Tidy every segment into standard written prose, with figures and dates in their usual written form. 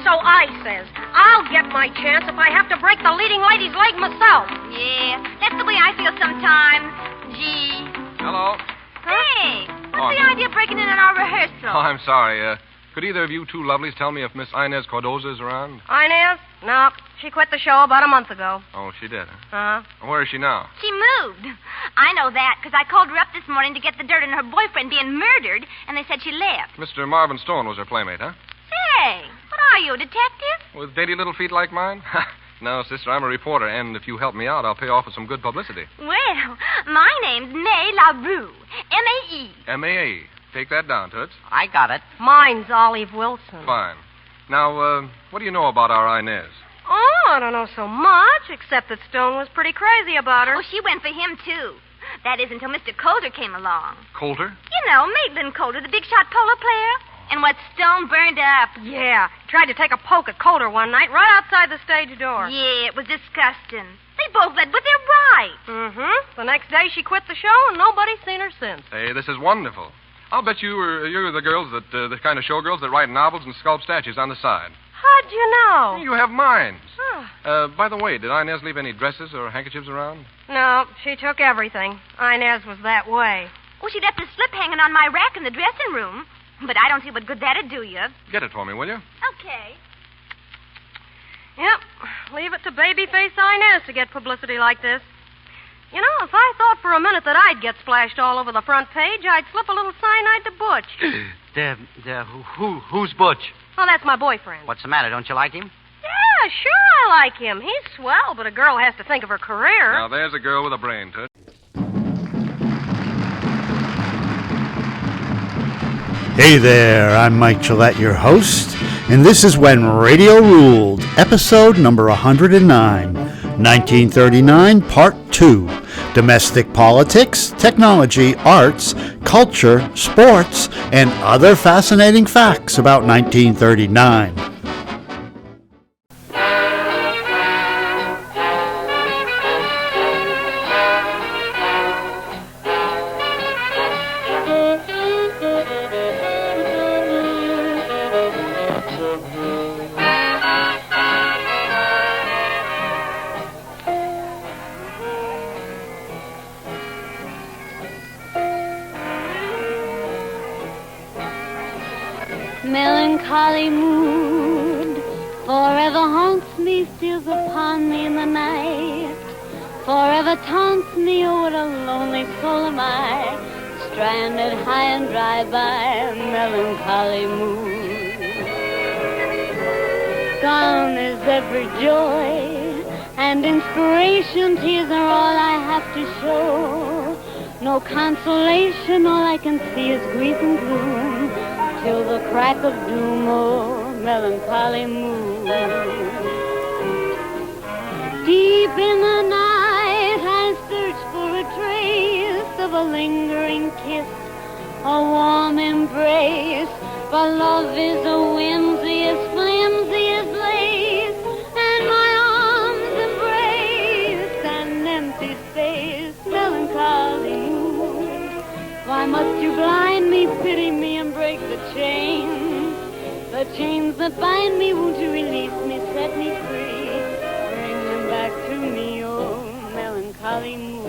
So I says, I'll get my chance if I have to break the leading lady's leg myself. Yeah, that's the way I feel sometimes. Gee. Hello. Hey, what's the idea of breaking in on our rehearsal? Oh, I'm sorry. Could either of you two lovelies tell me if Miss Inez Cardoza is around? Inez? No, she quit the show about a month ago. Oh, she did, huh? Uh-huh. Where is she now? She moved. I know that because I called her up this morning to get the dirt on her boyfriend being murdered, and they said she left. Mr. Marvin Stone was her playmate, huh? Say, what are you, a detective? With dainty little feet like mine? No, sister, I'm a reporter, and if you help me out, I'll pay off with some good publicity. Well, my name's Mae LaRue. M-A-E. M-A-A. Take that down, Toots. I got it. Mine's Olive Wilson. Fine. Now, what do you know about our Inez? Oh, I don't know so much, except that Stone was pretty crazy about her. Oh, she went for him, too. That is until Mr. Coulter came along. Coulter? You know, Maitland Coulter, the big shot polo player. And what Stone burned up. Yeah, tried to take a poke at Coulter one night right outside the stage door. Yeah, it was disgusting. They both led with their right. Mm-hmm. The next day she quit the show, and nobody's seen her since. Hey, this is wonderful. I'll bet you're the girls that, the kind of showgirls that write novels and sculpt statues on the side. How'd you know? You have minds. Huh. By the way, did Inez leave any dresses or handkerchiefs around? No, she took everything. Inez was that way. Oh, she left a slip hanging on my rack in the dressing room. But I don't see what good that'd do you. Get it for me, will you? Okay. Yep. Leave it to babyface Inez to get publicity like this. You know, if I thought for a minute that I'd get splashed all over the front page, I'd slip a little cyanide to Butch. Who's Butch? Oh, that's my boyfriend. What's the matter? Don't you like him? Yeah, sure I like him. He's swell, but a girl has to think of her career. Now, there's a girl with a brain, Toots. Hey there, I'm Mike Gillette, your host, and this is When Radio Ruled, episode number 109, 1939, part 2, domestic politics, technology, arts, culture, sports, and other fascinating facts about 1939. Melancholy mood forever haunts me, steals upon me in the night. Forever taunts me, oh, what a lonely soul am I, stranded high and dry by a melancholy mood. Gone is every joy, and inspiration, tears are all I have to show. No consolation, all I can see is grief and gloom, till the crack of doom, oh, melancholy mood. Deep in the night I search for a trace of a lingering kiss, a warm embrace, for love is a whimsy as flimsy as lace, and my arms embrace an empty space, melancholy mood. Why must you blind me, pity me, and break the chains that bind me? Won't you release me, set me free, bring them back to me, oh, melancholy mood.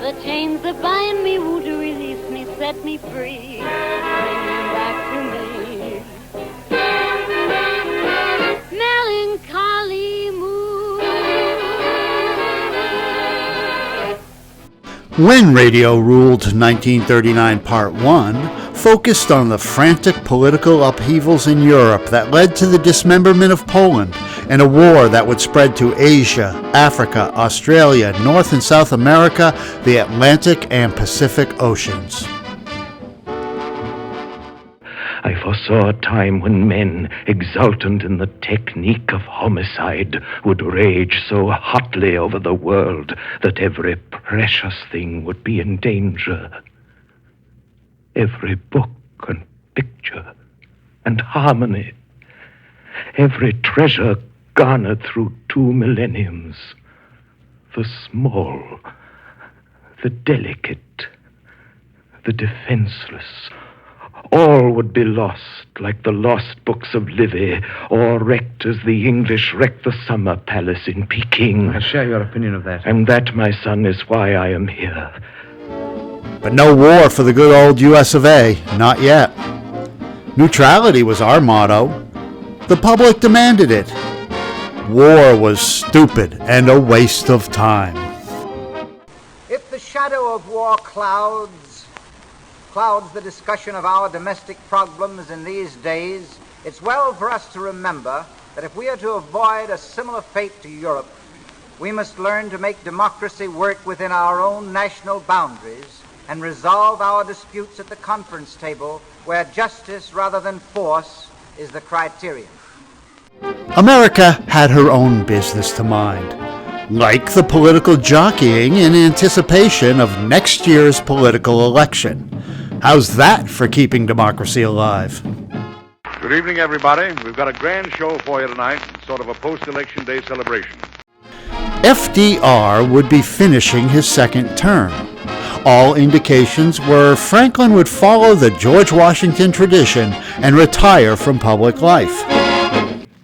The chains that bind me woo to release me, set me free, bring them back to me. Melancholy mood. When Radio Ruled 1939 Part 1 focused on the frantic political upheavals in Europe that led to the dismemberment of Poland and a war that would spread to Asia, Africa, Australia, North and South America, the Atlantic and Pacific Oceans. I foresaw a time when men, exultant in the technique of homicide, would rage so hotly over the world that every precious thing would be in danger. Every book and picture and harmony, every treasure garnered through 2 millenniums, the small, the delicate, the defenseless, all would be lost like the lost books of Livy, or wrecked as the English wrecked the summer palace in Peking. I share your opinion of that. And that, my son, is why I am here. But no war for the good old US of A, not yet. Neutrality was our motto. The public demanded it. War was stupid and a waste of time. If the shadow of war clouds the discussion of our domestic problems in these days, it's well for us to remember that if we are to avoid a similar fate to Europe, we must learn to make democracy work within our own national boundaries and resolve our disputes at the conference table where justice rather than force is the criterion. America had her own business to mind, like the political jockeying in anticipation of next year's political election. How's that for keeping democracy alive? Good evening, everybody. We've got a grand show for you tonight, sort of a post-election day celebration. FDR would be finishing his second term. All indications were Franklin would follow the George Washington tradition and retire from public life.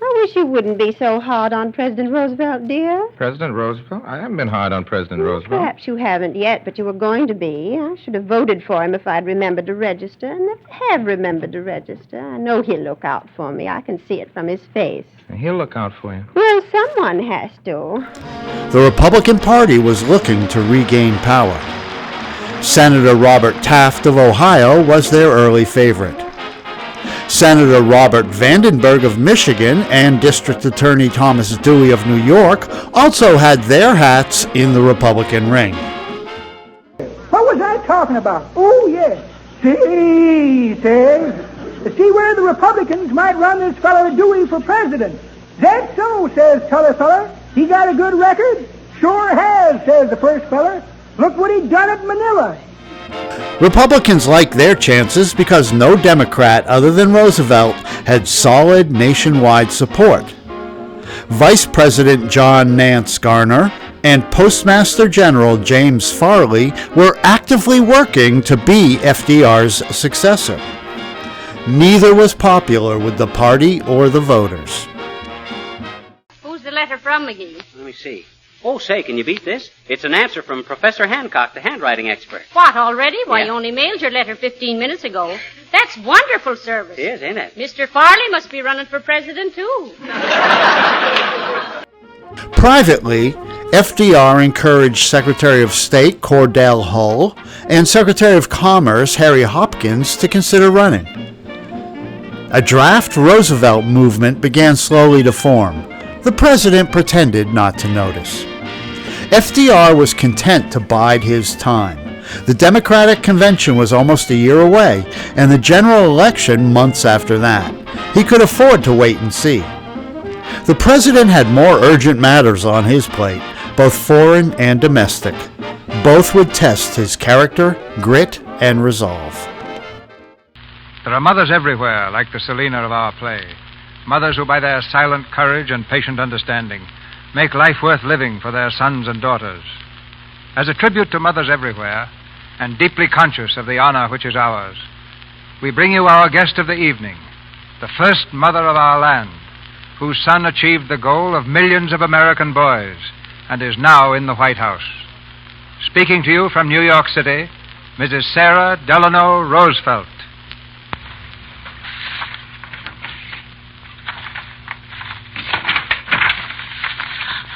I wish you wouldn't be so hard on President Roosevelt, dear. President Roosevelt? I haven't been hard on President Roosevelt. Perhaps you haven't yet, but you were going to be. I should have voted for him if I'd remembered to register, and never have remembered to register. I know he'll look out for me. I can see it from his face. He'll look out for you. Well, someone has to. The Republican Party was looking to regain power. Senator Robert Taft of Ohio was their early favorite. Senator Robert Vandenberg of Michigan and District Attorney Thomas Dewey of New York also had their hats in the Republican ring. What was I talking about? Oh, yes. See, he says. See where the Republicans might run this fellow Dewey for president. That's so, says t'other fella. He got a good record? Sure has, says the first fella. Look what he done at Manila. Republicans liked their chances because no Democrat other than Roosevelt had solid nationwide support. Vice President John Nance Garner and Postmaster General James Farley were actively working to be FDR's successor. Neither was popular with the party or the voters. Who's the letter from, McGee? Let me see. Oh, say, can you beat this? It's an answer from Professor Hancock, the handwriting expert. What, already? Why, Yeah. you only mailed your letter 15 minutes ago. That's wonderful service. It is, ain't it? Mr. Farley must be running for president, too. Privately, FDR encouraged Secretary of State Cordell Hull and Secretary of Commerce Harry Hopkins to consider running. A draft Roosevelt movement began slowly to form. The president pretended not to notice. FDR was content to bide his time. The Democratic Convention was almost a year away, and the general election months after that. He could afford to wait and see. The president had more urgent matters on his plate, both foreign and domestic. Both would test his character, grit, and resolve. There are mothers everywhere, like the Selina of our play. Mothers who, by their silent courage and patient understanding, make life worth living for their sons and daughters. As a tribute to mothers everywhere, and deeply conscious of the honor which is ours, we bring you our guest of the evening, the first mother of our land, whose son achieved the goal of millions of American boys and is now in the White House. Speaking to you from New York City, Mrs. Sara Roosevelt.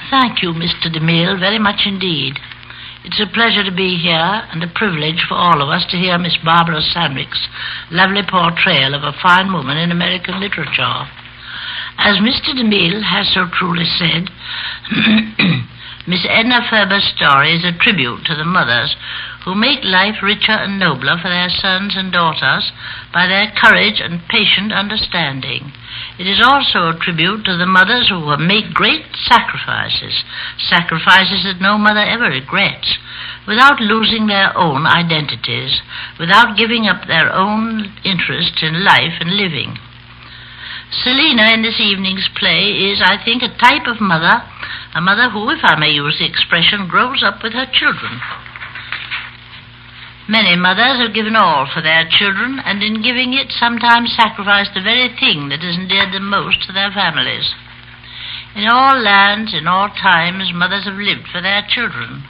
Thank you, Mr. DeMille, very much indeed. It's a pleasure to be here and a privilege for all of us to hear Miss Barbara Sandwick's lovely portrayal of a fine woman in American literature. As Mr. DeMille has so truly said, Miss Edna Fibber's story is a tribute to the mothers who make life richer and nobler for their sons and daughters by their courage and patient understanding. It is also a tribute to the mothers who have made great sacrifices that no mother ever regrets, without losing their own identities, without giving up their own interest in life and living. Selina in this evening's play is, I think, a type of mother, a mother who, if I may use the expression, grows up with her children. Many mothers have given all for their children, and in giving it sometimes sacrificed the very thing that has endeared them most to their families. In all lands, in all times, mothers have lived for their children.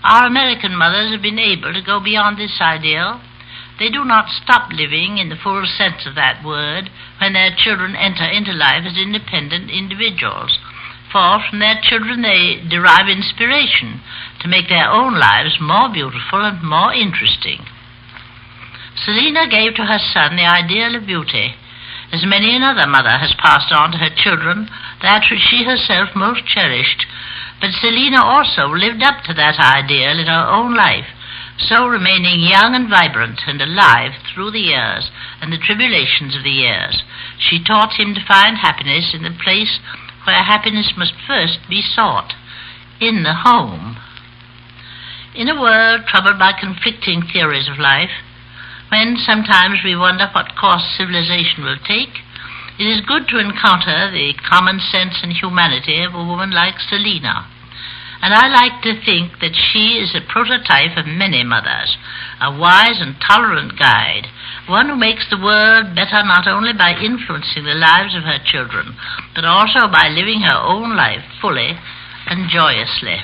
Our American mothers have been able to go beyond this ideal. They do not stop living in the full sense of that word when their children enter into life as independent individuals. For from their children they derive inspiration to make their own lives more beautiful and more interesting. Selina gave to her son the ideal of beauty, as many another mother has passed on to her children that which she herself most cherished. But Selina also lived up to that ideal in her own life, so remaining young and vibrant and alive through the years and the tribulations of the years. She taught him to find happiness in the place where happiness must first be sought, in the home. In a world troubled by conflicting theories of life, when sometimes we wonder what course civilization will take, it is good to encounter the common sense and humanity of a woman like Selina. And I like to think that she is a prototype of many mothers, a wise and tolerant guide, one who makes the world better not only by influencing the lives of her children, but also by living her own life fully and joyously.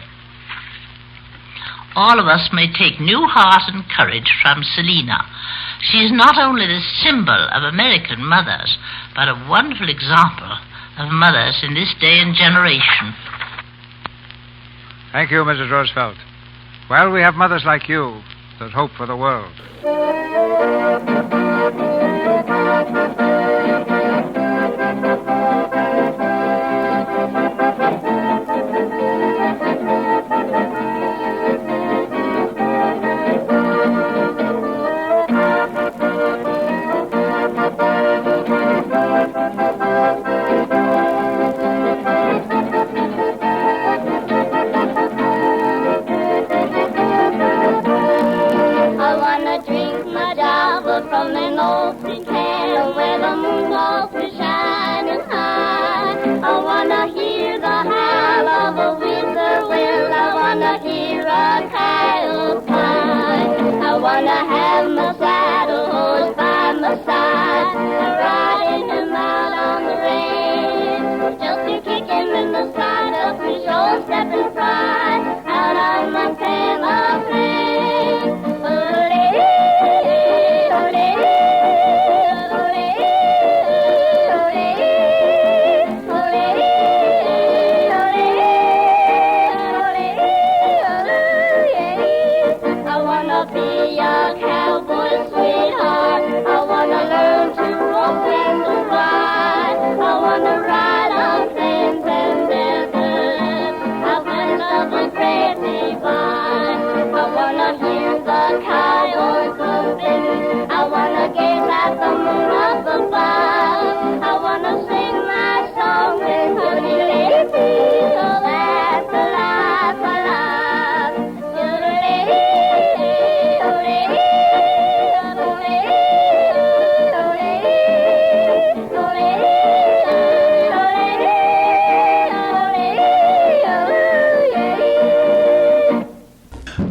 All of us may take new heart and courage from Selina. She is not only the symbol of American mothers, but a wonderful example of mothers in this day and generation. Thank you, Mrs. Roosevelt. Well, we have mothers like you that hope for the world.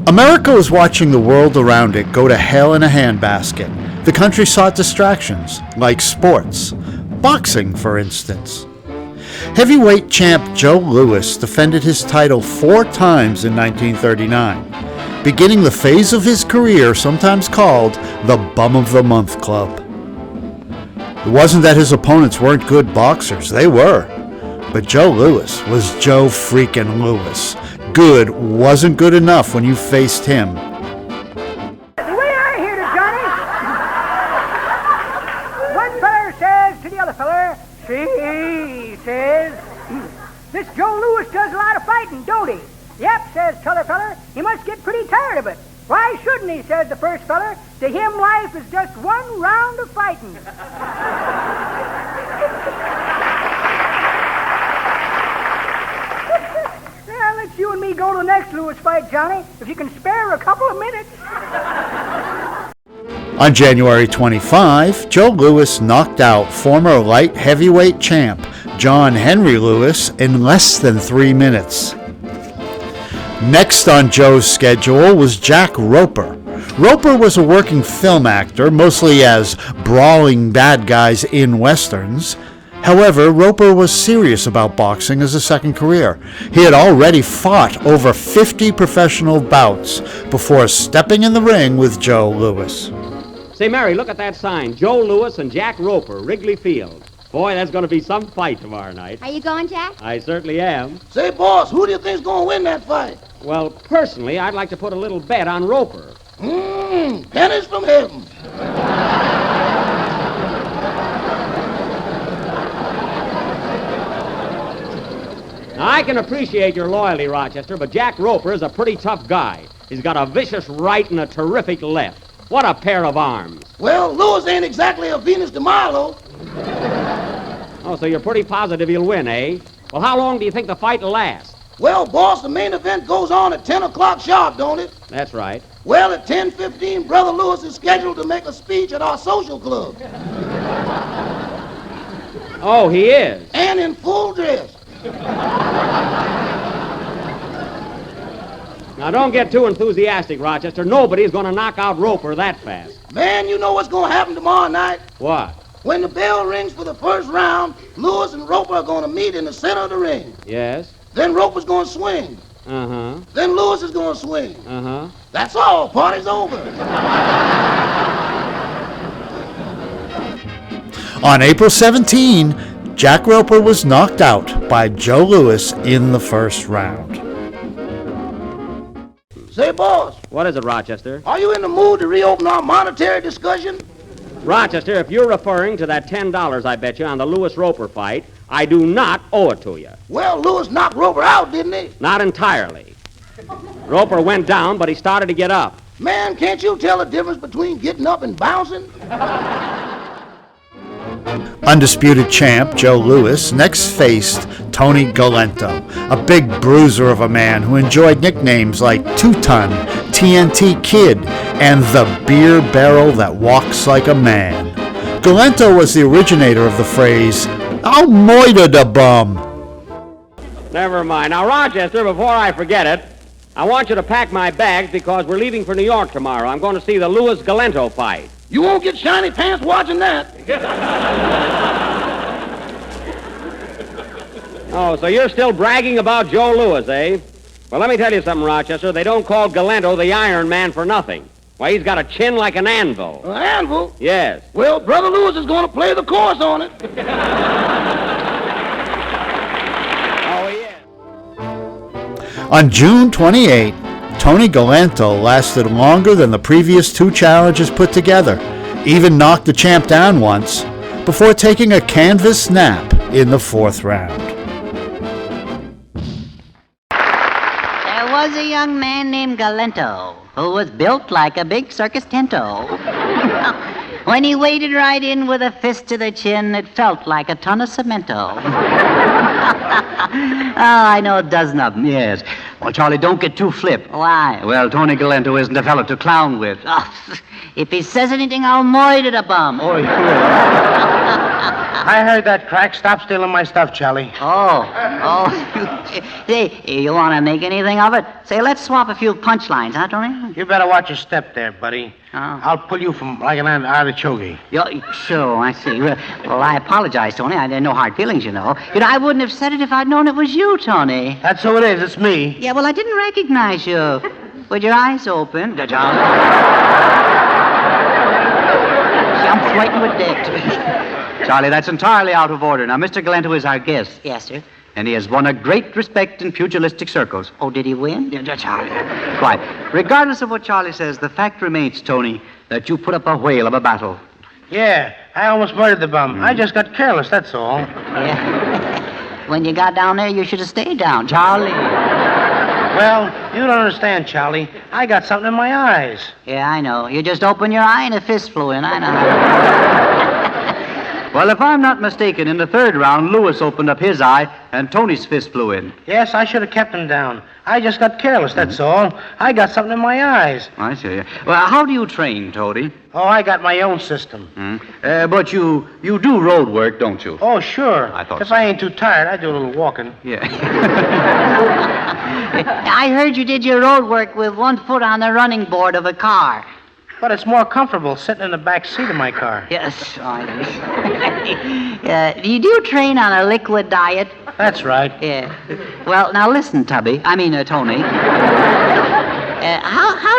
America was watching the world around it go to hell in a handbasket. The country sought distractions, like sports. Boxing, for instance. Heavyweight champ Joe Louis defended his title 4 times in 1939. beginning the phase of his career sometimes called the Bum of the Month Club. It wasn't that his opponents weren't good boxers. They were. But Joe Louis was Joe freaking Louis. Good wasn't good enough when you faced him. The way I hear it, Johnny, one feller says to the other feller, see, he says, this Joe Louis does a lot of fighting, don't he? Yep, says t'other feller, he must get pretty tired of it. Why shouldn't he, says the first feller. To him, life is just one round of fighting. Well, let's you and me go to the next Louis fight, Johnny, if you can spare a couple of minutes. On January 25, Joe Louis knocked out former light heavyweight champ John Henry Louis in less than 3 minutes. Next on Joe's schedule was Jack Roper. Roper was a working film actor, mostly as brawling bad guys in westerns. However, Roper was serious about boxing as a second career. He had already fought over 50 professional bouts before stepping in the ring with Joe Louis. Say, Mary, look at that sign. Joe Louis and Jack Roper, Wrigley Field. Boy, that's going to be some fight tomorrow night. Are you going, Jack? I certainly am. Say, boss, who do you think's going to win that fight? Well, personally, I'd like to put a little bet on Roper. Pennies from heaven. Now, I can appreciate your loyalty, Rochester, but Jack Roper is a pretty tough guy. He's got a vicious right and a terrific left. What a pair of arms. Well, Louis ain't exactly a Venus de Milo. Oh, so you're pretty positive he'll win, eh? Well, how long do you think the fight will last? Well, boss, the main event goes on at 10 o'clock sharp, don't it? That's right. Well, at 10:15, Brother Louis is scheduled to make a speech at our social club. Oh, he is? And in full dress. Now, don't get too enthusiastic, Rochester. Nobody's going to knock out Roper that fast. Man, you know what's going to happen tomorrow night? What? When the bell rings for the first round, Louis and Roper are going to meet in the center of the ring. Yes? Then Roper's going to swing. Uh-huh. Then Louis is going to swing. Uh-huh. That's all. Party's over. On April 17, Jack Roper was knocked out by Joe Louis in the first round. Say, boss. What is it, Rochester? Are you in the mood to reopen our monetary discussion? Rochester, if you're referring to that $10 I bet you on the Louis-Roper fight, I do not owe it to you. Well, Louis knocked Roper out, didn't he? Not entirely. Roper went down, but he started to get up. Man, can't you tell the difference between getting up and bouncing? Undisputed champ Joe Louis next faced Tony Galento, a big bruiser of a man who enjoyed nicknames like Two-Ton, TNT Kid, and the beer barrel that walks like a man. Galento was the originator of the phrase, "I'll moiter the bum." Never mind. Now, Rochester, before I forget it, I want you to pack my bags because we're leaving for New York tomorrow. I'm going to see the Louis-Galento fight. You won't get shiny pants watching that. Oh, so you're still bragging about Joe Louis, eh? Well, let me tell you something, Rochester. They don't call Galento the Iron Man for nothing. Why, he's got a chin like an anvil. An anvil? Yes. Well, Brother Louis is going to play the chorus on it. Oh, he is. On June 28, Tony Galento lasted longer than the previous two challenges put together, even knocked the champ down once, before taking a canvas nap in the fourth round. There was a young man named Galento who was built like a big circus tento. When he waded right in with a fist to the chin, it felt like a ton of cemento. Oh, I know a dozen of them, yes. Well, Charlie, don't get too flip. Why? Well, Tony Galento isn't a fellow to clown with. Oh, if he says anything, I'll moiter the bum. Oh, I heard that crack. Stop stealing my stuff, Charlie. Oh. Hey, you want to make anything of it? Say, let's swap a few punchlines, huh, Tony? You better watch your step there, buddy. Oh. I'll pull you from like an artichoke. Sure, I see. Well, I apologize, Tony. I had no hard feelings, you know. I wouldn't have said it if I'd known it was you, Tony. That's who it is. It's me. Yeah, well, I didn't recognize you. With your eyes open. See, I'm fighting with death. Charlie, that's entirely out of order. Now, Mr. Galento is our guest. Yes, sir. And he has won a great respect in pugilistic circles. Oh, did he win? Yeah, Charlie. Quite. Regardless of what Charlie says, the fact remains, Tony, that you put up a whale of a battle. Yeah, I almost murdered the bum. I just got careless, that's all. Yeah. When you got down there, you should have stayed down, Charlie. Well, you don't understand, Charlie. I got something in my eyes. Yeah, I know. You just opened your eye and a fist flew in. I know. Well, if I'm not mistaken, in the third round, Lewis opened up his eye and Tony's fist flew in. Yes, I should have kept him down. I just got careless, that's all. I got something in my eyes. I see. Well, how do you train, Tony? Oh, I got my own system. But you do road work, don't you? Oh, sure. I thought if so. I ain't too tired, I do a little walking. Yeah. I heard you did your road work with one foot on the running board of a car. But it's more comfortable sitting in the back seat of my car. Yes, you do train on a liquid diet? That's right. Yeah. Well, now listen, Tony. How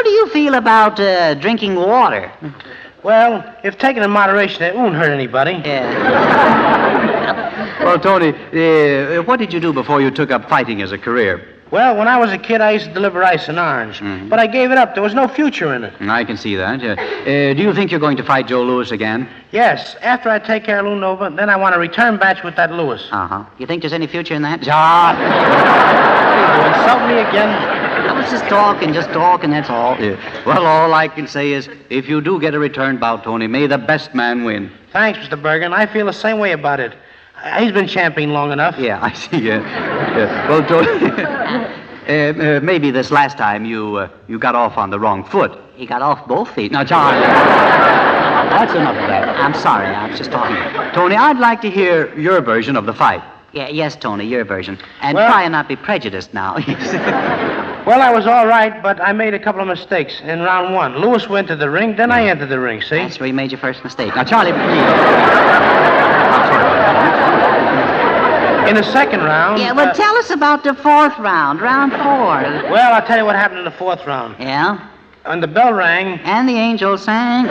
do you feel about drinking water? Well, if taken in moderation, it won't hurt anybody. Yeah. Well, Tony, what did you do before you took up fighting as a career? Well, when I was a kid, I used to deliver ice and orange. But I gave it up. There was no future in it. I can see that. Do you think you're going to fight Joe Louis again? Yes. After I take care of Lou Nova, then I want a return match with that Louis. Uh-huh. You think there's any future in that? John! You insult me again? I was just talking, that's all. Yeah. Well, all I can say is, if you do get a return bout, Tony, may the best man win. Thanks, Mr. Bergen. I feel the same way about it. He's been champion long enough. Yeah, I see. Well, Tony, maybe this last time you got off on the wrong foot. He got off both feet. Now, Charlie, that's enough of that. I'm sorry, I was just talking. Tony, I'd like to hear your version of the fight. Yes, Tony, your version. And try and not be prejudiced now. Well, I was all right, but I made a couple of mistakes in round one. Lewis went to the ring, then I entered the ring, see? That's where you made your first mistake. Now, Charlie, please. In the second round... Yeah, well, tell us about the fourth round, round 4. Well, I'll tell you what happened in the fourth round. Yeah? When the bell rang... And the angel sang.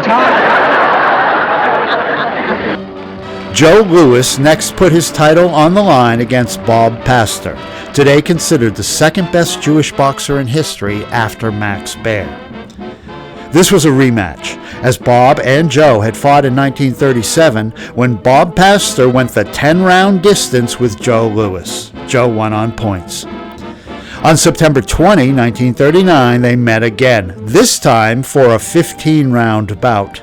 Joe Louis next put his title on the line against Bob Pastor, today considered the second best Jewish boxer in history after Max Baer. This was a rematch, as Bob and Joe had fought in 1937 when Bob Pastor went the 10-round distance with Joe Louis. Joe won on points. On September 20, 1939, they met again, this time for a 15-round bout.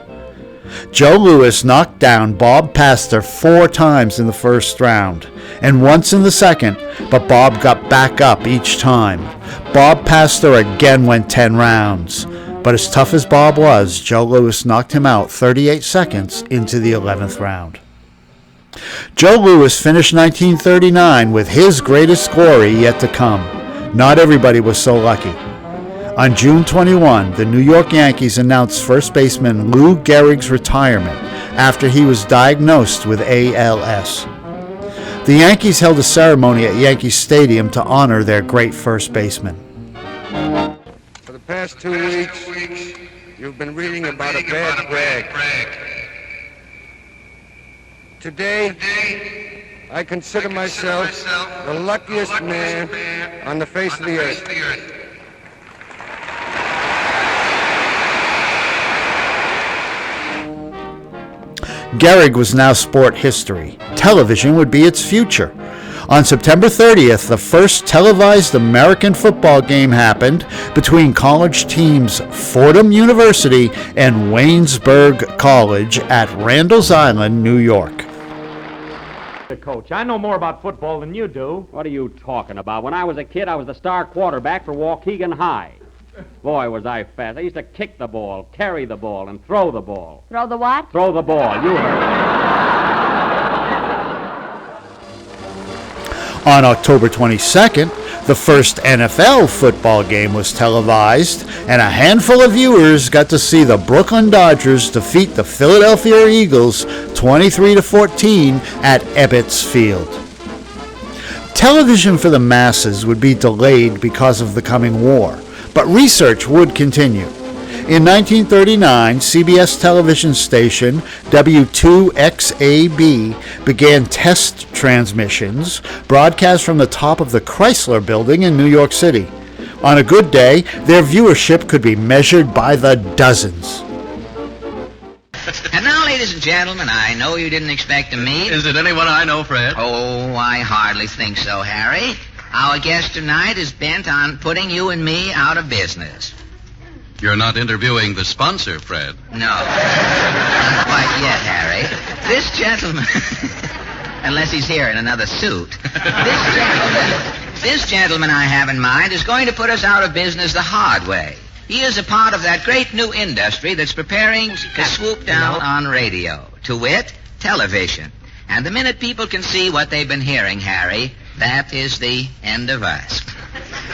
Joe Louis knocked down Bob Pastor 4 times in the first round, and once in the second, but Bob got back up each time. Bob Pastor again went 10 rounds. But as tough as Bob was, Joe Louis knocked him out 38 seconds into the 11th round. Joe Louis finished 1939 with his greatest glory yet to come. Not everybody was so lucky. On June 21, the New York Yankees announced first baseman Lou Gehrig's retirement after he was diagnosed with ALS. The Yankees held a ceremony at Yankee Stadium to honor their great first baseman. For the past 2 weeks, you've been reading about a bad brag. Today, I consider myself the luckiest man on the face of the earth. Gehrig was now sport history. Television would be its future. On September 30th, the first televised American football game happened between college teams Fordham University and Waynesburg College at Randall's Island, New York. Coach, I know more about football than you do. What are you talking about? When I was a kid, I was the star quarterback for Waukegan High. Boy, was I fast. I used to kick the ball, carry the ball, and throw the ball. Throw the what? Throw the ball. You heard. On October 22nd, the first NFL football game was televised, and a handful of viewers got to see the Brooklyn Dodgers defeat the Philadelphia Eagles 23-14 at Ebbets Field. Television for the masses would be delayed because of the coming war, but research would continue. In 1939, CBS television station W2XAB began test transmissions broadcast from the top of the Chrysler Building in New York City. On a good day, their viewership could be measured by the dozens. And now, ladies and gentlemen, I know you didn't expect to meet. Is it anyone I know, Fred? Oh, I hardly think so, Harry. Our guest tonight is bent on putting you and me out of business. You're not interviewing the sponsor, Fred. No, not quite yet, Harry. This gentleman, unless he's here in another suit, this gentleman I have in mind is going to put us out of business the hard way. He is a part of that great new industry that's preparing to swoop down on radio, to wit, television. And the minute people can see what they've been hearing, Harry, that is the end of us.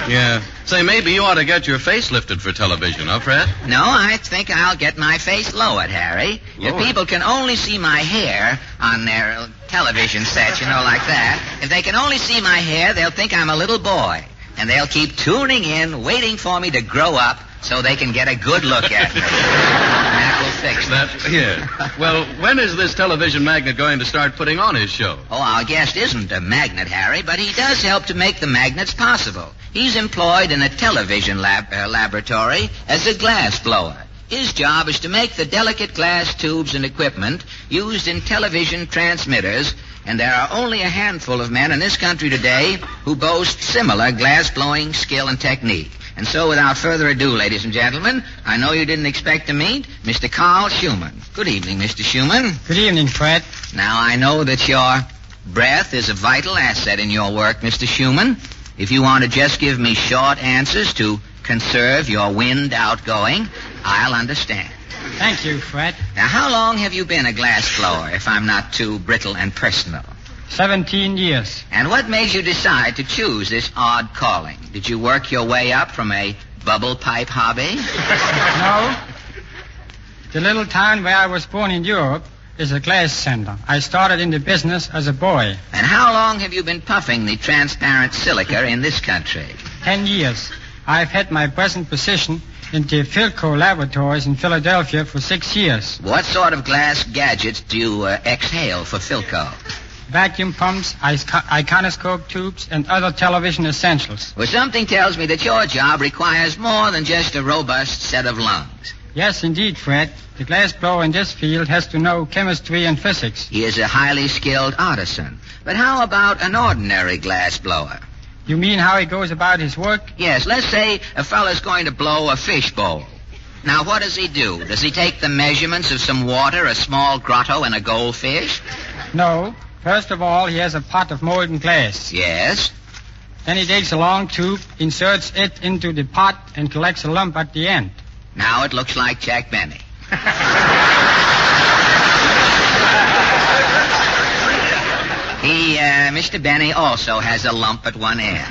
Yeah. Say, maybe you ought to get your face lifted for television, huh, Fred? No, I think I'll get my face lowered, Harry. Lowered? If people can only see my hair on their television sets, like that, if they can only see my hair, they'll think I'm a little boy. And they'll keep tuning in, waiting for me to grow up so they can get a good look at me. That will fix it. Yeah. Well, when is this television magnate going to start putting on his show? Oh, our guest isn't a magnet, Harry, but he does help to make the magnets possible. He's employed in a television laboratory as a glass blower. His job is to make the delicate glass tubes and equipment used in television transmitters, and there are only a handful of men in this country today who boast similar glass-blowing skill and technique. And so, without further ado, ladies and gentlemen, I know you didn't expect to meet Mr. Carl Schumann. Good evening, Mr. Schumann. Good evening, Fred. Now, I know that your breath is a vital asset in your work, Mr. Schumann. If you want to just give me short answers to conserve your wind outgoing, I'll understand. Thank you, Fred. Now, how long have you been a glass blower, if I'm not too brittle and personal? 17 years. And what made you decide to choose this odd calling? Did you work your way up from a bubble pipe hobby? No. The little town where I was born in Europe is a glass center. I started in the business as a boy. And how long have you been puffing the transparent silica in this country? 10 years. I've had my present position in the Philco laboratories in Philadelphia for 6 years. What sort of glass gadgets do you exhale for Philco? Vacuum pumps, iconoscope tubes, and other television essentials. Well, something tells me that your job requires more than just a robust set of lungs. Yes, indeed, Fred. The glass blower in this field has to know chemistry and physics. He is a highly skilled artisan. But how about an ordinary glass blower? You mean how he goes about his work? Yes, let's say a fellow's going to blow a fish bowl. Now, what does he do? Does he take the measurements of some water, a small grotto, and a goldfish? No. First of all, he has a pot of molten glass. Yes? Then he takes a long tube, inserts it into the pot, and collects a lump at the end. Now it looks like Jack Benny. Mr. Benny also has a lump at one end.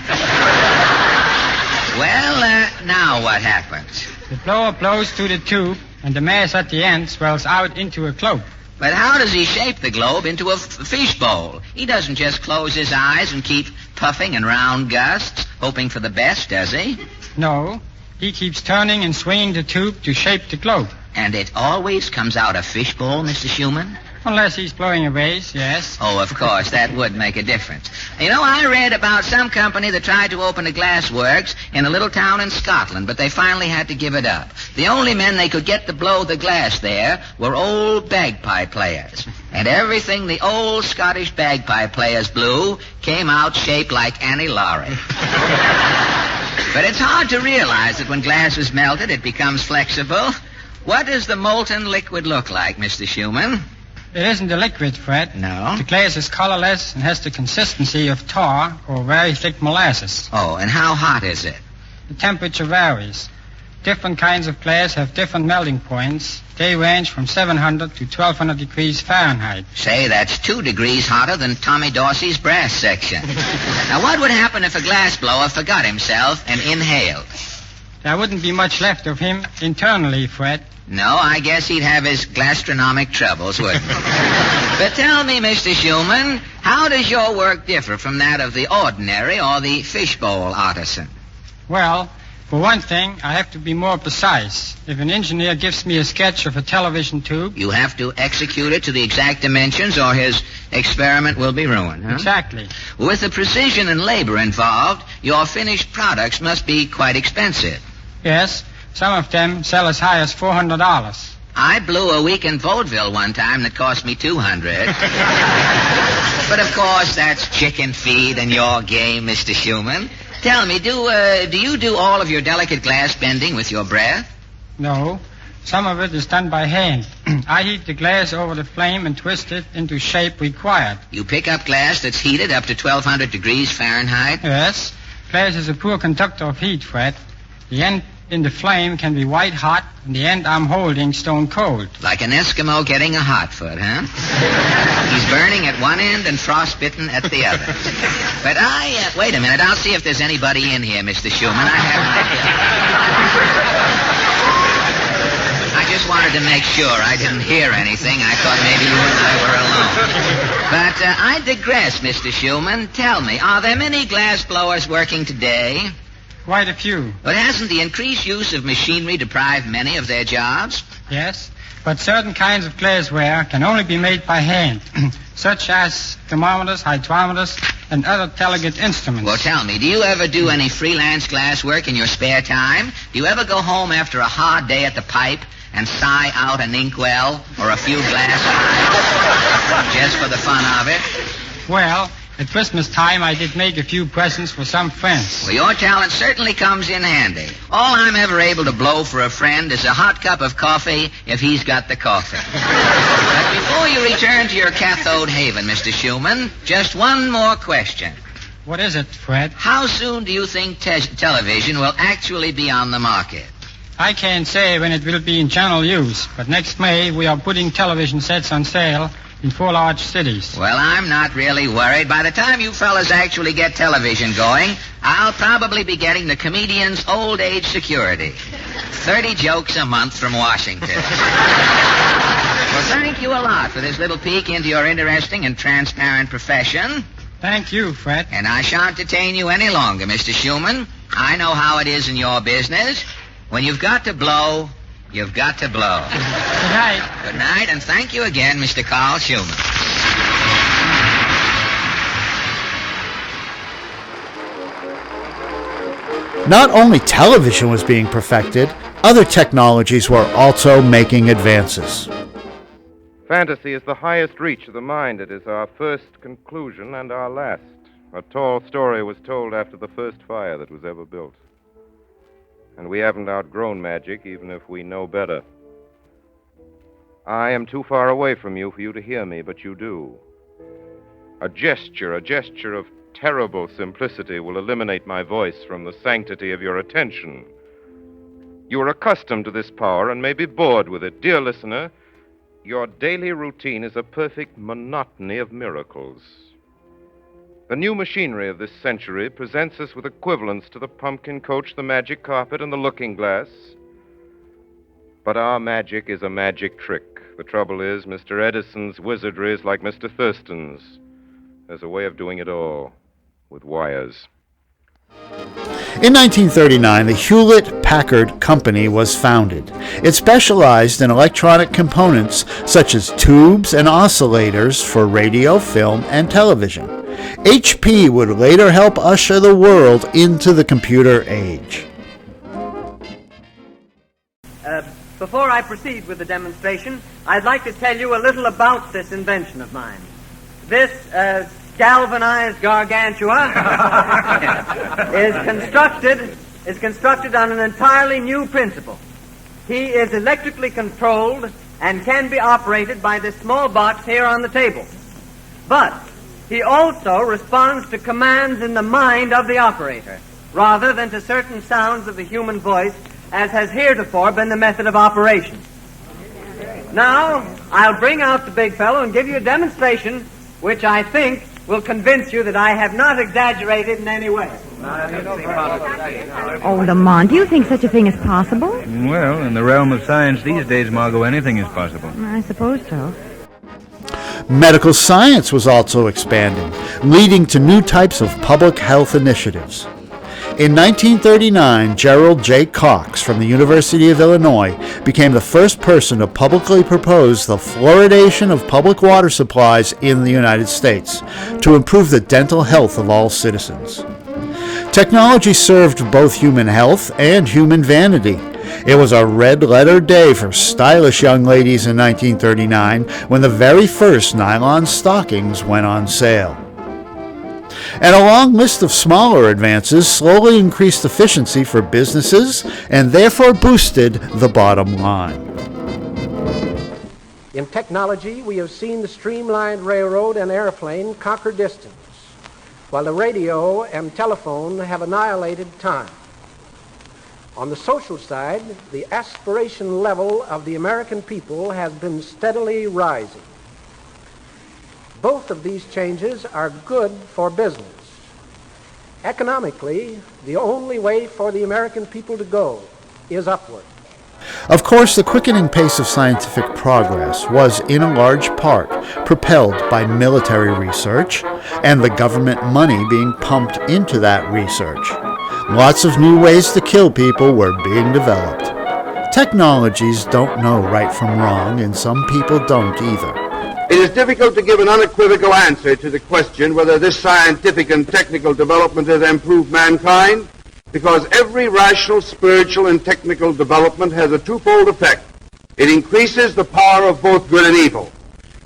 Well, now what happens? The blower blows through the tube, and the mass at the end swells out into a globe. But how does he shape the globe into a fish bowl? He doesn't just close his eyes and keep puffing in round gusts, hoping for the best, does he? No. He keeps turning and swinging the tube to shape the globe. And it always comes out a fish bowl, Mr. Schumann? Unless he's blowing a vase, yes. Oh, of course, that would make a difference. I read about some company that tried to open a glass works in a little town in Scotland, but they finally had to give it up. The only men they could get to blow the glass there were old bagpipe players. And everything the old Scottish bagpipe players blew came out shaped like Annie Laurie. But it's hard to realize that when glass is melted, it becomes flexible. What does the molten liquid look like, Mr. Schumann? It isn't a liquid, Fred. No? The glass is colorless and has the consistency of tar or very thick molasses. Oh, and how hot is it? The temperature varies. Different kinds of glass have different melting points. They range from 700 to 1200 degrees Fahrenheit. Say, that's 2 degrees hotter than Tommy Dorsey's brass section. Now, what would happen if a glass blower forgot himself and inhaled? There wouldn't be much left of him internally, Fred. No, I guess he'd have his gastronomic troubles, wouldn't he? But tell me, Mr. Schumann, how does your work differ from that of the ordinary or the fishbowl artisan? Well, For one thing, I have to be more precise. If an engineer gives me a sketch of a television tube... You have to execute it to the exact dimensions or his experiment will be ruined, huh? Exactly. With the precision and labor involved, your finished products must be quite expensive. Yes, some of them sell as high as $400. I blew a week in vaudeville one time that cost me $200. But of course, that's chicken feed and your game, Mr. Schumann. Tell me, do you do all of your delicate glass bending with your breath? No. Some of it is done by hand. I heat the glass over the flame and twist it into shape required. You pick up glass that's heated up to 1,200 degrees Fahrenheit? Yes. Glass is a poor conductor of heat, Fred. The end in the flame can be white hot, and the end I'm holding stone cold. Like an Eskimo getting a hot foot, huh? He's burning at one end and frostbitten at the other. But wait a minute. I'll see if there's anybody in here, Mr. Schumann. I just wanted to make sure I didn't hear anything. I thought maybe you and I were alone. But I digress, Mr. Schumann. Tell me, are there many glass blowers working today? Quite a few. But hasn't the increased use of machinery deprived many of their jobs? Yes, but certain kinds of glassware can only be made by hand, such as thermometers, hydrometers, and other delicate instruments. Well, tell me, do you ever do any freelance glass work in your spare time? Do you ever go home after a hard day at the pipe and sigh out an inkwell or a few glass eyes just for the fun of it? Well, at Christmas time, I did make a few presents for some friends. Well, your talent certainly comes in handy. All I'm ever able to blow for a friend is a hot cup of coffee if he's got the coffee. But before you return to your cathode haven, Mr. Schumann, just one more question. What is it, Fred? How soon do you think television will actually be on the market? I can't say when it will be in general use, but next May we are putting television sets on sale in 4 large cities. Well, I'm not really worried. By the time you fellas actually get television going, I'll probably be getting the comedian's old age security. 30 jokes a month from Washington. Well, thank you a lot for this little peek into your interesting and transparent profession. Thank you, Fred. And I shan't detain you any longer, Mr. Schumann. I know how it is in your business. When you've got to blow, you've got to blow. Good night. Good night, and thank you again, Mr. Carl Schumann. Not only television was being perfected, other technologies were also making advances. Fantasy is the highest reach of the mind. It is our first conclusion and our last. A tall story was told after the first fire that was ever built. And we haven't outgrown magic, even if we know better. I am too far away from you for you to hear me, but you do. A gesture of terrible simplicity will eliminate my voice from the sanctity of your attention. You are accustomed to this power and may be bored with it. Dear listener, your daily routine is a perfect monotony of miracles. The new machinery of this century presents us with equivalents to the pumpkin coach, the magic carpet, and the looking glass. But our magic is a magic trick. The trouble is, Mr. Edison's wizardry is like Mr. Thurston's. There's a way of doing it all, with wires. In 1939, the Hewlett-Packard Company was founded. It specialized in electronic components such as tubes and oscillators for radio, film, and television. HP would later help usher the world into the computer age. Before I proceed with the demonstration, I'd like to tell you a little about this invention of mine. This galvanized gargantua is constructed on an entirely new principle. He is electrically controlled and can be operated by this small box here on the table. But he also responds to commands in the mind of the operator, rather than to certain sounds of the human voice, as has heretofore been the method of operation. Now, I'll bring out the big fellow and give you a demonstration which I think will convince you that I have not exaggerated in any way. Oh, Lamont, do you think such a thing is possible? Well, in the realm of science these days, Margot, anything is possible. I suppose so. Medical science was also expanding, leading to new types of public health initiatives. In 1939, Gerald J. Cox from the University of Illinois became the first person to publicly propose the fluoridation of public water supplies in the United States to improve the dental health of all citizens. Technology served both human health and human vanity. It was a red-letter day for stylish young ladies in 1939 when the very first nylon stockings went on sale. And a long list of smaller advances slowly increased efficiency for businesses and therefore boosted the bottom line. In technology, we have seen the streamlined railroad and airplane conquer distance, while the radio and telephone have annihilated time. On the social side, the aspiration level of the American people has been steadily rising. Both of these changes are good for business. Economically, the only way for the American people to go is upward. Of course, the quickening pace of scientific progress was in a large part propelled by military research and the government money being pumped into that research. Lots of new ways to kill people were being developed. Technologies don't know right from wrong, and some people don't either. It is difficult to give an unequivocal answer to the question whether this scientific and technical development has improved mankind, because every rational, spiritual, and technical development has a twofold effect. It increases the power of both good and evil.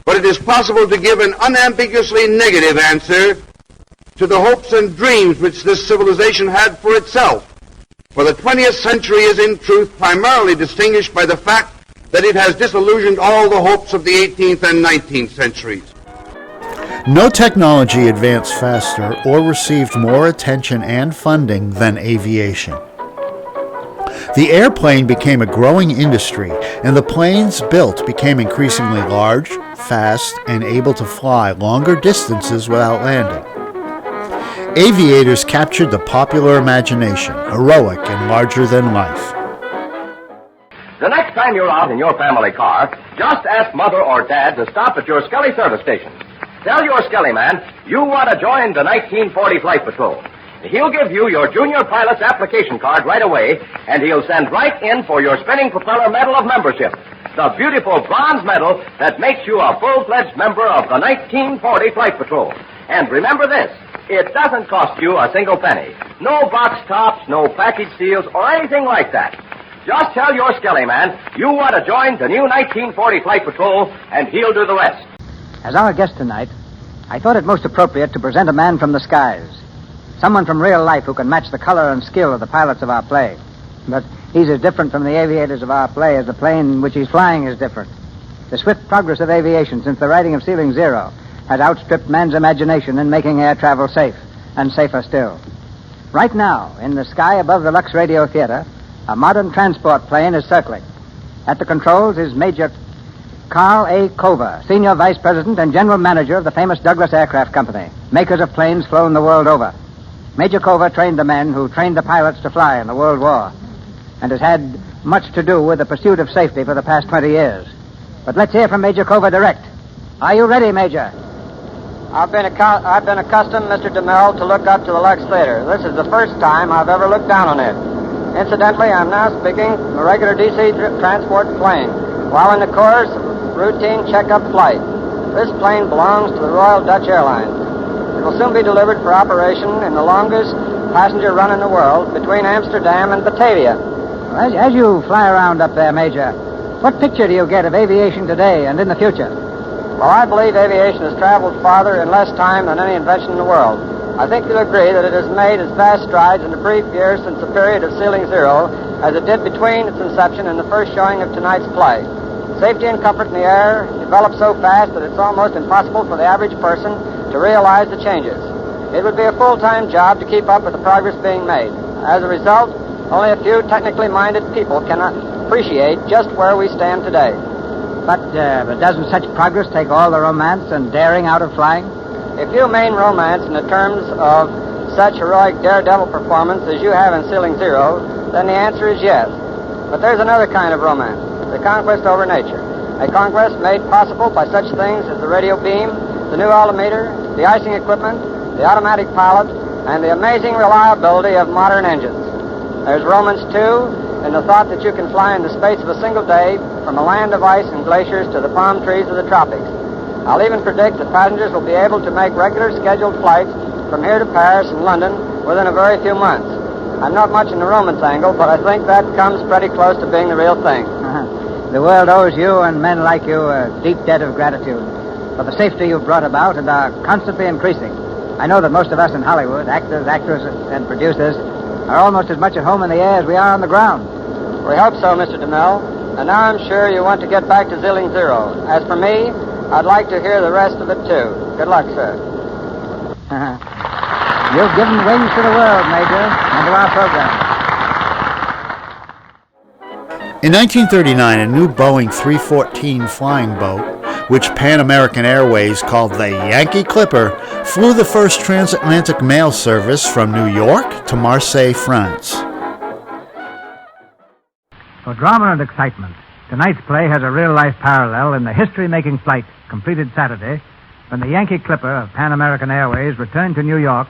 But it is possible to give an unambiguously negative answer to the hopes and dreams which this civilization had for itself. For the 20th century is in truth primarily distinguished by the fact that it has disillusioned all the hopes of the 18th and 19th centuries. No technology advanced faster or received more attention and funding than aviation. The airplane became a growing industry, and the planes built became increasingly large, fast, and able to fly longer distances without landing. Aviators captured the popular imagination, heroic and larger than life. The next time you're out in your family car, just ask Mother or Dad to stop at your Skelly service station. Tell your Skelly man you want to join the 1940 Flight Patrol. He'll give you your junior pilot's application card right away, and he'll send right in for your spinning propeller medal of membership, the beautiful bronze medal that makes you a full-fledged member of the 1940 Flight Patrol. And remember this, it doesn't cost you a single penny. No box tops, no package seals, or anything like that. Just tell your Skelly man you want to join the new 1940 Flight Patrol, and he'll do the rest. As our guest tonight, I thought it most appropriate to present a man from the skies. Someone from real life who can match the color and skill of the pilots of our play. But he's as different from the aviators of our play as the plane which he's flying is different. The swift progress of aviation since the writing of Ceiling Zero has outstripped man's imagination in making air travel safe, and safer still. Right now, in the sky above the Lux Radio Theater, a modern transport plane is circling. At the controls is Major Carl A. Cover, Senior Vice President and General Manager of the famous Douglas Aircraft Company, makers of planes flown the world over. Major Cover trained the men who trained the pilots to fly in the World War, and has had much to do with the pursuit of safety for the past 20 years. But let's hear from Major Cover direct. Are you ready, Major? I've been accustomed, Mr. DeMille, to look up to the Lux Theater. This is the first time I've ever looked down on it. Incidentally, I'm now speaking from a regular DC transport plane, while in the course of routine checkup flight. This plane belongs to the Royal Dutch Airlines. It will soon be delivered for operation in the longest passenger run in the world between Amsterdam and Batavia. As you fly around up there, Major, what picture do you get of aviation today and in the future? Well, I believe aviation has traveled farther in less time than any invention in the world. I think you'll agree that it has made as vast strides in the brief years since the period of Ceiling Zero as it did between its inception and the first showing of tonight's play. Safety and comfort in the air develop so fast that it's almost impossible for the average person to realize the changes. It would be a full-time job to keep up with the progress being made. As a result, only a few technically minded people can appreciate just where we stand today. But doesn't such progress take all the romance and daring out of flying? If you mean romance in the terms of such heroic daredevil performance as you have in Ceiling Zero, then the answer is yes. But there's another kind of romance, the conquest over nature. A conquest made possible by such things as the radio beam, the new altimeter, the icing equipment, the automatic pilot, and the amazing reliability of modern engines. There's romance, too, in the thought that you can fly in the space of a single day from a land of ice and glaciers to the palm trees of the tropics. I'll even predict that passengers will be able to make regular scheduled flights from here to Paris and London within a very few months. I'm not much in the romance angle, but I think that comes pretty close to being the real thing. The world owes you and men like you a deep debt of gratitude for the safety you've brought about and are constantly increasing. I know that most of us in Hollywood, actors, actresses, and producers, are almost as much at home in the air as we are on the ground. We hope so, Mr. DeMille. And now I'm sure you want to get back to Zilling Zero. As for me, I'd like to hear the rest of it, too. Good luck, sir. You've given wings to the world, Major, and to our program. In 1939, a new Boeing 314 flying boat, which Pan American Airways called the Yankee Clipper, flew the first transatlantic mail service from New York to Marseille, France. For drama and excitement, tonight's play has a real-life parallel in the history-making flight completed Saturday when the Yankee Clipper of Pan American Airways returned to New York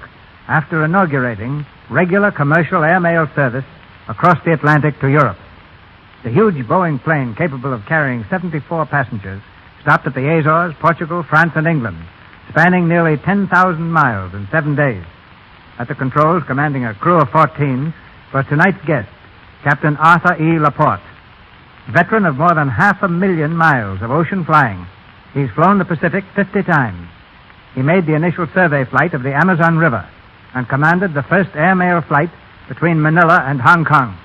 after inaugurating regular commercial airmail service across the Atlantic to Europe. The huge Boeing plane, capable of carrying 74 passengers, stopped at the Azores, Portugal, France, and England, spanning nearly 10,000 miles in 7 days. At the controls, commanding a crew of 14, was tonight's guest, Captain Arthur E. Laporte. Veteran of more than 500,000 miles of ocean flying, he's flown the Pacific 50 times. He made the initial survey flight of the Amazon River and commanded the first airmail flight between Manila and Hong Kong.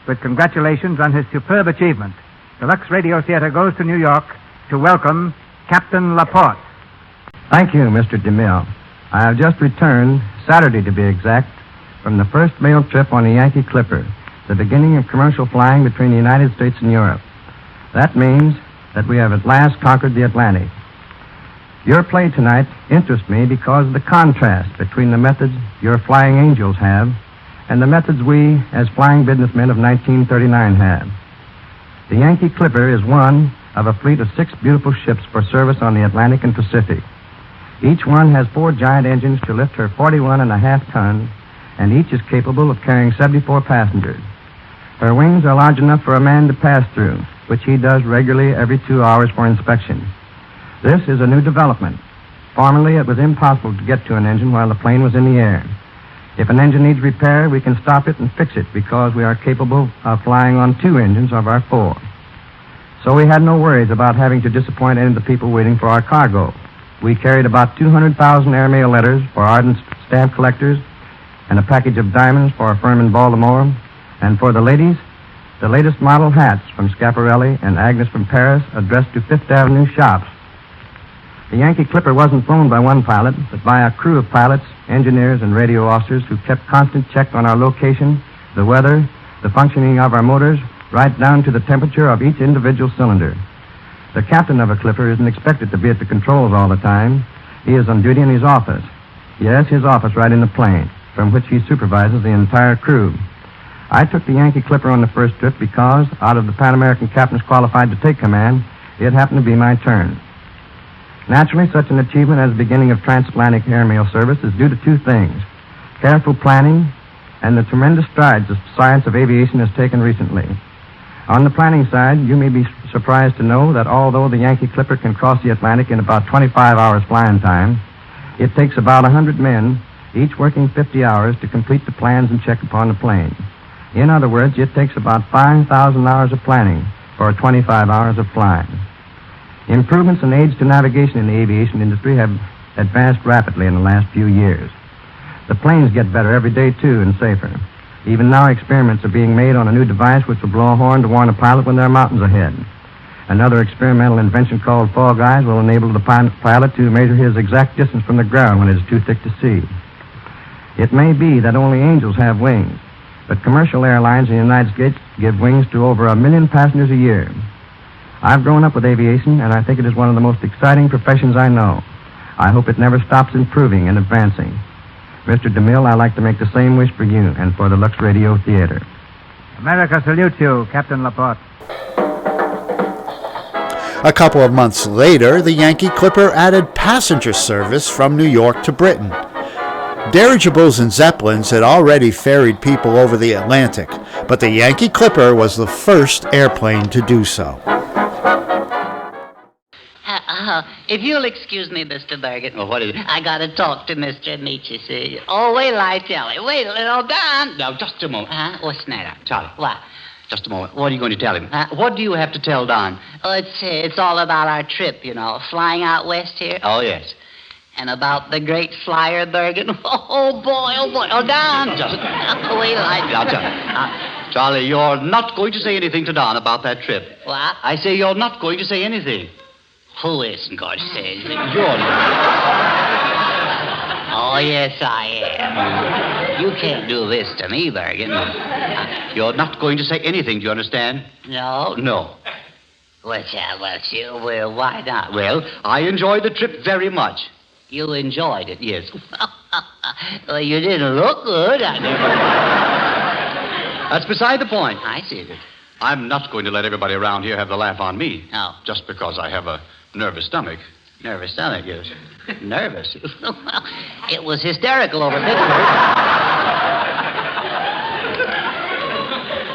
With congratulations on his superb achievement, the Lux Radio Theater goes to New York to welcome Captain Laporte. Thank you, Mr. DeMille. I have just returned, Saturday to be exact, from the first mail trip on the Yankee Clipper, the beginning of commercial flying between the United States and Europe. That means that we have at last conquered the Atlantic. Your play tonight interests me because of the contrast between the methods your flying angels have and the methods we, as flying businessmen of 1939, have. The Yankee Clipper is one of a fleet of 6 beautiful ships for service on the Atlantic and Pacific. Each one has 4 giant engines to lift her 41.5 tons, and each is capable of carrying 74 passengers. Her wings are large enough for a man to pass through, which he does regularly every 2 hours for inspection. This is a new development. Formerly, it was impossible to get to an engine while the plane was in the air. If an engine needs repair, we can stop it and fix it because we are capable of flying on 2 engines of our 4. So we had no worries about having to disappoint any of the people waiting for our cargo. We carried about 200,000 airmail letters for ardent stamp collectors and a package of diamonds for a firm in Baltimore. And for the ladies, the latest model hats from Schiaparelli and Agnes from Paris addressed to Fifth Avenue shops. The Yankee Clipper wasn't flown by one pilot, but by a crew of pilots, engineers, and radio officers who kept constant check on our location, the weather, the functioning of our motors, right down to the temperature of each individual cylinder. The captain of a Clipper isn't expected to be at the controls all the time. He is on duty in his office. Yes, his office right in the plane, from which he supervises the entire crew. I took the Yankee Clipper on the first trip because, out of the Pan American captains qualified to take command, it happened to be my turn. Naturally, such an achievement as the beginning of transatlantic airmail service is due to 2 things: careful planning and the tremendous strides the science of aviation has taken recently. On the planning side, you may be surprised to know that although the Yankee Clipper can cross the Atlantic in about 25 hours flying time, it takes about 100 men, each working 50 hours, to complete the plans and check upon the plane. In other words, it takes about 5,000 hours of planning for 25 hours of flying. Improvements in aids to navigation in the aviation industry have advanced rapidly in the last few years. The planes get better every day, too, and safer. Even now, experiments are being made on a new device which will blow a horn to warn a pilot when there are mountains ahead. Another experimental invention called fog eyes will enable the pilot to measure his exact distance from the ground when it is too thick to see. It may be that only angels have wings, but commercial airlines in the United States give wings to over 1 million passengers a year. I've grown up with aviation, and I think it is one of the most exciting professions I know. I hope it never stops improving and advancing. Mr. DeMille, I'd like to make the same wish for you and for the Lux Radio Theater. America salutes you, Captain Laporte. A couple of months later, the Yankee Clipper added passenger service from New York to Britain. Dirigibles and Zeppelins had already ferried people over the Atlantic, but the Yankee Clipper was the first airplane to do so. If you'll excuse me, Mr. Bergen. Oh, what is it? I gotta talk to Mr. Ameche, see. Oh, wait till I tell him. Wait a little, Don. Now, just a moment. What's the matter? Charlie. What? Just a moment. What are you going to tell him? What do you have to tell Don? Oh, it's all about our trip, flying out west here. Oh, yes. And about the great flyer, Bergen. Oh, boy. Oh, Don. Just wait till I'll tell you. Charlie, you're not going to say anything to Don about that trip. What? I say you're not going to say anything. Who isn't going to say anything? You're not. Oh, yes, I am. You can't do this to me, Bergen. You're not going to say anything, do you understand? No? No. Well, why not? Well, I enjoyed the trip very much. You enjoyed it? Yes. Well, you didn't look good. That's beside the point. I see it. I'm not going to let everybody around here have the laugh on me. No. Just because I have a nervous stomach. Nervous stomach, yes. Nervous? Well, it was hysterical over Pittsburgh.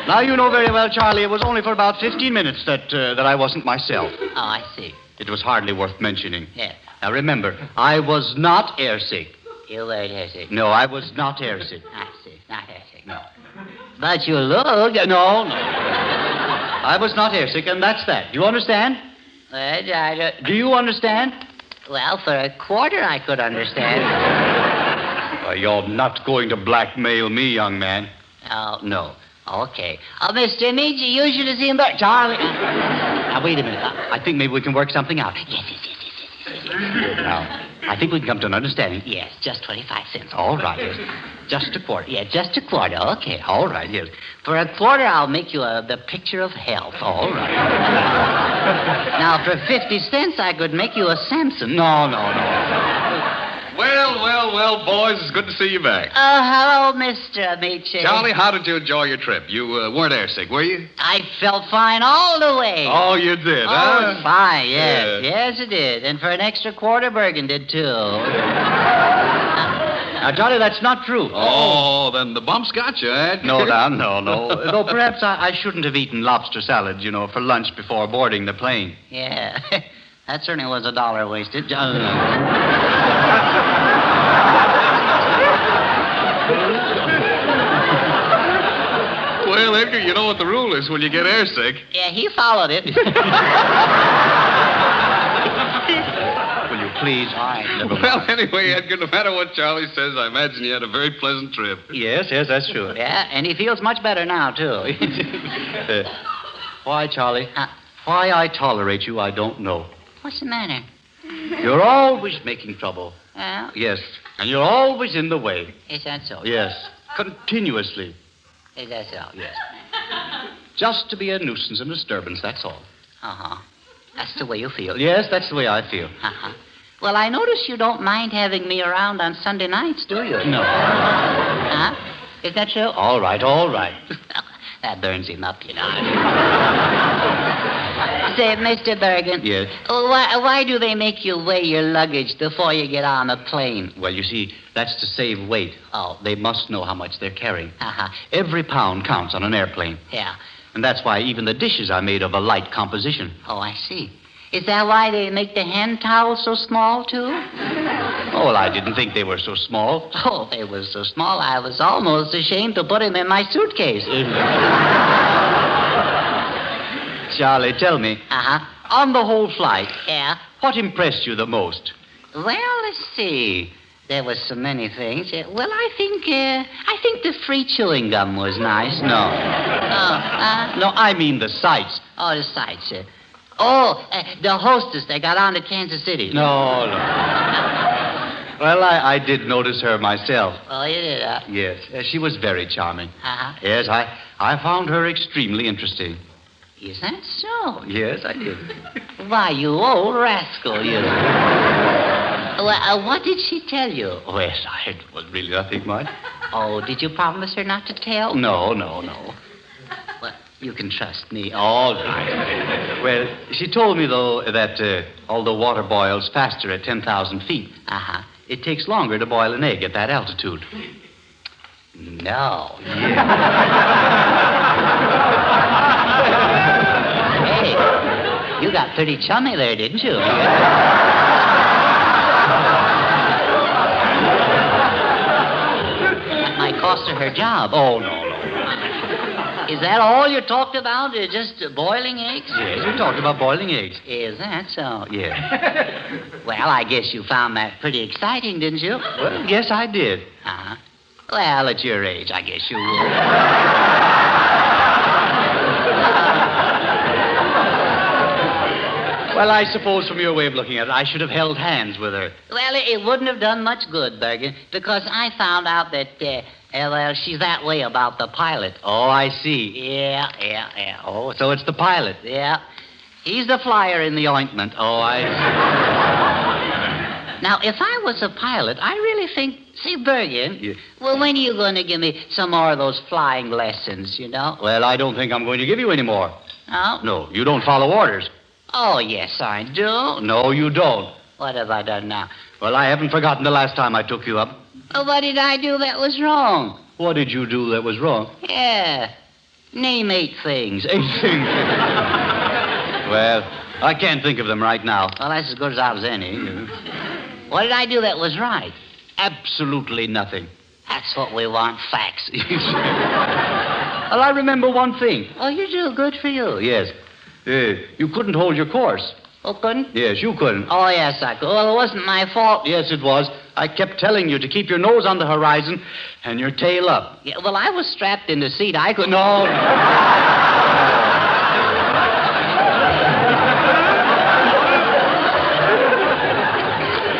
Now, you know very well, Charlie, it was only for about 15 minutes that I wasn't myself. Oh, I see. It was hardly worth mentioning. Yeah. Now, remember, I was not airsick. You were airsick? No, I was not airsick. I see. Not airsick. No. But you look... No. I was not airsick, and that's that. Do you understand? Do you understand? Well, for a quarter I could understand. Well, you're not going to blackmail me, young man. Oh, no. Okay. Mr. Ameche, you should have seen that. Charlie. Now, wait a minute. I think maybe we can work something out. Yes. Now, I think we can come to an understanding. Yes, just 25 cents. All right, yes. Just a quarter. Yeah, just a quarter. Okay. All right, yes. For a quarter, I'll make you the picture of health. All right. Now, for 50 cents, I could make you a Samson. No. Well, boys, it's good to see you back. Oh, hello, Mr. Ameche. Charlie, how did you enjoy your trip? You weren't airsick, were you? I felt fine all the way. Oh, you did, huh? Oh, fine, yes. Yes, it did. And for an extra quarter, Bergen did, too. Now, Charlie, that's not true. Oh, then the bumps got you, eh? No, Don, no. Though perhaps I shouldn't have eaten lobster salad, for lunch before boarding the plane. Yeah. That certainly was $1 wasted. Well, Edgar, you know what the rule is when you get airsick. Yeah, he followed it. Will you please? All right, never mind. Well, anyway, Edgar, no matter what Charlie says, I imagine you had a very pleasant trip. Yes, that's true. Yeah, and he feels much better now, too. Why, Charlie? Why I tolerate you, I don't know. What's the matter? You're always making trouble. Well? Yes, and you're always in the way. Is that so? Yes, continuously. Is that so? Yes. Just to be a nuisance and disturbance, that's all. Uh-huh. That's the way you feel. Yes, that's the way I feel. Uh-huh. Well, I notice you don't mind having me around on Sunday nights, do you? No. Huh? Is that so? All right. That burns him up, Say, Mr. Bergen. Yes? Why do they make you weigh your luggage before you get on a plane? Well, you see, that's to save weight. Oh. They must know how much they're carrying. Uh-huh. Every pound counts on an airplane. Yeah. And that's why even the dishes are made of a light composition. Oh, I see. Is that why they make the hand towels so small, too? Oh, well, I didn't think they were so small. Oh, they were so small, I was almost ashamed to put them in my suitcase. Charlie, tell me. Uh-huh. On the whole flight, yeah, what impressed you the most? Well, let's see. There was so many things. Well, I think the free chewing gum was nice. No. No, I mean the sights. Oh, the sights. The hostess that got on to Kansas City. No. Well, I did notice her myself. Oh, you did, huh? Yes. She was very charming. Uh-huh. Yes, I found her extremely interesting. Is that so? Yes, I did. Why, you old rascal, you. What did she tell you? Well, it was really nothing much. Oh, did you promise her not to tell? No. Well, you can trust me. All right. Well, she told me, though, that although water boils faster at 10,000 feet, uh-huh, It takes longer to boil an egg at that altitude. No. Hey, you got pretty chummy there, didn't you? That might cost her her job. Oh, no. Is that all you talked about? Just boiling eggs? Yes, we talked about boiling eggs. Is that so? Yes. Well, I guess you found that pretty exciting, didn't you? Well, yes, I did. Uh-huh. Well, at your age, I guess you would. Well, I suppose from your way of looking at it, I should have held hands with her. Well, it wouldn't have done much good, Bergen, because I found out that, well, she's that way about the pilot. Oh, I see. Yeah. Oh, so it's the pilot. Yeah. He's the flyer in the ointment. Oh, I see. Now, if I was a pilot, I really think, see, Bergen, well, when are you going to give me some more of those flying lessons, you know? Well, I don't think I'm going to give you any more. Oh? No, you don't follow orders. Oh, yes, I do. No, you don't. What have I done now? Well, I haven't forgotten the last time I took you up. Oh, what did I do that was wrong? What did you do that was wrong? Yeah. Name 8 things. 8 things. Well, I can't think of them right now. Well, that's as good as I was any. What did I do that was right? Absolutely nothing. That's what we want, facts. Well, I remember one thing. Oh, you do? Good for you. Yes. You couldn't hold your course. Oh, couldn't? Yes, you couldn't. Oh, yes, I could. Well, it wasn't my fault. Yes, it was. I kept telling you to keep your nose on the horizon and your tail up. Yeah, well, I was strapped in the seat. I could... No.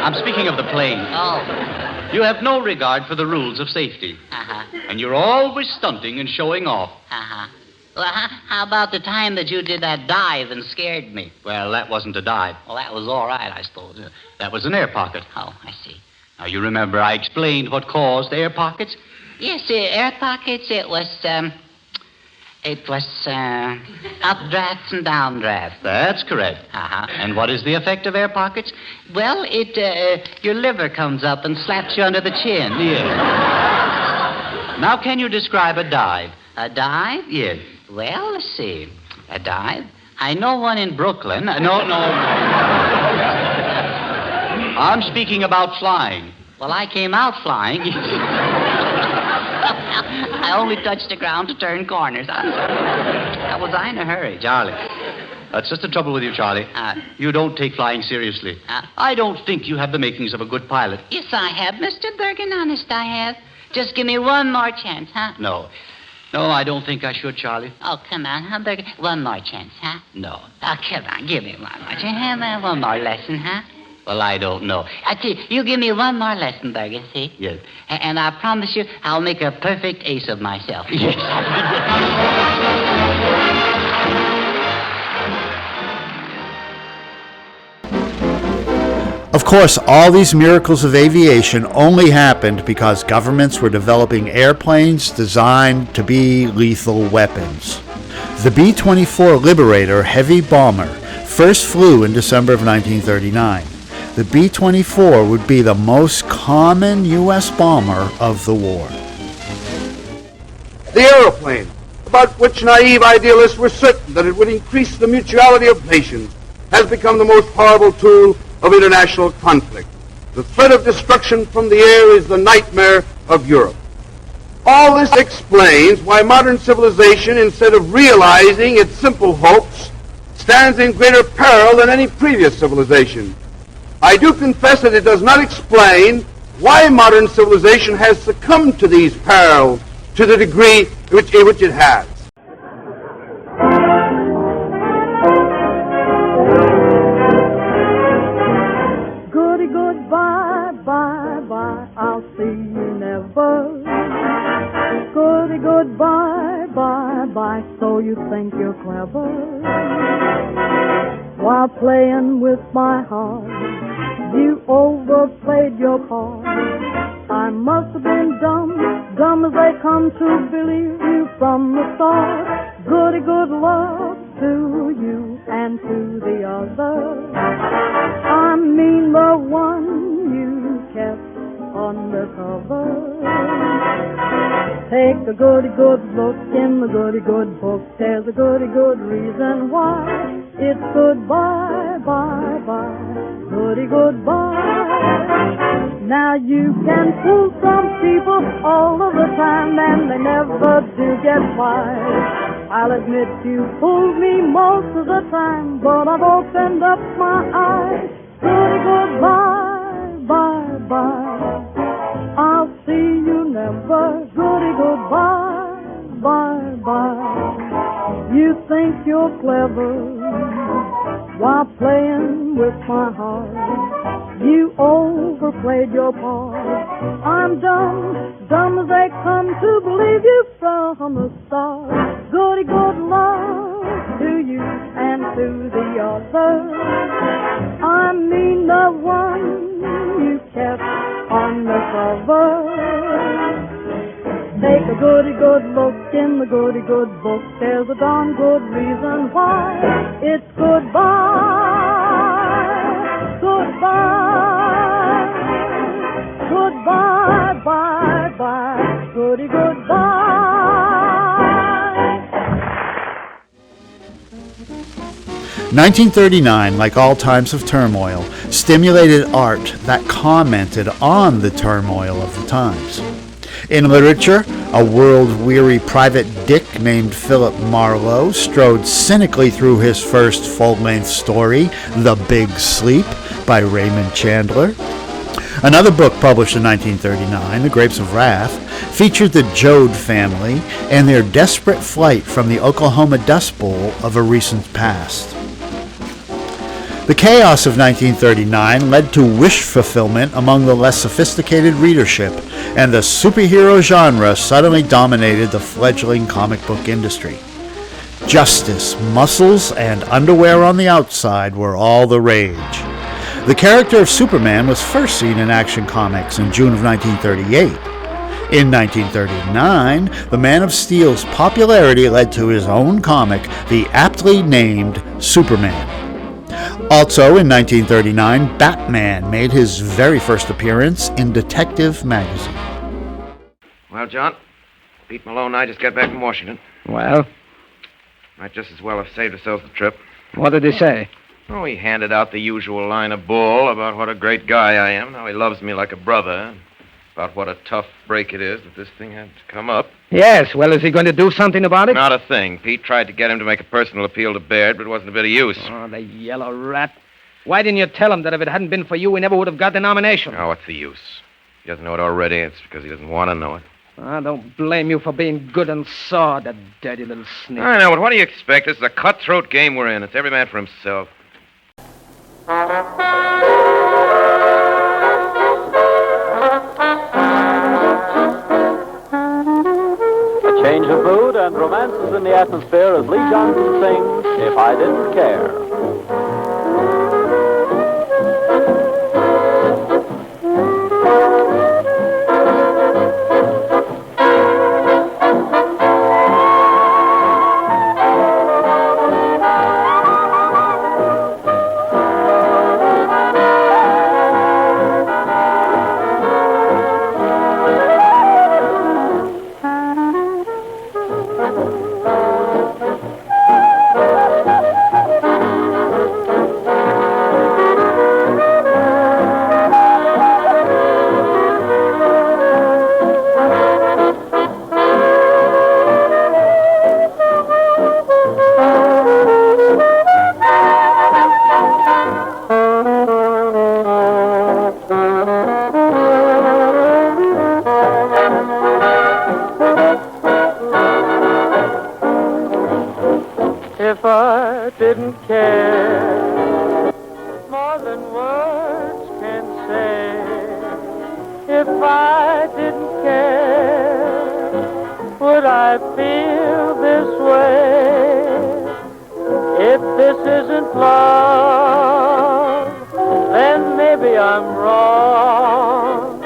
I'm speaking of the plane. Oh. You have no regard for the rules of safety. Uh-huh. And you're always stunting and showing off. Uh-huh. Well, how about the time that you did that dive and scared me? Well, that wasn't a dive. Well, that was all right, I suppose. That was an air pocket. Oh, I see. Now, you remember I explained what caused air pockets? Yes, air pockets, it was updrafts and downdrafts. That's correct. Uh-huh. And what is the effect of air pockets? Well, your liver comes up and slaps you under the chin. Yes. Now, can you describe a dive? A dive? Yes. Well, let's see. A dive? I know one in Brooklyn. No. I'm speaking about flying. Well, I came out flying. I only touched the ground to turn corners. How was I in a hurry? Charlie, that's just the trouble with you, Charlie. You don't take flying seriously. I don't think you have the makings of a good pilot. Yes, I have, Mr. Bergen. Honest, I have. Just give me one more chance, huh? No, I don't think I should, Charlie. Oh, come on, huh, Bergen? One more chance, huh? No. Oh, come on, give me one more chance. Have one more lesson, huh? Well, I don't know. I tell you give me one more lesson, Bergen, see? Yes. And I promise you, I'll make a perfect ace of myself. Yes. Of course, all these miracles of aviation only happened because governments were developing airplanes designed to be lethal weapons. The B-24 Liberator heavy bomber first flew in December of 1939. The B-24 would be the most common U.S. bomber of the war. The aeroplane, about which naive idealists were certain that it would increase the mutuality of nations, has become the most powerful tool of international conflict. The threat of destruction from the air is the nightmare of Europe. All this explains why modern civilization, instead of realizing its simple hopes, stands in greater peril than any previous civilization. I do confess that it does not explain why modern civilization has succumbed to these perils to the degree in which it has. Goody, goodbye, bye, bye, I'll see you never. Goody, goodbye, bye, bye, so you think you're clever. While playing with my heart, you overplayed your part. I must have been dumb as they come to believe you from the start. Goody, good luck to you and to the other. I mean the one you kept undercover. Take a goody good look in the goody good book. There's a goody good reason why it's goodbye, bye, bye, goody goodbye. Now you can fool some people all of the time and they never do get wise. I'll admit you fooled me most of the time, but I've opened up my eyes. Goody goodbye, bye, bye. I'll see you never. Goody goodbye, bye, bye. You think you're clever while playing with my heart. You overplayed your part. I'm dumb, dumb as they come to believe you from the start. Goody good love to you and to the other. I mean the one you kept undercover. Take a goody good look in the goody good book. There's a darn good reason why it's goodbye, goodbye, goodbye, bye, bye, goody goodbye. 1939, like all times of turmoil, stimulated art that commented on the turmoil of the times. In literature, a world-weary private dick named Philip Marlowe strode cynically through his first full-length story, The Big Sleep, by Raymond Chandler. Another book published in 1939, The Grapes of Wrath, featured the Joad family and their desperate flight from the Oklahoma Dust Bowl of a recent past. The chaos of 1939 led to wish fulfillment among the less sophisticated readership, and the superhero genre suddenly dominated the fledgling comic book industry. Justice, muscles, and underwear on the outside were all the rage. The character of Superman was first seen in Action Comics in June of 1938. In 1939, the Man of Steel's popularity led to his own comic, the aptly named Superman. Also in 1939, Batman made his very first appearance in Detective magazine. Well, John, Pete Malone and I just got back from Washington. Well? Might just as well have saved ourselves the trip. What did he say? Oh, he handed out the usual line of bull about what a great guy I am, how he loves me like a brother, about what a tough break it is that this thing had to come up. Yes, well, is he going to do something about it? Not a thing. Pete tried to get him to make a personal appeal to Baird, but it wasn't a bit of use. Oh, the yellow rat. Why didn't you tell him that if it hadn't been for you, we never would have got the nomination? Oh, what's the use? He doesn't know it already. It's because he doesn't want to know it. I don't blame you for being good and sore, that dirty little sneak. I know, but what do you expect? This is a cutthroat game we're in. It's every man for himself. A change of mood and romance is in the atmosphere as Lee Johnson sings If I Didn't Care. If I didn't care more than words can say, if I didn't care, would I feel this way? If this isn't love, then maybe I'm wrong.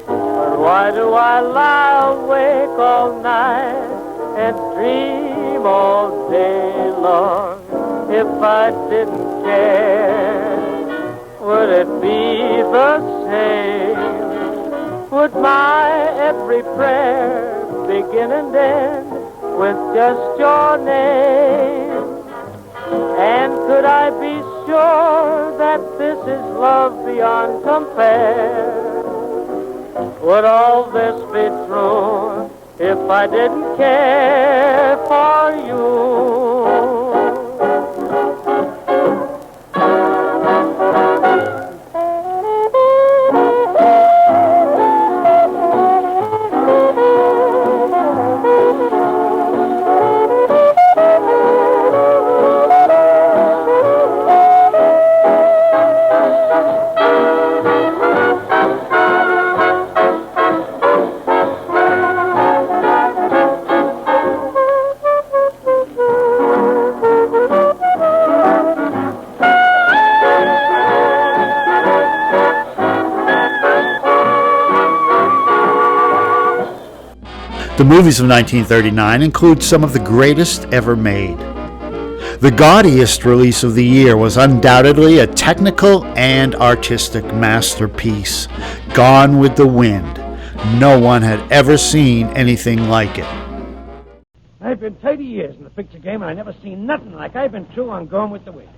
But why do I lie awake all night and dream all day long? If I didn't care, would it be the tale? Would my every prayer begin and end with just your name? And could I be sure that this is love beyond compare? Would all this be true if I didn't care for you? The movies of 1939 include some of the greatest ever made. The gaudiest release of the year was undoubtedly a technical and artistic masterpiece, Gone with the Wind. No one had ever seen anything like it. I've been 30 years in the picture game, and I never seen nothing like I've been through on Gone with the Wind.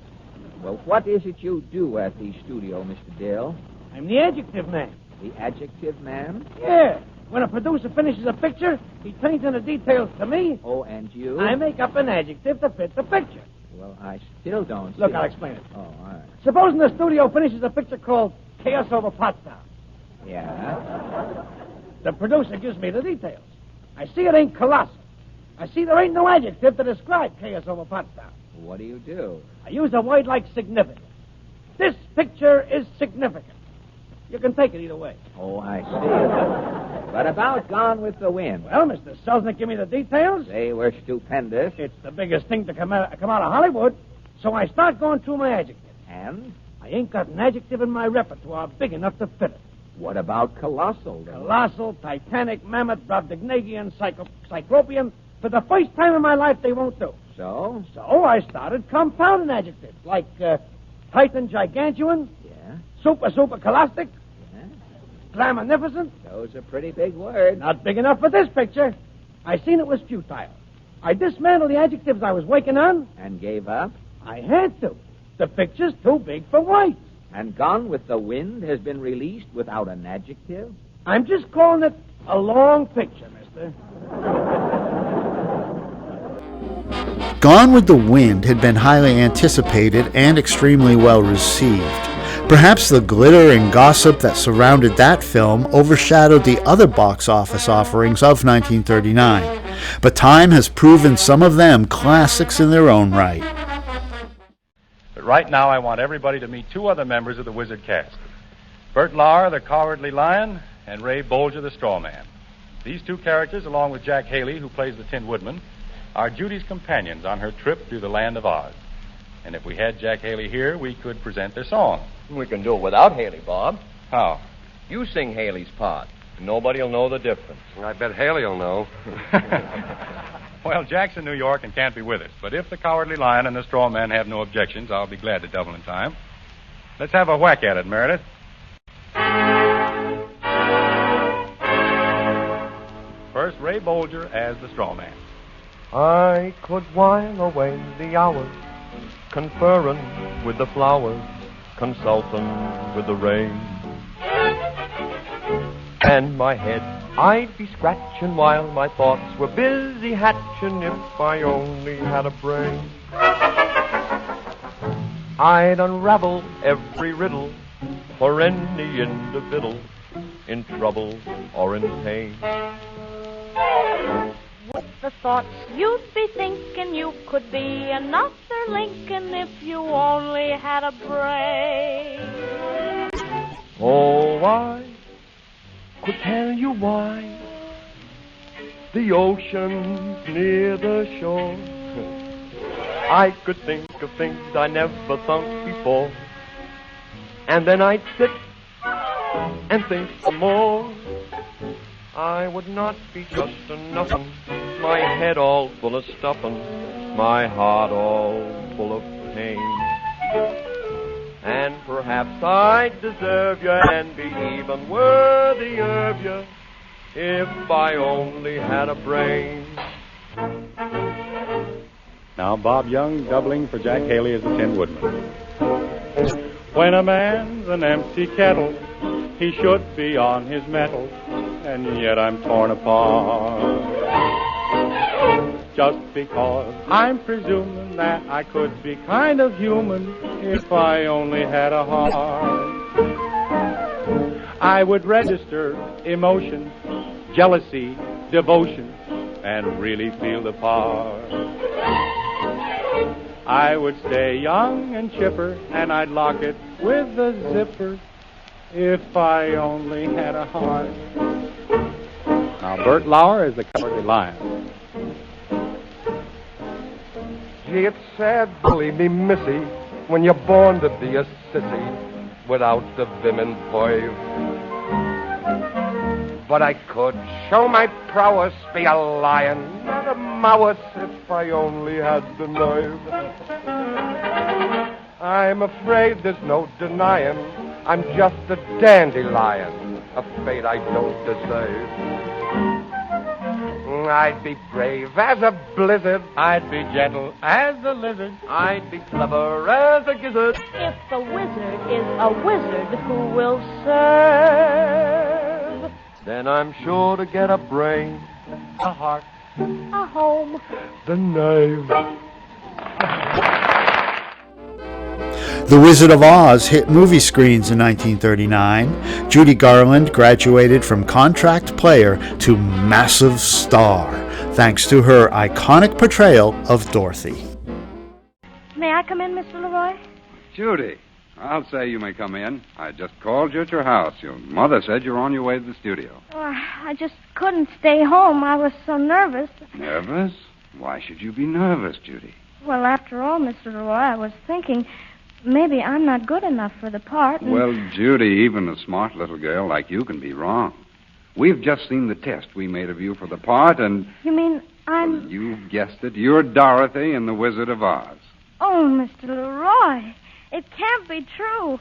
Well, what is it you do at the studio, Mr. Dill? I'm the adjective man. The adjective man? Yeah. When a producer finishes a picture, he turns in the details to me. Oh, and you? I make up an adjective to fit the picture. Well, I still don't Look, see I'll it. explain it. Oh, all right. Supposing the studio finishes a picture called Chaos Over Potsdam. Yeah? The producer gives me the details. I see it ain't colossal. I see there ain't no adjective to describe Chaos Over Potsdam. What do? I use a word like significant. This picture is significant. You can take it either way. Oh, I see. But about Gone with the Wind. Well, Mr. Selznick, give me the details. They were stupendous. It's the biggest thing to come out of Hollywood. So I start going through my adjectives. And? I ain't got an adjective in my repertoire big enough to fit it. What about colossal? Colossal, titanic, mammoth, Brobdingnagian, cyclopean. For the first time in my life, they won't do. So? So I started compounding adjectives like titan, gigantuan. Yeah. Super, calastic. Yeah. Glamanificent. Those are pretty big words. Not big enough for this picture. I seen it was futile. I dismantled the adjectives I was working on. And gave up? I had to. The picture's too big for white. And Gone with the Wind has been released without an adjective? I'm just calling it a long picture, mister. Gone with the Wind had been highly anticipated and extremely well received. Perhaps the glitter and gossip that surrounded that film overshadowed the other box office offerings of 1939, but time has proven some of them classics in their own right. But right now I want everybody to meet two other members of the Wizard cast. Bert Lahr, the Cowardly Lion, and Ray Bolger, the Straw Man. These two characters, along with Jack Haley, who plays the Tin Woodman, are Judy's companions on her trip through the land of Oz. And if we had Jack Haley here, we could present their song. We can do it without Haley, Bob. How? You sing Haley's part. Nobody will know the difference. I bet Haley will know. Well, Jack's in New York and can't be with us. But if the Cowardly Lion and the Straw Man have no objections, I'll be glad to double in time. Let's have a whack at it, Meredith. First, Ray Bolger as the Straw Man. I could while away the hours, conferring with the flowers, consulting with the rain. And my head I'd be scratching while my thoughts were busy hatching if I only had a brain. I'd unravel every riddle for any individual in trouble or in pain. With the thoughts you'd be thinking you could be another Lincoln if you only had a brain. Oh, I could tell you why the ocean's near the shore. I could think of things I never thought before, and then I'd sit and think some more. I would not be just a nothing, my head all full of stuffing, my heart all full of pain. And perhaps I'd deserve you and be even worthy of you if I only had a brain. Now Bob Young doubling for Jack Haley as the Tin Woodman. When a man's an empty kettle, he should be on his mettle, and yet I'm torn apart. Just because I'm presuming that I could be kind of human if I only had a heart. I would register emotion, jealousy, devotion, and really feel the part. I would stay young and chipper, and I'd lock it with a zipper if I only had a heart. Now, Bert Lahr is the Cowardly Lion. Gee, it's sad, believe me, missy, when you're born to be a sissy without the vim and voive. But I could show my prowess, be a lion, not a mouse, if I only had the nerve. I'm afraid there's no denying I'm just a dandelion, a fate I don't deserve. I'd be brave as a blizzard, I'd be gentle as a lizard, I'd be clever as a gizzard. If the wizard is a wizard, who will serve? Then I'm sure to get a brain, a heart, a home, the nerve. The Wizard of Oz hit movie screens in 1939. Judy Garland graduated from contract player to massive star, thanks to her iconic portrayal of Dorothy. May I come in, Mr. Leroy? Judy, I'll say you may come in. I just called you at your house. Your mother said you're on your way to the studio. Oh, I just couldn't stay home. I was so nervous. Nervous? Why should you be nervous, Judy? Well, after all, Mr. Leroy, I was thinking maybe I'm not good enough for the part. Well, Judy, even a smart little girl like you can be wrong. We've just seen the test we made of you for the part, and... You mean I'm... Well, you've guessed it. You're Dorothy in The Wizard of Oz. Oh, Mr. Leroy, it can't be true.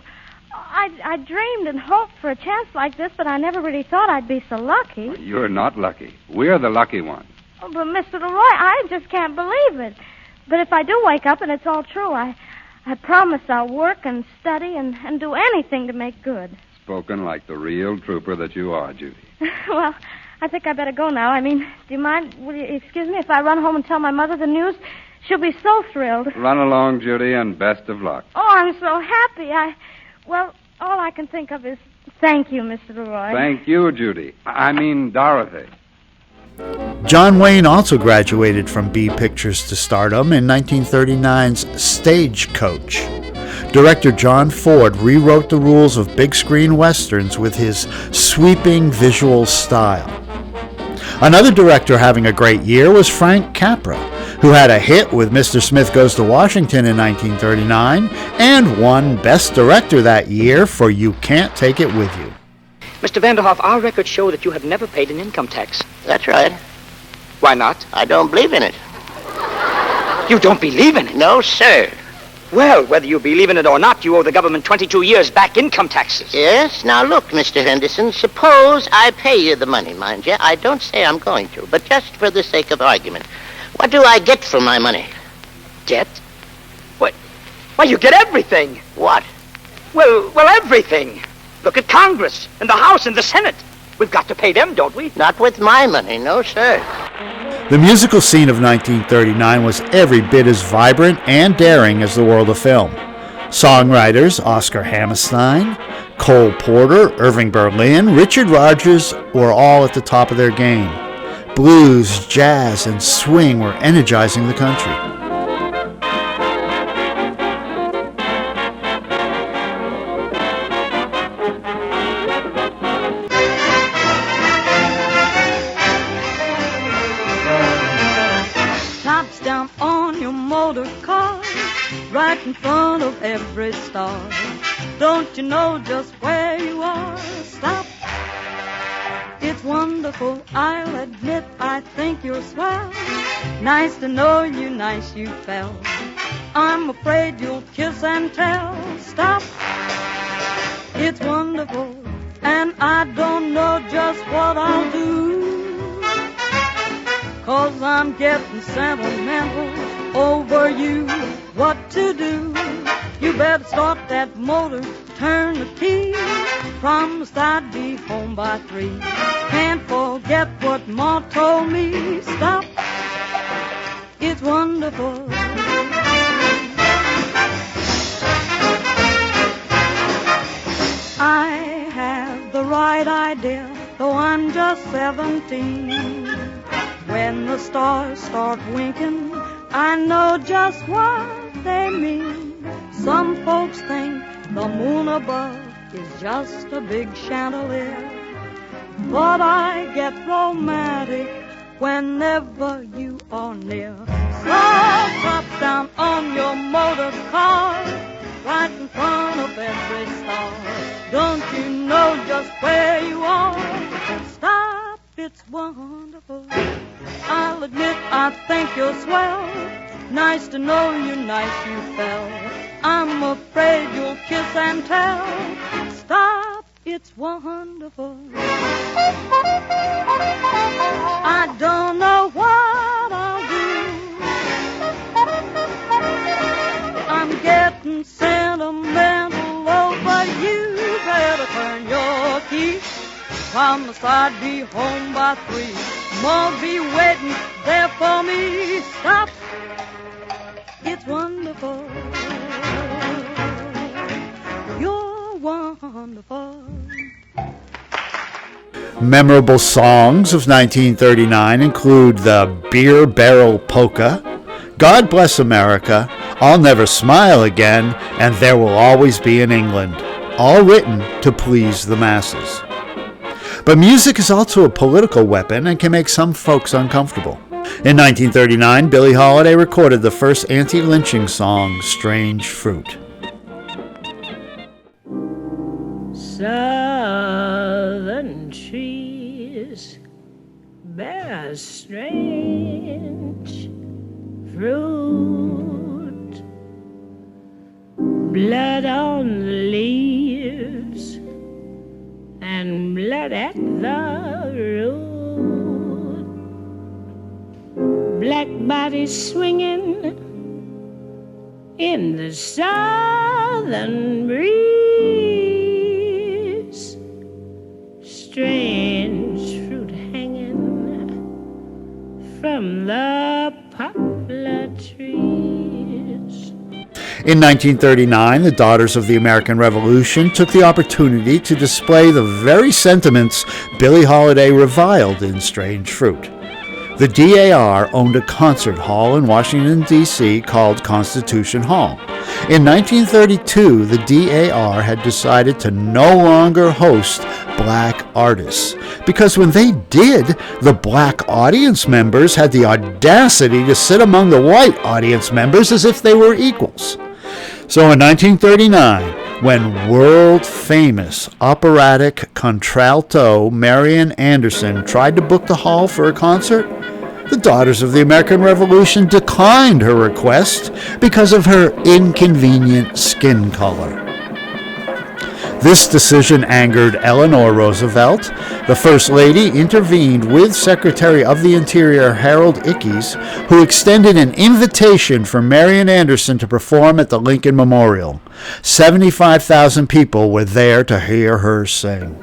I dreamed and hoped for a chance like this, but I never really thought I'd be so lucky. You're not lucky. We're the lucky ones. Oh, but Mr. Leroy, I just can't believe it. But if I do wake up and it's all true, I promise I'll work and study and do anything to make good. Spoken like the real trooper that you are, Judy. Well, I think I better go now. I mean, do you mind, will you excuse me if I run home and tell my mother the news? She'll be so thrilled. Run along, Judy, and best of luck. Oh, I'm so happy. Well, all I can think of is thank you, Mr. Leroy. Thank you, Judy. I mean, Dorothy. John Wayne also graduated from B Pictures to stardom in 1939's Stagecoach. Director John Ford rewrote the rules of big screen westerns with his sweeping visual style. Another director having a great year was Frank Capra, who had a hit with Mr. Smith Goes to Washington in 1939 and won Best Director that year for You Can't Take It With You. Mr. Vanderhoff, our records show that you have never paid an income tax. That's right. Why not? I don't believe in it. You don't believe in it? No, sir. Well, whether you believe in it or not, you owe the government 22 years back income taxes. Yes? Now, look, Mr. Henderson, suppose I pay you the money, mind you. I don't say I'm going to, but just for the sake of argument. What do I get for my money? Get? What? Why, you get everything. What? Well, everything. Look at Congress and the House and the Senate. We've got to pay them, don't we? Not with my money, no, sir. The musical scene of 1939 was every bit as vibrant and daring as the world of film. Songwriters Oscar Hammerstein, Cole Porter, Irving Berlin, Richard Rodgers were all at the top of their game. Blues, jazz, and swing were energizing the country. Tops down on your motor car, right in front of every star. Don't you know just where you are? Stop. It's wonderful, I'll admit I think you're swell. Nice to know you, nice you fell. I'm afraid you'll kiss and tell. Stop. It's wonderful, and I don't know just what I'll do. 'Cause I'm getting sentimental over you. What to do? You better start that motor, turn the key. Promise I'd be home by 3. Can't forget what Ma told me. Stop, it's wonderful. I have the right idea, though I'm just 17. When the stars start winking, I know just what they mean. Some folks think the moon above is just a big chandelier, but I get romantic whenever you are near. So drop down on your motor car, right in front of every star. Don't you know just where you are? Stop, it's wonderful. I'll admit I think you're swell. Nice to know you, nice you fell. I'm afraid you'll kiss and tell. Stop, it's wonderful. I don't know what I'll do. I'm getting sentimental over you. Better turn your key. Promise I'd be home by 3. More be waiting there for me. Stop, it's wonderful. You're wonderful. Memorable songs of 1939 include the Beer Barrel Polka, God Bless America, I'll Never Smile Again, and There Will Always Be an England, all written to please the masses. But music is also a political weapon and can make some folks uncomfortable. In 1939, Billie Holiday recorded the first anti-lynching song, Strange Fruit. Southern trees bear strange fruit, blood on the leaves and blood at the root, black bodies swinging in the southern breeze, strange fruit hanging from the poplar trees. In 1939, the Daughters of the American Revolution took the opportunity to display the very sentiments Billie Holiday reviled in Strange Fruit. The DAR owned a concert hall in Washington, D.C. called Constitution Hall. In 1932, the DAR had decided to no longer host black artists, because when they did, the black audience members had the audacity to sit among the white audience members as if they were equals. So in 1939, when world-famous operatic contralto Marian Anderson tried to book the hall for a concert, the Daughters of the American Revolution declined her request because of her inconvenient skin color. This decision angered Eleanor Roosevelt. The First Lady intervened with Secretary of the Interior Harold Ickes, who extended an invitation for Marian Anderson to perform at the Lincoln Memorial. 75,000 people were there to hear her sing.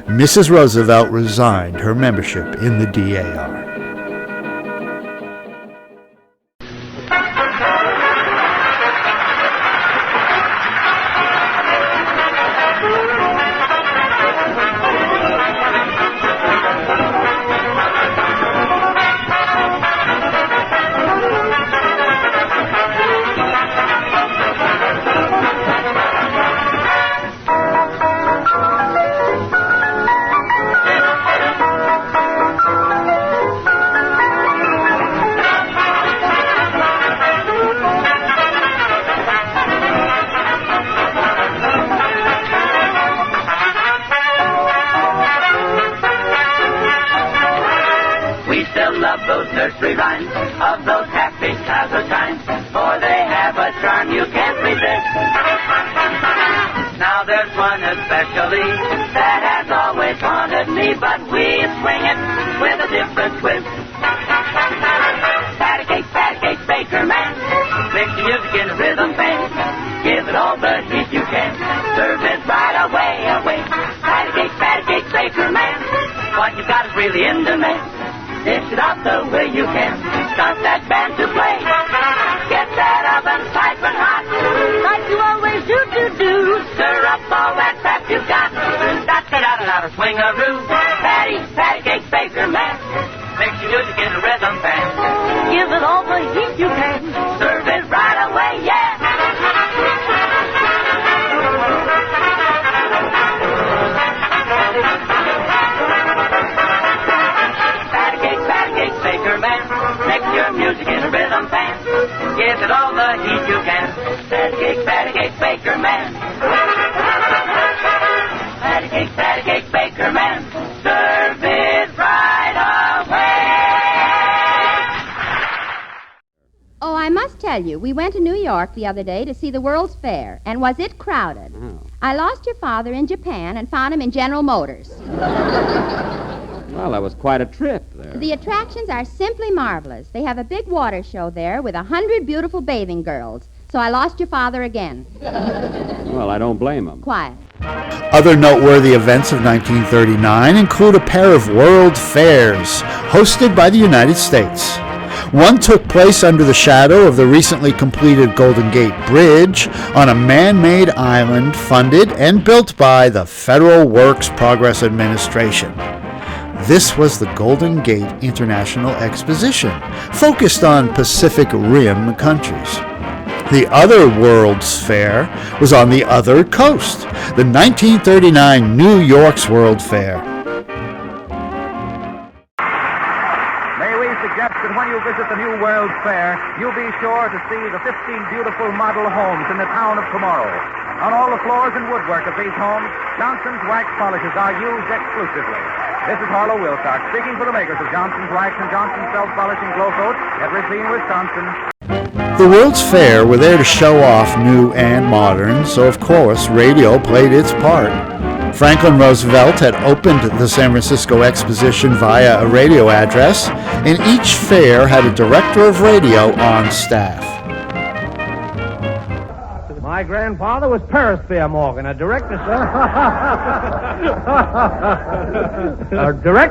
Mrs. Roosevelt resigned her membership in the DAR. Now there's especially, that has always haunted me, but we swing it with a different twist. Patty cake, baker man, mix the music in a rhythm band, give it all the heat you can, serve it right away. Patty cake, baker man, what you got is really in demand. Dish it out the way you can, start that band to play. Get that oven piping hot, like you always do. Stir up all that fat you got. Da-da-da-da-da, swing-a-roo. Patty cake, baker man, mix your music in a rhythm band. Give it all the heat you can, serve it right away, yeah. Baker man, mix your music in a rhythm band. Give it all the heat you can. Patty cake, baker man. Patty cake, baker man. Serve it right away. Oh, I must tell you, we went to New York the other day to see the World's Fair, and was it crowded? Oh. I lost your father in Japan and found him in General Motors. Well, that was quite a trip there. The attractions are simply marvelous. They have a big water show there with 100 beautiful bathing girls. So I lost your father again. Well, I don't blame him. Quiet. Other noteworthy events of 1939 include a pair of World Fairs hosted by the United States. One took place under the shadow of the recently completed Golden Gate Bridge on a man-made island funded and built by the Federal Works Progress Administration. This was the Golden Gate International Exposition, focused on Pacific Rim countries. The other World's Fair was on the other coast, the 1939 New York's World Fair. May we suggest that when you visit the new World's Fair, you be sure to see the 15 beautiful model homes in the town of tomorrow. On all the floors and woodwork of these homes, Johnson's wax polishes are used exclusively. This is Harlow Wilcox speaking for the makers of Johnson's Wax and Johnson's Self-Polishing Glow Coat, Evergreen, Wisconsin. The World's Fair were there to show off new and modern, so of course radio played its part. Franklin Roosevelt had opened the San Francisco Exposition via a radio address, and each fair had a director of radio on staff. My grandfather was Paris Fair Morgan, a direct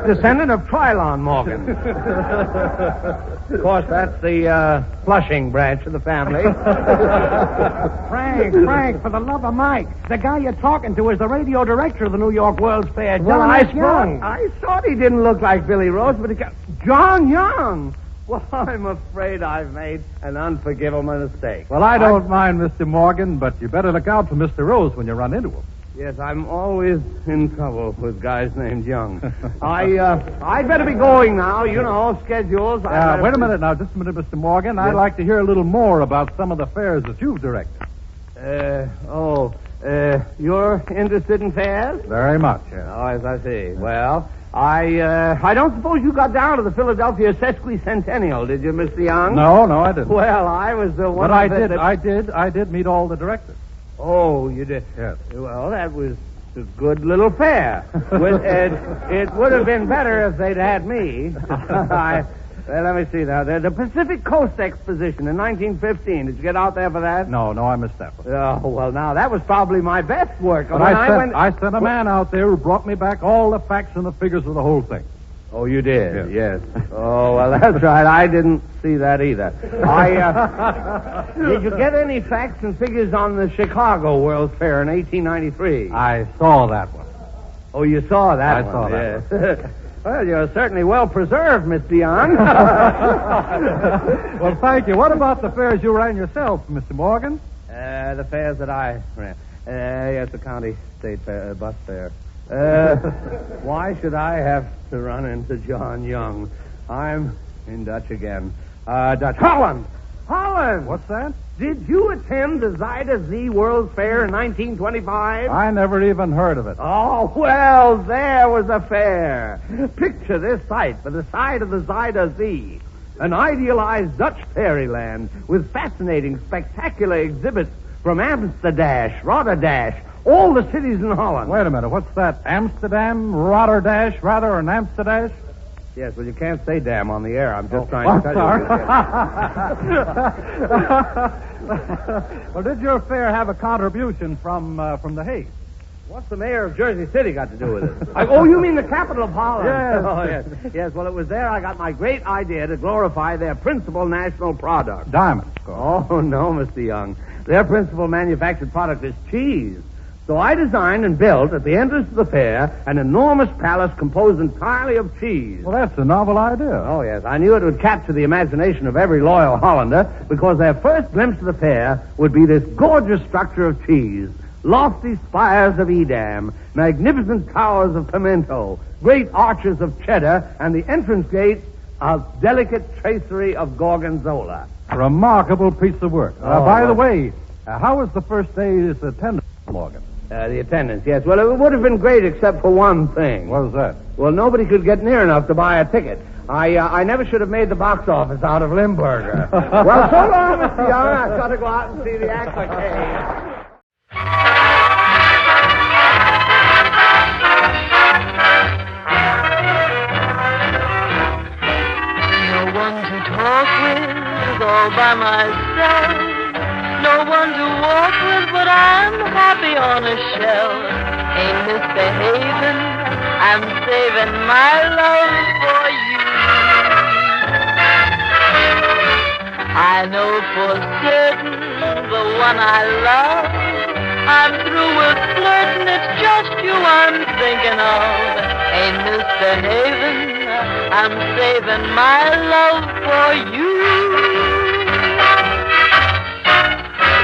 descendant of Trilon Morgan. Of course, that's the Flushing branch of the family. Frank, for the love of Mike, the guy you're talking to is the radio director of the New York World's Fair. Well, John I Young. thought he didn't look like Billy Rose, but John Young. Well, I'm afraid I've made an unforgivable mistake. Well, I don't mind Mr. Morgan, but you better look out for Mr. Rose when you run into him. Yes, I'm always in trouble with guys named Young. I'd better be going now. You know, schedules. Wait a minute now, just a minute, Mr. Morgan. Yes? I'd like to hear a little more about some of the fairs that you've directed. You're interested in fairs? Very much, yes. Oh, as I see. Well, I don't suppose you got down to the Philadelphia Sesquicentennial, did you, Mr. Young? No, I didn't. Well, I was the one. But I did meet all the directors. Oh, you did? Yes. Well, that was a good little fair. It would have been better if they'd had me. Let me see now. The Pacific Coast Exposition in 1915. Did you get out there for that? No, I missed that one. Oh, well, now, that was probably my best work. But I sent a man out there who brought me back all the facts and the figures of the whole thing. Oh, you did? Yes. Oh, well, that's right. I didn't see that either. Did you get any facts and figures on the Chicago World's Fair in 1893? I saw that one. Oh, you saw that one? I saw that one. Well, you're certainly well preserved, Mr. Young. Well, thank you. What about the fairs you ran yourself, Mr. Morgan? The fairs that I ran. Yes, the county state fair, bus fair. Why should I have to run into John Young? I'm in Dutch again. Dutch. Holland! What's that? Did you attend the Zeta Z World's Fair in 1925? I never even heard of it. Oh, well, there was a fair. Picture this sight for the side of the Zeta Z. An idealized Dutch fairyland with fascinating, spectacular exhibits from Amsterdam, Rotterdam, All the cities in Holland. Wait a minute. What's that? Amsterdam, Rotterdam, or an Amsterdam? Yes, well, you can't say damn on the air. I'm just trying to tell you. Well, did your fair have a contribution from the Hague? What's the mayor of Jersey City got to do with it? Oh, you mean the capital of Holland? Yes. Oh, yes. Yes, well, it was there I got my great idea to glorify their principal national product. Diamonds. Oh, no, Mr. Young. Their principal manufactured product is cheese. So I designed and built at the entrance to the fair an enormous palace composed entirely of cheese. Well, that's a novel idea. Oh, yes. I knew it would capture the imagination of every loyal Hollander because their first glimpse of the fair would be this gorgeous structure of cheese. Lofty spires of Edam, magnificent towers of pimento, great arches of cheddar, and the entrance gate of delicate tracery of gorgonzola. Remarkable piece of work. By the way, how was the first day's attendance, Morgan? The attendance, yes. Well, it would have been great except for one thing. What was that? Well, nobody could get near enough to buy a ticket. I never should have made the box office out of Limburger. Well, so long, Mr. Young. I've got to go out and see the Ameche. No one to talk with, all by myself. No one to walk with, but I'm happy on a shelf. Ain't misbehaving, I'm saving my love for you. I know for certain the one I love. I'm through with flirting, it's just you I'm thinking of. Ain't misbehaving, I'm saving my love for you.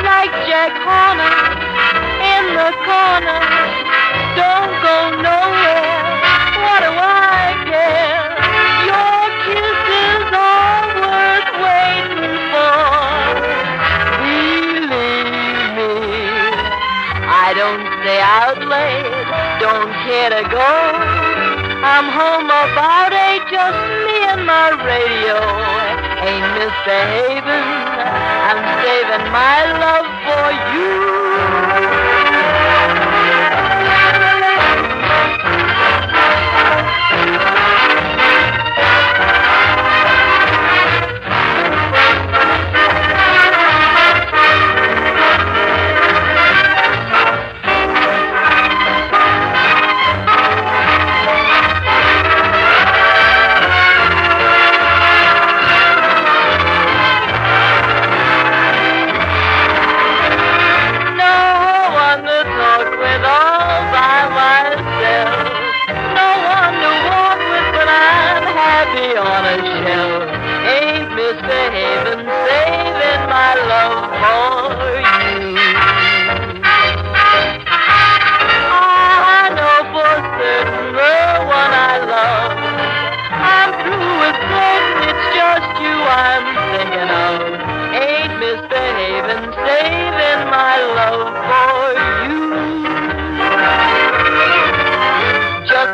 Like Jack Horner in the corner, don't go nowhere, what do I care? Your kisses are worth waiting for. Believe me, I don't stay out late, don't care to go. I'm home about 8, just me and my radio. Ain't misbehaving, I'm saving my love for you.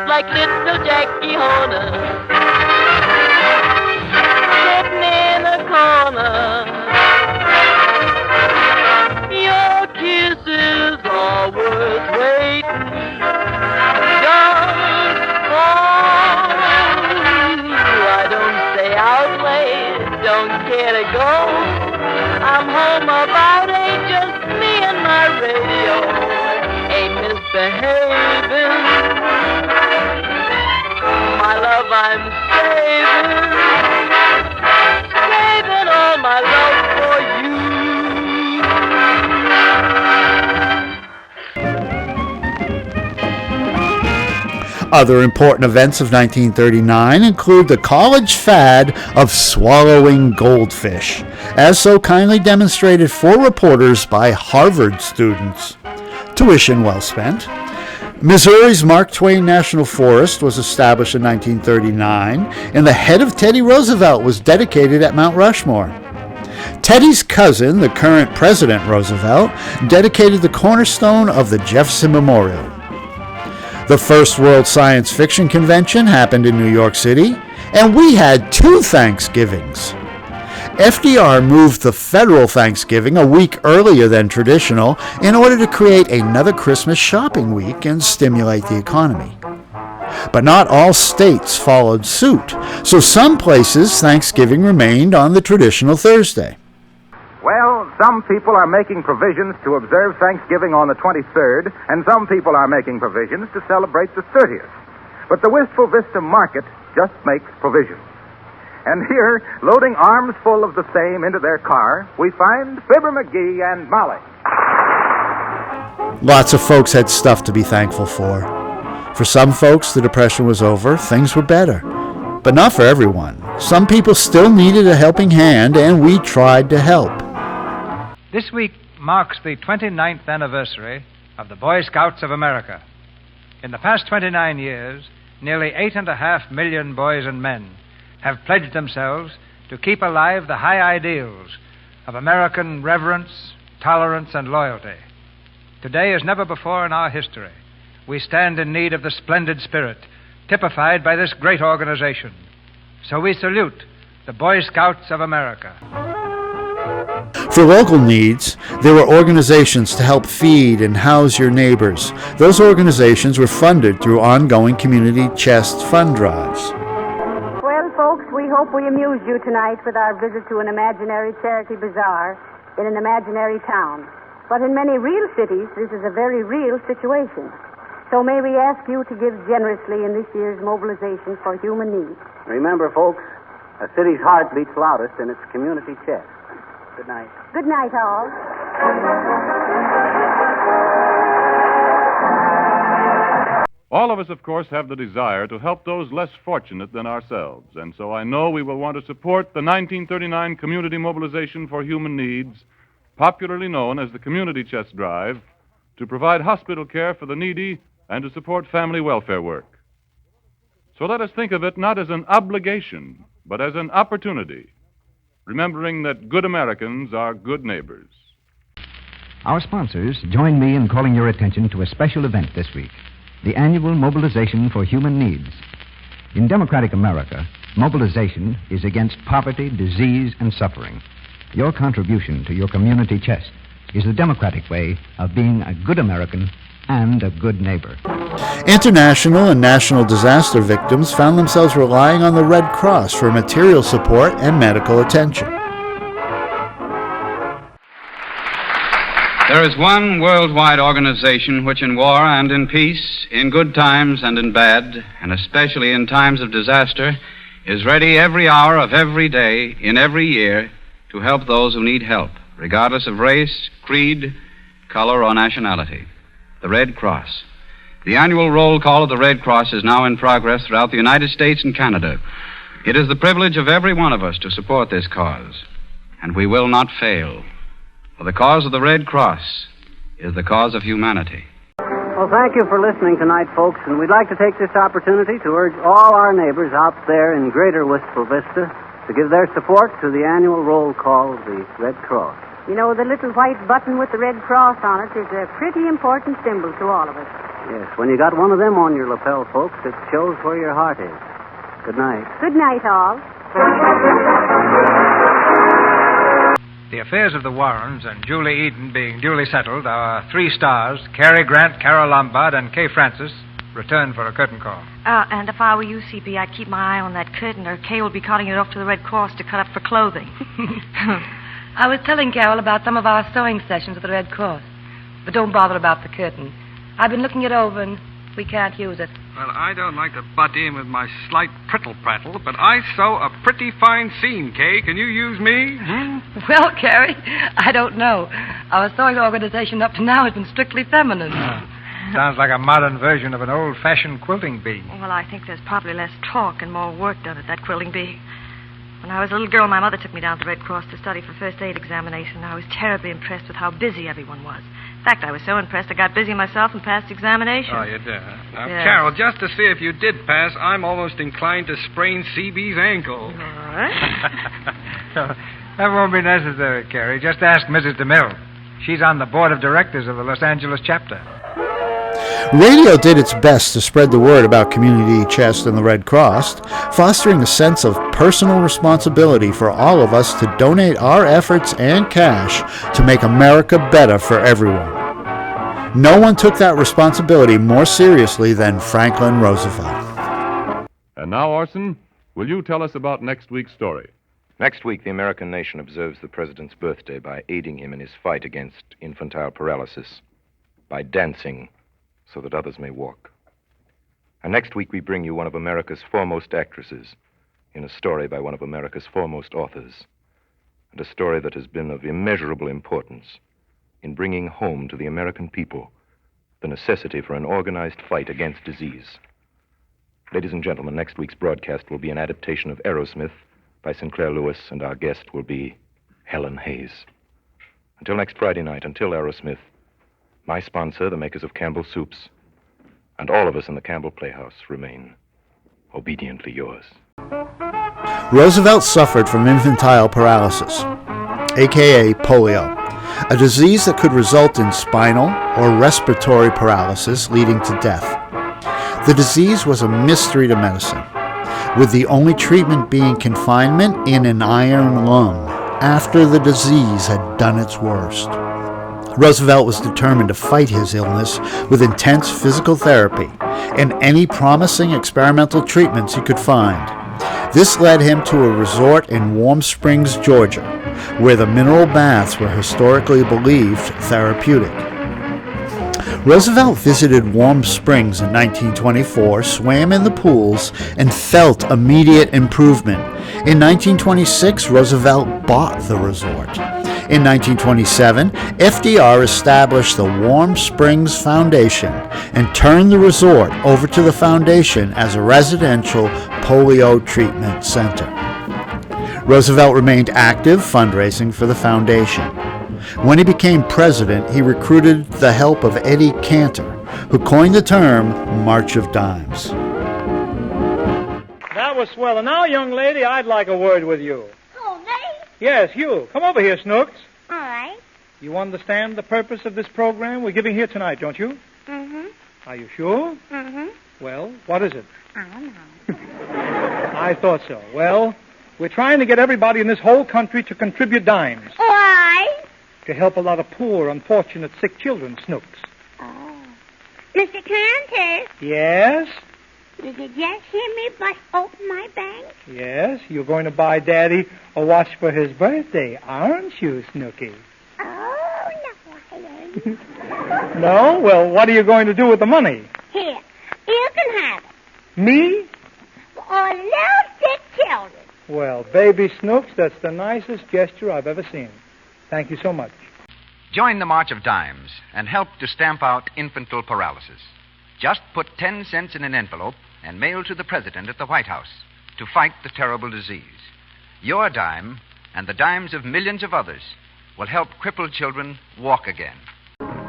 Like little Jackie Horner, sitting in a corner. Your kisses are worth waiting. Just for I don't stay out late, don't care to go. I'm home about 8, just me and my radio. Ain't misbehaving. My love I'm saving all my love for you. Other important events of 1939 include the college fad of swallowing goldfish, as so kindly demonstrated for reporters by Harvard students. Tuition well spent. Missouri's Mark Twain National Forest was established in 1939, and the head of Teddy Roosevelt was dedicated at Mount Rushmore. Teddy's cousin, the current President Roosevelt, dedicated the cornerstone of the Jefferson Memorial. The first World Science Fiction Convention happened in New York City, and we had 2 Thanksgivings. FDR moved the federal Thanksgiving a week earlier than traditional in order to create another Christmas shopping week and stimulate the economy. But not all states followed suit, so some places Thanksgiving remained on the traditional Thursday. Well, some people are making provisions to observe Thanksgiving on the 23rd, and some people are making provisions to celebrate the 30th. But the Wistful Vista Market just makes provisions. And here, loading arms full of the same into their car, we find Fibber, McGee, and Molly. Lots of folks had stuff to be thankful for. For some folks, the Depression was over, things were better. But not for everyone. Some people still needed a helping hand, and we tried to help. This week marks the 29th anniversary of the Boy Scouts of America. In the past 29 years, nearly 8.5 million boys and men have pledged themselves to keep alive the high ideals of American reverence, tolerance, and loyalty. Today, as never before in our history, we stand in need of the splendid spirit typified by this great organization. So we salute the Boy Scouts of America. For local needs, there were organizations to help feed and house your neighbors. Those organizations were funded through ongoing community chest fund drives. Well, folks, we hope we amused you tonight with our visit to an imaginary charity bazaar in an imaginary town. But in many real cities, this is a very real situation. So may we ask you to give generously in this year's mobilization for human needs. Remember, folks, a city's heart beats loudest in its community chest. Good night. Good night, all. All of us, of course, have the desire to help those less fortunate than ourselves, and so I know we will want to support the 1939 Community Mobilization for Human Needs, popularly known as the Community Chest Drive, to provide hospital care for the needy and to support family welfare work. So let us think of it not as an obligation, but as an opportunity, remembering that good Americans are good neighbors. Our sponsors join me in calling your attention to a special event this week, the annual Mobilization for Human Needs. In democratic America, mobilization is against poverty, disease, and suffering. Your contribution to your community chest is the democratic way of being a good American and a good neighbor. International and national disaster victims found themselves relying on the Red Cross for material support and medical attention. There is one worldwide organization which in war and in peace, in good times and in bad, and especially in times of disaster, is ready every hour of every day, in every year, to help those who need help, regardless of race, creed, color, or nationality. The Red Cross. The annual roll call of the Red Cross is now in progress throughout the United States and Canada. It is the privilege of every one of us to support this cause, and we will not fail. For the cause of the Red Cross is the cause of humanity. Well, thank you for listening tonight, folks, and we'd like to take this opportunity to urge all our neighbors out there in greater Wistful Vista to give their support to the annual roll call of the Red Cross. You know, the little white button with the Red Cross on it is a pretty important symbol to all of us. Yes, when you got one of them on your lapel, folks, it shows where your heart is. Good night. Good night, all. The affairs of the Warrens and Julie Eden being duly settled, our 3 stars, Cary Grant, Carol Lombard, and Kay Francis, return for a curtain call. And if I were you, CP, I'd keep my eye on that curtain, or Kay will be carting it off to the Red Cross to cut up for clothing. I was telling Carol about some of our sewing sessions at the Red Cross. But don't bother about the curtain. I've been looking it over, and we can't use it. Well, I don't like to butt in with my slight prittle-prattle, but I sew a pretty fine seam, Kay. Can you use me? Well, Carrie, I don't know. Our sewing organization up to now has been strictly feminine. Sounds like a modern version of an old-fashioned quilting bee. Well, I think there's probably less talk and more work done at that quilting bee. When I was a little girl, my mother took me down to the Red Cross to study for first aid examination. I was terribly impressed with how busy everyone was. In fact, I was so impressed I got busy myself and passed examination. Oh, you did? Now, Yes. Carol, just to see if you did pass, I'm almost inclined to sprain CB's ankle. All right. That won't be necessary, Carrie. Just ask Mrs. DeMille. She's on the board of directors of the Los Angeles chapter. Radio did its best to spread the word about Community Chest and the Red Cross, fostering a sense of personal responsibility for all of us to donate our efforts and cash to make America better for everyone. No one took that responsibility more seriously than Franklin Roosevelt. And now, Orson, will you tell us about next week's story? Next week, the American nation observes the president's birthday by aiding him in his fight against infantile paralysis, by dancing so that others may walk. And next week, we bring you one of America's foremost actresses in a story by one of America's foremost authors, and a story that has been of immeasurable importance in bringing home to the American people the necessity for an organized fight against disease. Ladies and gentlemen, next week's broadcast will be an adaptation of Aerosmith by Sinclair Lewis, and our guest will be Helen Hayes. Until next Friday night, until Aerosmith, my sponsor, the makers of Campbell Soups, and all of us in the Campbell Playhouse remain obediently yours. Roosevelt suffered from infantile paralysis, a.k.a. polio, a disease that could result in spinal or respiratory paralysis leading to death. The disease was a mystery to medicine, with the only treatment being confinement in an iron lung after the disease had done its worst. Roosevelt was determined to fight his illness with intense physical therapy and any promising experimental treatments he could find. This led him to a resort in Warm Springs, Georgia, where the mineral baths were historically believed therapeutic. Roosevelt visited Warm Springs in 1924, swam in the pools, and felt immediate improvement. In 1926, Roosevelt bought the resort. In 1927, FDR established the Warm Springs Foundation and turned the resort over to the foundation as a residential polio treatment center. Roosevelt remained active fundraising for the foundation. When he became president, he recruited the help of Eddie Cantor, who coined the term March of Dimes. That was swell. And now, young lady, I'd like a word with you. Oh, me? Yes, you. Come over here, Snooks. All right. You understand the purpose of this program we're giving here tonight, don't you? Mm-hmm. Are you sure? Mm-hmm. Well, what is it? I don't know. I thought so. Well, we're trying to get everybody in this whole country to contribute dimes. Why? To help a lot of poor, unfortunate, sick children, Snooks. Oh. Mr. Cantor, Yes? did you just hear me bust open my bank? Yes, you're going to buy Daddy a watch for his birthday, aren't you, Snooky? Oh, no, I ain't. No? Well, what are you going to do with the money? Here, you can have it. Me? For little sick children. Well, baby Snooks, that's the nicest gesture I've ever seen. Thank you so much. Join the March of Dimes and help to stamp out infantile paralysis. Just put 10 cents in an envelope and mail to the president at the White House to fight the terrible disease. Your dime and the dimes of millions of others will help crippled children walk again.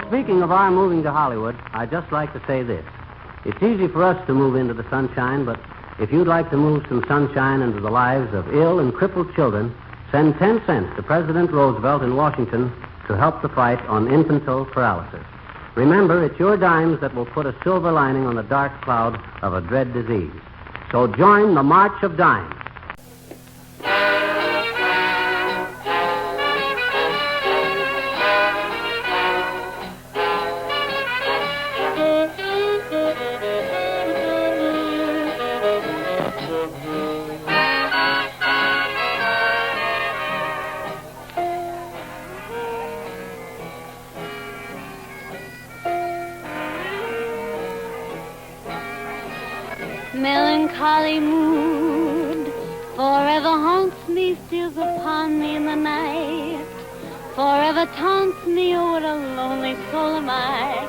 Speaking of our moving to Hollywood, I'd just like to say this. It's easy for us to move into the sunshine, but if you'd like to move some sunshine into the lives of ill and crippled children, send 10 cents to President Roosevelt in Washington to help the fight on infantile paralysis. Remember, it's your dimes that will put a silver lining on the dark cloud of a dread disease. So join the March of Dimes. Melancholy mood forever haunts me, steals upon me in the night. Forever taunts me, oh, what a lonely soul am I,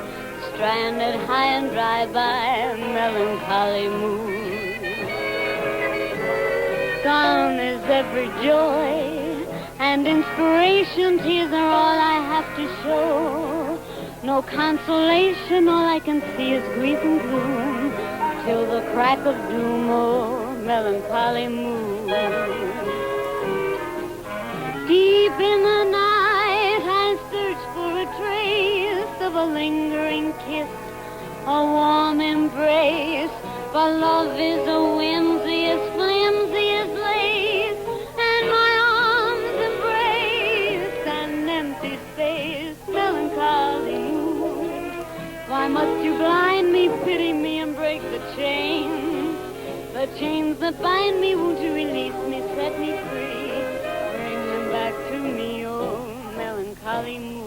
stranded high and dry by melancholy mood. Gone is every joy and inspiration, tears are all I have to show. No consolation, all I can see is grief and gloom, till the crack of doom, oh, melancholy mood. Deep in the night I search for a trace of a lingering kiss, a warm embrace. For love is a whimsy as flimsy as lace, and my arms embrace an empty space, melancholy mood. Why must you blind me, pity me, and break the chains? The chains that bind me, won't you release me, set me free? Bring them back to me, oh, melancholy mood.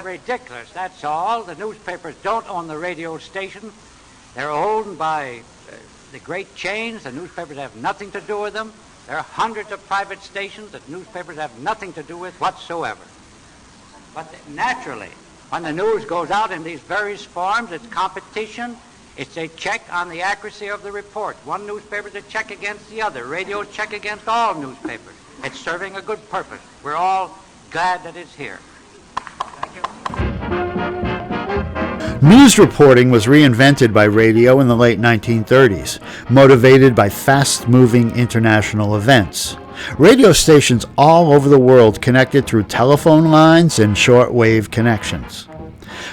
Ridiculous, that's all. The newspapers don't own the radio station. They're owned by the great chains. The newspapers have nothing to do with them. There are hundreds of private stations that newspapers have nothing to do with whatsoever. But naturally, when the news goes out in these various forms, it's competition. It's a check on the accuracy of the report. One newspaper's a check against the other. Radio check against all newspapers. It's serving a good purpose. We're all glad that it's here. News reporting was reinvented by radio in the late 1930s, motivated by fast-moving international events. Radio stations all over the world connected through telephone lines and shortwave connections.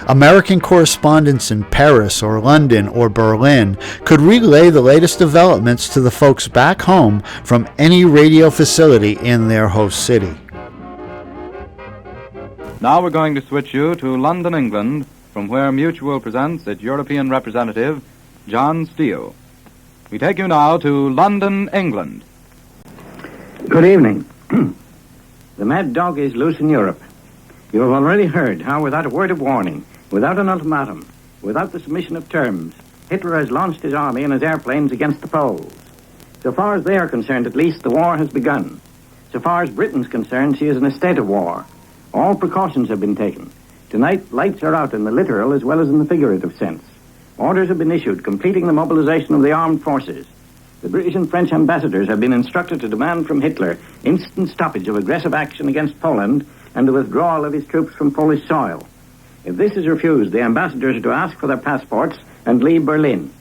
American correspondents in Paris or London or Berlin could relay the latest developments to the folks back home from any radio facility in their host city. Now we're going to switch you to London, England, from where Mutual presents its European representative, John Steele. We take you now to London, England. Good evening. The mad dog is loose in Europe. You have already heard how, without a word of warning, without an ultimatum, without the submission of terms, Hitler has launched his army and his airplanes against the Poles. So far as they are concerned, at least, the war has begun. So far as Britain's concerned, she is in a state of war. All precautions have been taken. Tonight, lights are out in the literal as well as in the figurative sense. Orders have been issued completing the mobilization of the armed forces. The British and French ambassadors have been instructed to demand from Hitler instant stoppage of aggressive action against Poland and the withdrawal of his troops from Polish soil. If this is refused, the ambassadors are to ask for their passports and leave Berlin.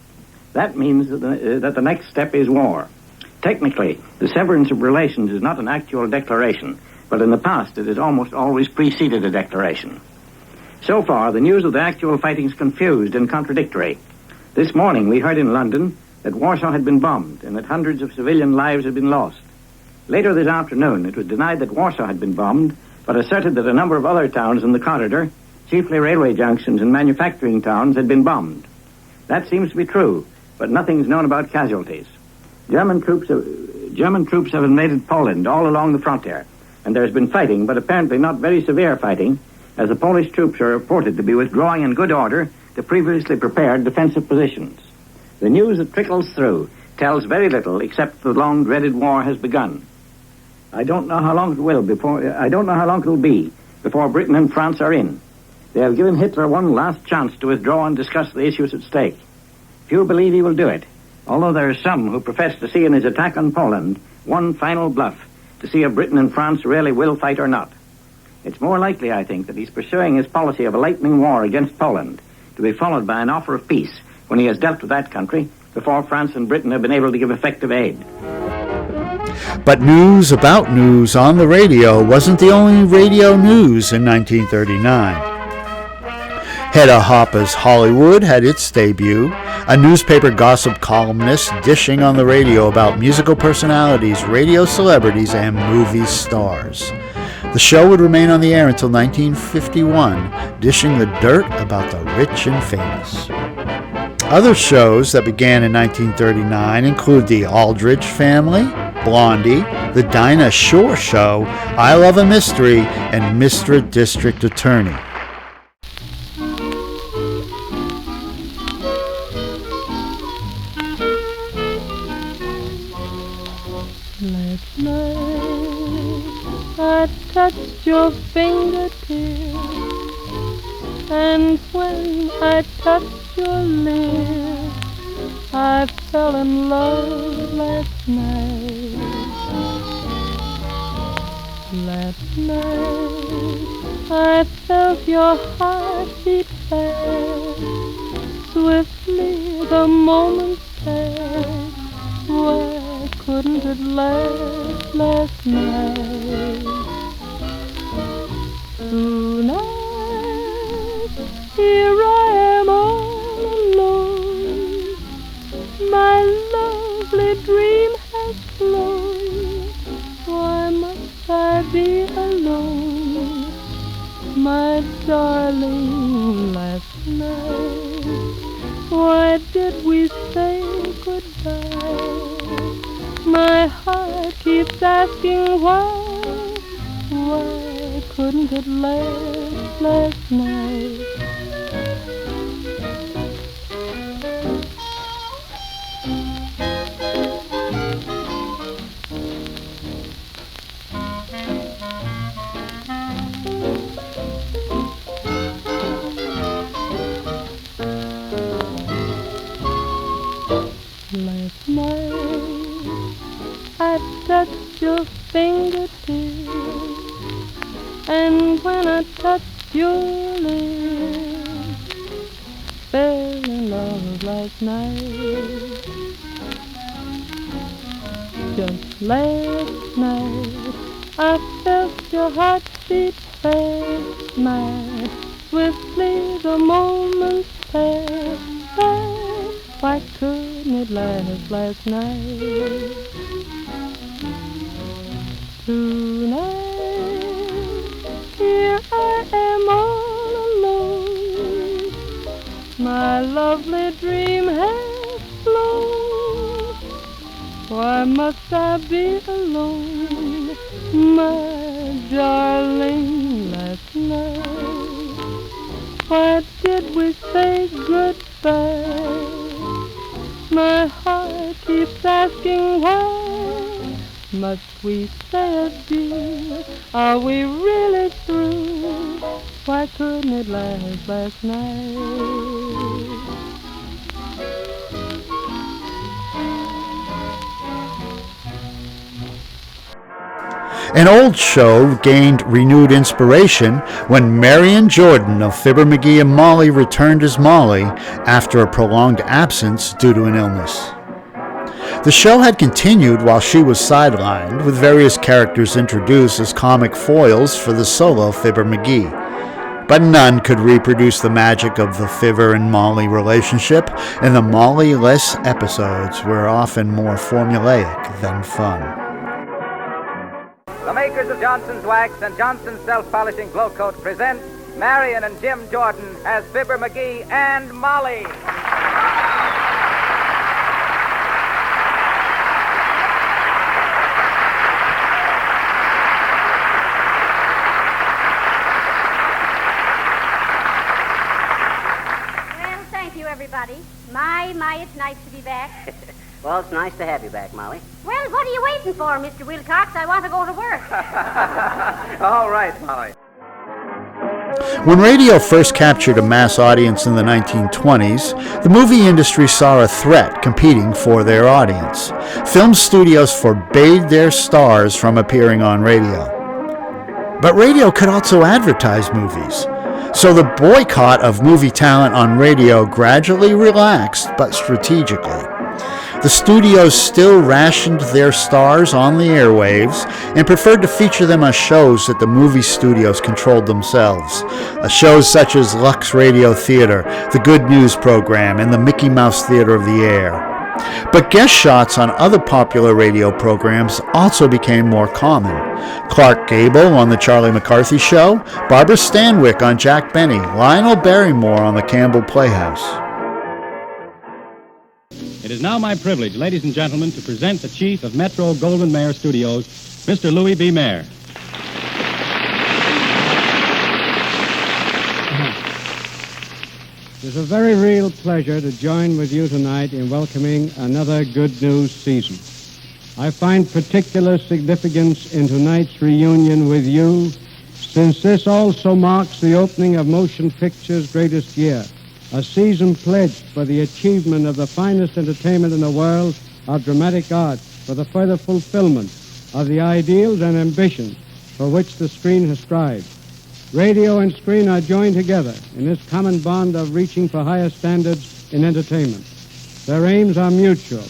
That means that the next step is war. Technically, the severance of relations is not an actual declaration, but in the past it has almost always preceded a declaration. So far, the news of the actual fighting is confused and contradictory. This morning we heard in London that Warsaw had been bombed and that hundreds of civilian lives had been lost. Later this afternoon, it was denied that Warsaw had been bombed, but asserted that a number of other towns in the corridor, chiefly railway junctions and manufacturing towns, had been bombed. That seems to be true, but nothing's known about casualties. German troops have invaded Poland all along the frontier, and there's been fighting, but apparently not very severe fighting, as the Polish troops are reported to be withdrawing in good order to previously prepared defensive positions. The news that trickles through tells very little except the long-dreaded war has begun. I don't know how long it will be before Britain and France are in. They have given Hitler one last chance to withdraw and discuss the issues at stake. Few believe he will do it, although there are some who profess to see in his attack on Poland one final bluff to see if Britain and France really will fight or not. It's more likely, I think, that he's pursuing his policy of a lightning war against Poland, to be followed by an offer of peace when he has dealt with that country before France and Britain have been able to give effective aid. But news about news on the radio wasn't the only radio news in 1939. Hedda Hopper's Hollywood had its debut, a newspaper gossip columnist dishing on the radio about musical personalities, radio celebrities, and movie stars. The show would remain on the air until 1951, dishing the dirt about the rich and famous. Other shows that began in 1939 include The Aldrich Family, Blondie, The Dinah Shore Show, I Love a Mystery, and Mr. District Attorney. Last night I touched your fingertips, and when I touched your lips, I fell in love last night. Last night I felt your heart beat fast. Swiftly the moments passed. Why couldn't it last night? Tonight, here I am all alone. My lovely dream has flown. Why must I be alone? My darling, last night, why did we say goodbye? My heart keeps asking why couldn't it last night? Last night I touched your fingertips, and when I touched your lips, fell in love last night. Just last night I felt your heart beat fast, mad. Swiftly the moments passed. Why couldn't it last night? Tonight, here I am all alone. My lovely dream has flown. Why must I be alone, my darling, last night? Why did we say goodbye? My heart keeps asking why must we say adieu? Are we really through? Why couldn't it last night? An old show gained renewed inspiration when Marion Jordan of Fibber, McGee and Molly returned as Molly after a prolonged absence due to an illness. The show had continued while she was sidelined, with various characters introduced as comic foils for the solo Fibber McGee. But none could reproduce the magic of the Fibber and Molly relationship, and the Molly-less episodes were often more formulaic than fun. The makers of Johnson's Wax and Johnson's Self-Polishing Glow Coat present Marion and Jim Jordan as Fibber McGee and Molly. Well, thank you, everybody. My, it's nice to be back. Well, it's nice to have you back, Molly. Well, what are you waiting for, Mr. Wilcox? I want to go to work. All right, Molly. When radio first captured a mass audience in the 1920s, the movie industry saw a threat competing for their audience. Film studios forbade their stars from appearing on radio. But radio could also advertise movies. So the boycott of movie talent on radio gradually relaxed, but strategically. The studios still rationed their stars on the airwaves and preferred to feature them on shows that the movie studios controlled themselves. Shows such as Lux Radio Theater, The Good News Program, and the Mickey Mouse Theater of the Air. But guest shots on other popular radio programs also became more common. Clark Gable on The Charlie McCarthy Show, Barbara Stanwyck on Jack Benny, Lionel Barrymore on The Campbell Playhouse. It is now my privilege, ladies and gentlemen, to present the chief of Metro-Goldwyn-Mayer Studios, Mr. Louis B. Mayer. It is a very real pleasure to join with you tonight in welcoming another Good News season. I find particular significance in tonight's reunion with you, since this also marks the opening of motion picture's greatest year. A season pledged for the achievement of the finest entertainment in the world of dramatic art, for the further fulfillment of the ideals and ambitions for which the screen has strived. Radio and screen are joined together in this common bond of reaching for higher standards in entertainment. Their aims are mutual,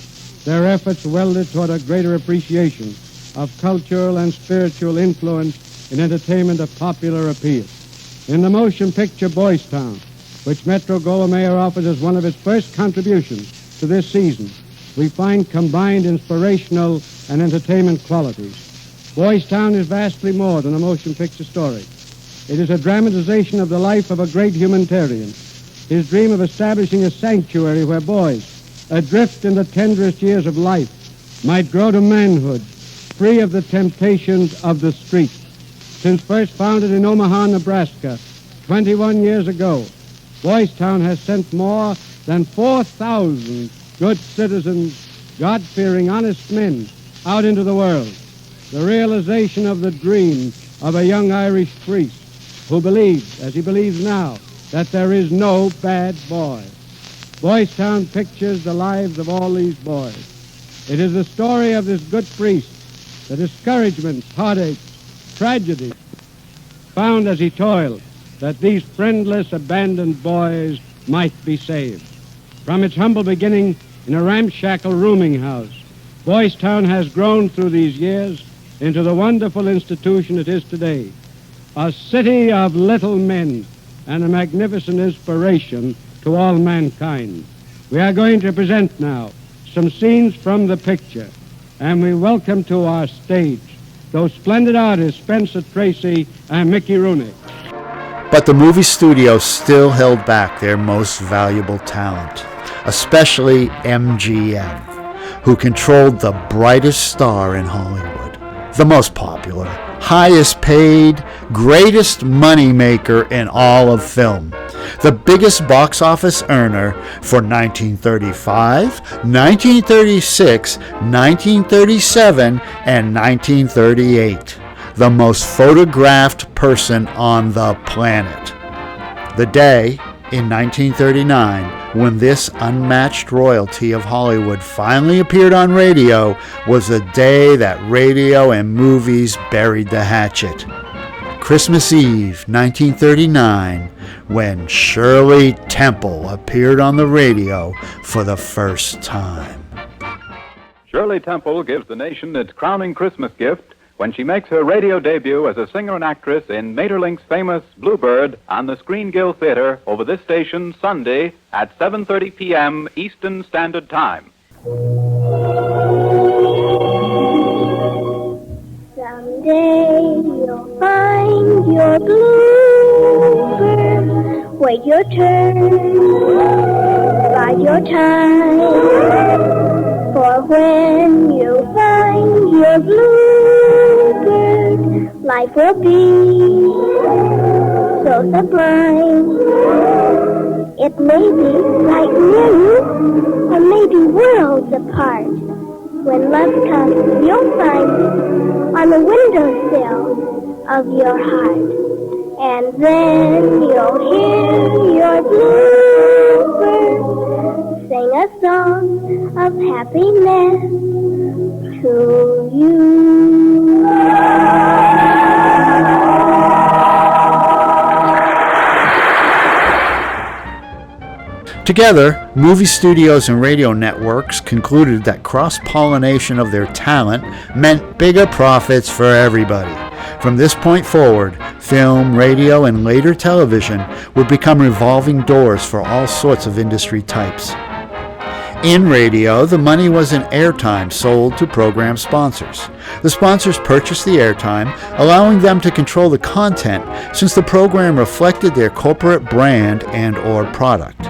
their efforts welded toward a greater appreciation of cultural and spiritual influence in entertainment of popular appeal. In the motion picture Boys Town, which Metro-Goldwyn-Mayer offers as one of its first contributions to this season, we find combined inspirational and entertainment qualities. Boys Town is vastly more than a motion picture story. It is a dramatization of the life of a great humanitarian, his dream of establishing a sanctuary where boys, adrift in the tenderest years of life, might grow to manhood, free of the temptations of the street. Since first founded in Omaha, Nebraska, 21 years ago, Boys Town has sent more than 4,000 good citizens, God-fearing, honest men out into the world. The realization of the dream of a young Irish priest who believed, as he believes now, that there is no bad boy. Boys Town pictures the lives of all these boys. It is the story of this good priest, the discouragements, heartaches, tragedies found as he toiled, that these friendless, abandoned boys might be saved. From its humble beginning in a ramshackle rooming house, Boys Town has grown through these years into the wonderful institution it is today, a city of little men and a magnificent inspiration to all mankind. We are going to present now some scenes from the picture, and we welcome to our stage those splendid artists, Spencer Tracy and Mickey Rooney. But the movie studios still held back their most valuable talent, especially MGM, who controlled the brightest star in Hollywood, the most popular, highest paid, greatest moneymaker in all of film, the biggest box office earner for 1935, 1936, 1937, and 1938. The most photographed person on the planet. The day in 1939 when this unmatched royalty of Hollywood finally appeared on radio was the day that radio and movies buried the hatchet. Christmas Eve, 1939, when Shirley Temple appeared on the radio for the first time. Shirley Temple gives the nation its crowning Christmas gift when she makes her radio debut as a singer and actress in Maeterlinck's famous Bluebird on the Screen Guild Theater over this station Sunday at 7:30 p.m. Eastern Standard Time. Someday you'll find your bluebird. Wait your turn, bide your time. For when you find your bluebird, life will be so sublime. It's Maybe right near you, or maybe worlds apart. When love comes, you'll find it on the windowsill of your heart. And then you'll hear your bluebird sing a song of happiness to you. Together, movie studios and radio networks concluded that cross-pollination of their talent meant bigger profits for everybody. From this point forward, film, radio, and later television would become revolving doors for all sorts of industry types. In radio, the money was in airtime sold to program sponsors. The sponsors purchased the airtime, allowing them to control the content since the program reflected their corporate brand and/or product.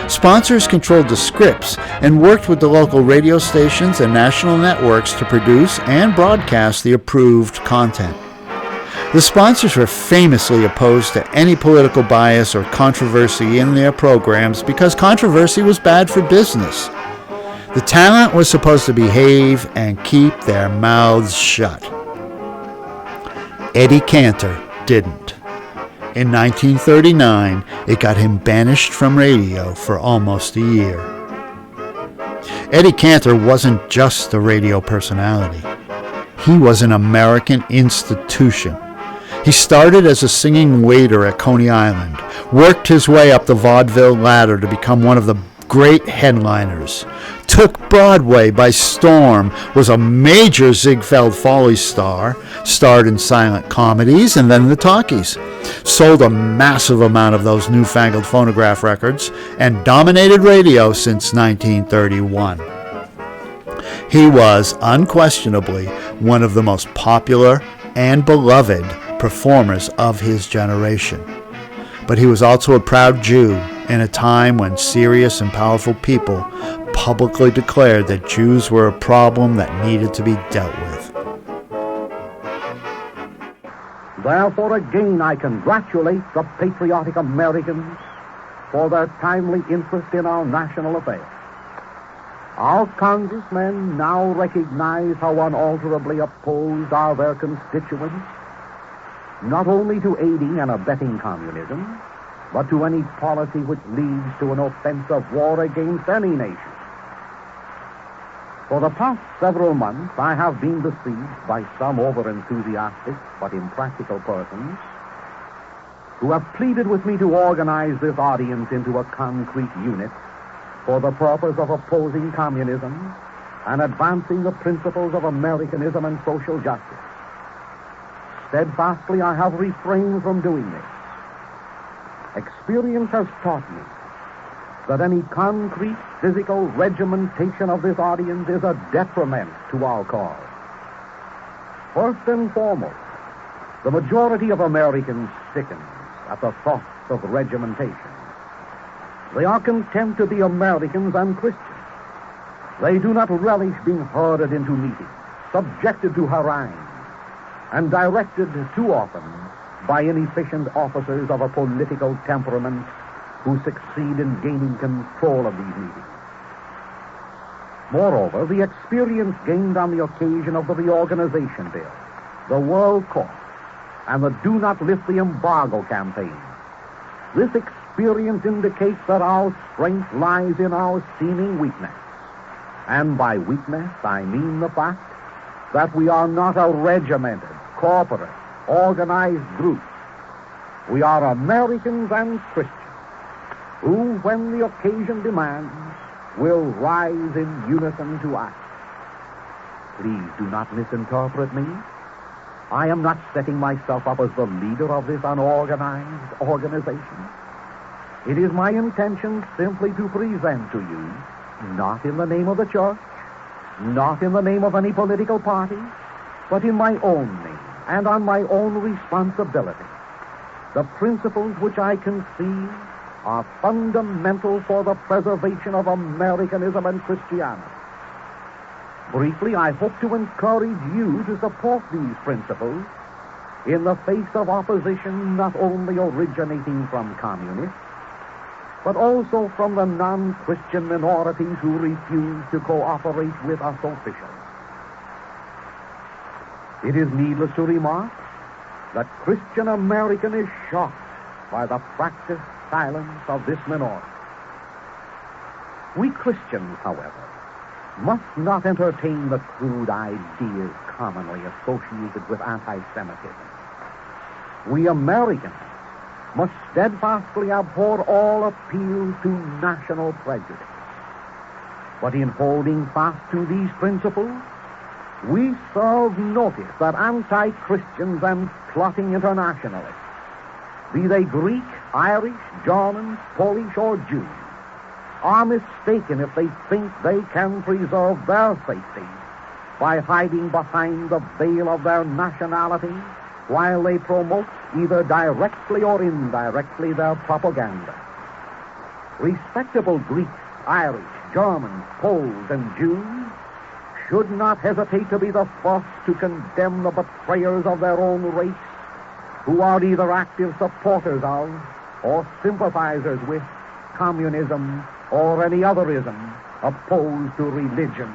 Sponsors controlled the scripts and worked with the local radio stations and national networks to produce and broadcast the approved content. The sponsors were famously opposed to any political bias or controversy in their programs because controversy was bad for business. The talent was supposed to behave and keep their mouths shut. Eddie Cantor didn't. In 1939, it got him banished from radio for almost a year. Eddie Cantor wasn't just a radio personality. He was an American institution. He started as a singing waiter at Coney Island, worked his way up the vaudeville ladder to become one of the great headliners, took Broadway by storm, was a major Ziegfeld Follies star, starred in silent comedies and then the talkies, sold a massive amount of those newfangled phonograph records, and dominated radio since 1931. He was unquestionably one of the most popular and beloved performers of his generation. But he was also a proud Jew in a time when serious and powerful people publicly declared that Jews were a problem that needed to be dealt with. Therefore, again, I congratulate the patriotic Americans for their timely interest in our national affairs. Our congressmen now recognize how unalterably opposed are their constituents, not only to aiding and abetting communism, but to any policy which leads to an offensive war against any nation. For the past several months, I have been besieged by some over-enthusiastic but impractical persons who have pleaded with me to organize this audience into a concrete unit for the purpose of opposing communism and advancing the principles of Americanism and social justice. Steadfastly, I have refrained from doing this. Experience has taught me that any concrete physical regimentation of this audience is a detriment to our cause. First and foremost, the majority of Americans sickens at the thoughts of regimentation. They are content to be Americans and Christians. They do not relish being herded into meetings, subjected to harangues, and directed too often by inefficient officers of a political temperament who succeed in gaining control of these meetings. Moreover, the experience gained on the occasion of the reorganization bill, the World Court, and the Do Not Lift the Embargo campaign, this experience indicates that our strength lies in our seeming weakness. And by weakness, I mean the fact that we are not a regimented, corporate, organized group. We are Americans and Christians who, when the occasion demands, will rise in unison to act. Please do not misinterpret me. I am not setting myself up as the leader of this unorganized organization. It is my intention simply to present to you, not in the name of the church, not in the name of any political party, but in my own name and on my own responsibility, the principles which I conceive are fundamental for the preservation of Americanism and Christianity. Briefly, I hope to encourage you to support these principles in the face of opposition not only originating from communists, but also from the non-Christian minorities who refuse to cooperate with us officials. It is needless to remark that Christian American is shocked by the practiced silence of this minority. We Christians, however, must not entertain the crude ideas commonly associated with anti-Semitism. We Americans must steadfastly abhor all appeals to national prejudice. But in holding fast to these principles, we serve notice that anti-Christians and plotting internationalists, be they Greek, Irish, Germans, Polish, or Jews, are mistaken if they think they can preserve their safety by hiding behind the veil of their nationality while they promote either directly or indirectly their propaganda. Respectable Greeks, Irish, Germans, Poles, and Jews should not hesitate to be the first to condemn the betrayers of their own race, who are either active supporters of or sympathizers with communism or any other ism opposed to religion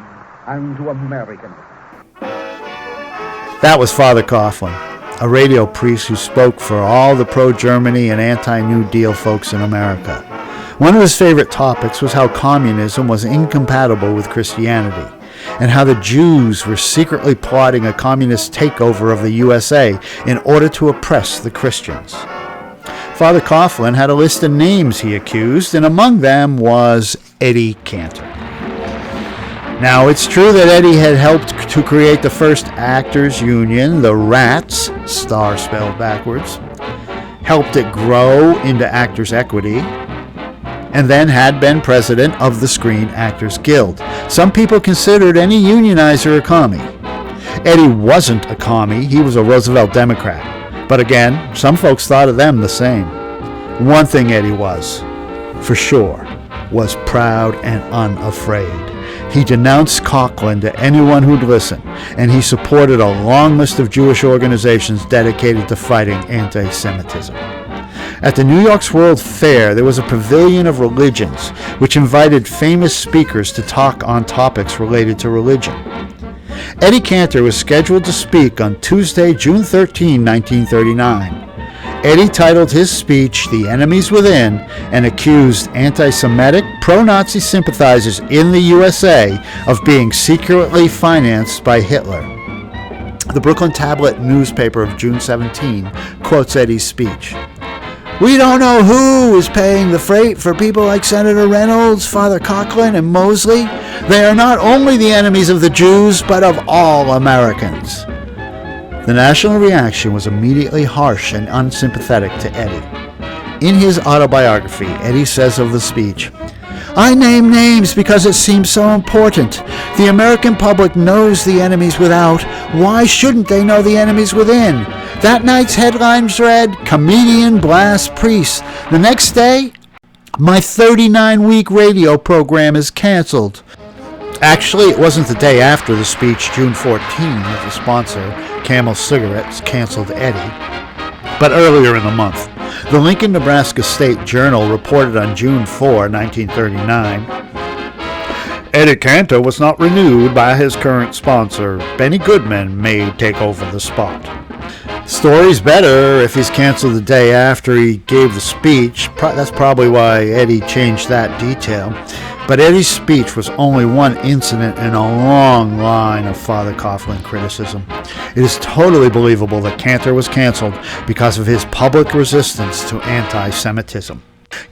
and to Americanism. That was Father Coughlin, a radio priest who spoke for all the pro-Germany and anti-New Deal folks in America. One of his favorite topics was how communism was incompatible with Christianity, and how the Jews were secretly plotting a communist takeover of the USA in order to oppress the Christians. Father Coughlin had a list of names he accused, and among them was Eddie Cantor. Now, it's true that Eddie had helped to create the first actors union, the Rats, star spelled backwards, helped it grow into Actors Equity, and then had been president of the Screen Actors Guild. Some people considered any unionizer a commie. Eddie wasn't a commie, he was a Roosevelt Democrat. But again, some folks thought of them the same. One thing Eddie was, for sure, was proud and unafraid. He denounced Coughlin to anyone who'd listen, and he supported a long list of Jewish organizations dedicated to fighting anti-Semitism. At the New York's World Fair, there was a pavilion of religions, which invited famous speakers to talk on topics related to religion. Eddie Cantor was scheduled to speak on Tuesday, June 13, 1939. Eddie titled his speech, "The Enemies Within," and accused anti-Semitic, pro-Nazi sympathizers in the USA of being secretly financed by Hitler. The Brooklyn Tablet newspaper of June 17 quotes Eddie's speech. "We don't know who is paying the freight for people like Senator Reynolds, Father Coughlin, and Mosley. They are not only the enemies of the Jews, but of all Americans." The national reaction was immediately harsh and unsympathetic to Eddie. In his autobiography, Eddie says of the speech, "I name names because it seems so important. The American public knows the enemies without. Why shouldn't they know the enemies within? That night's headlines read, 'Comedian blasts priest.' The next day, my 39-week radio program is canceled." Actually, it wasn't the day after the speech, June 14, that the sponsor, Camel Cigarettes, canceled Eddie, but earlier in the month. The Lincoln, Nebraska State Journal reported on June 4, 1939, "Eddie Cantor was not renewed by his current sponsor. Benny Goodman may take over the spot." Story's better if he's canceled the day after he gave the speech. That's probably why Eddie changed that detail. But Eddie's speech was only one incident in a long line of Father Coughlin criticism. It is totally believable that Cantor was canceled because of his public resistance to anti-Semitism.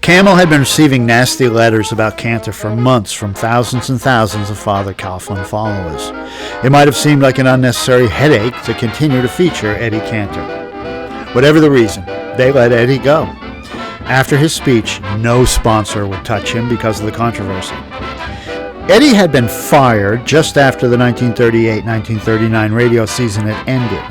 Camel had been receiving nasty letters about Cantor for months from thousands and thousands of Father Coughlin followers. It might have seemed like an unnecessary headache to continue to feature Eddie Cantor. Whatever the reason, they let Eddie go. After his speech, no sponsor would touch him because of the controversy. Eddie had been fired just after the 1938-1939 radio season had ended.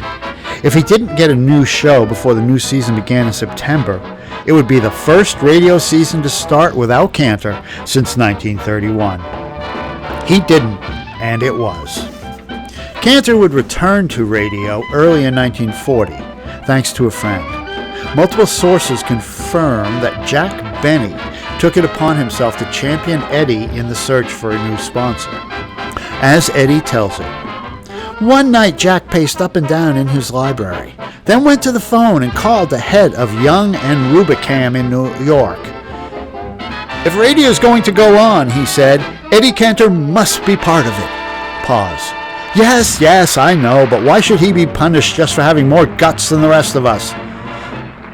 If he didn't get a new show before the new season began in September, it would be the first radio season to start without Cantor since 1931. He didn't, and it was. Cantor would return to radio early in 1940, thanks to a friend. Multiple sources confirm that Jack Benny took it upon himself to champion Eddie in the search for a new sponsor. As Eddie tells it, "One night Jack paced up and down in his library, then went to the phone and called the head of Young and Rubicam in New York. If radio's going to go on, he said, Eddie Cantor must be part of it." Pause. Yes, I know, but why should he be punished just for having more guts than the rest of us?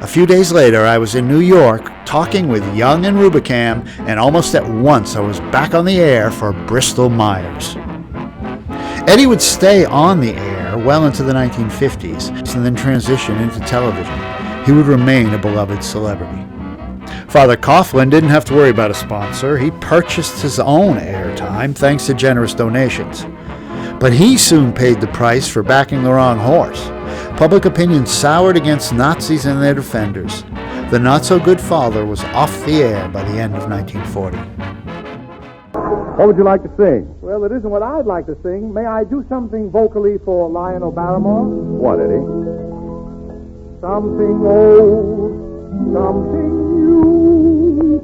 A few days later, I was in New York talking with Young and Rubicam, and almost at once I was back on the air for Bristol Myers. Eddie would stay on the air well into the 1950s and then transition into television. He would remain a beloved celebrity. Father Coughlin didn't have to worry about a sponsor. He purchased his own airtime thanks to generous donations. But he soon paid the price for backing the wrong horse. Public opinion soured against Nazis and their defenders. The not-so-good father was off the air by the end of 1940. What would you like to sing? Well, it isn't what I'd like to sing. May I do something vocally for Lionel Barrymore? What, Eddie? Something old, something new,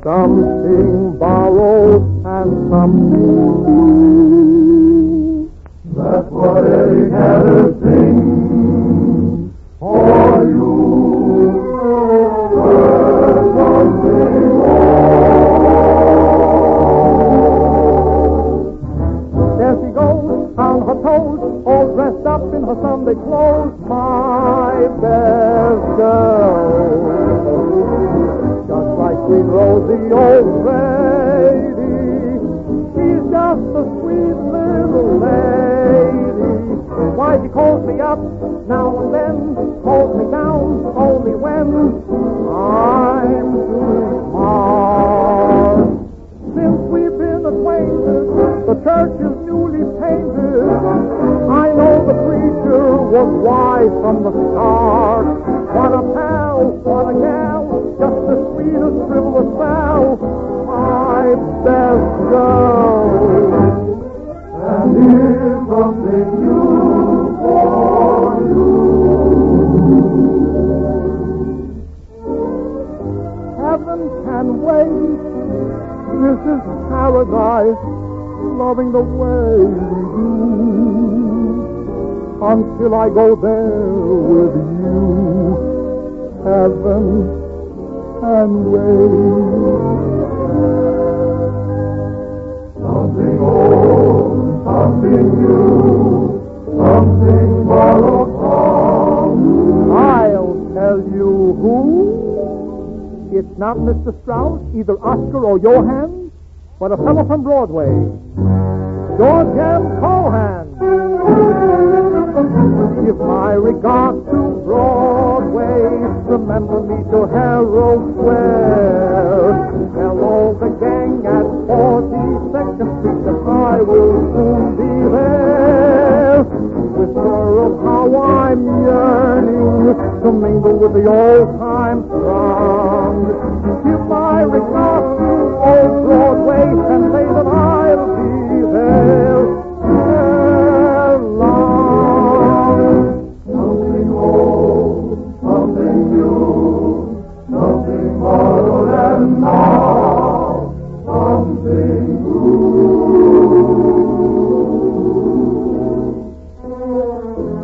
something borrowed, and something new. That's what Eddie Cantor sings for you. There's something old. There she goes on her toes, all dressed up in her Sunday clothes, my best girl. Just like Queen Rosie, old lady, she's just a sweet little lady. Why she calls me up now and then, calls me down only when I'm too smart. Since we've been acquainted, the church is newly painted. I know the preacher was wise from the start. What a pal, what a gal, just the sweetest frivolous Sal, my best girl. And here's something new for you. Heaven can wait. This is paradise, loving the way we do, until I go there with you. Heaven can wait. Something old, something new, something borrowed from you. I'll tell you who. It's not Mr. Strauss, either Oscar or Johann, but a fellow from Broadway, George M. Cohan. Give my regards to Broadway, remember me to Herald Square. Tell all the gang at 42nd Street that I will soon be there. Whisper of how I'm yearning to mingle with the old-time throng. Give my regards to old Broadway and say that I'll be there long. Something old, something new, something borrowed and now something new.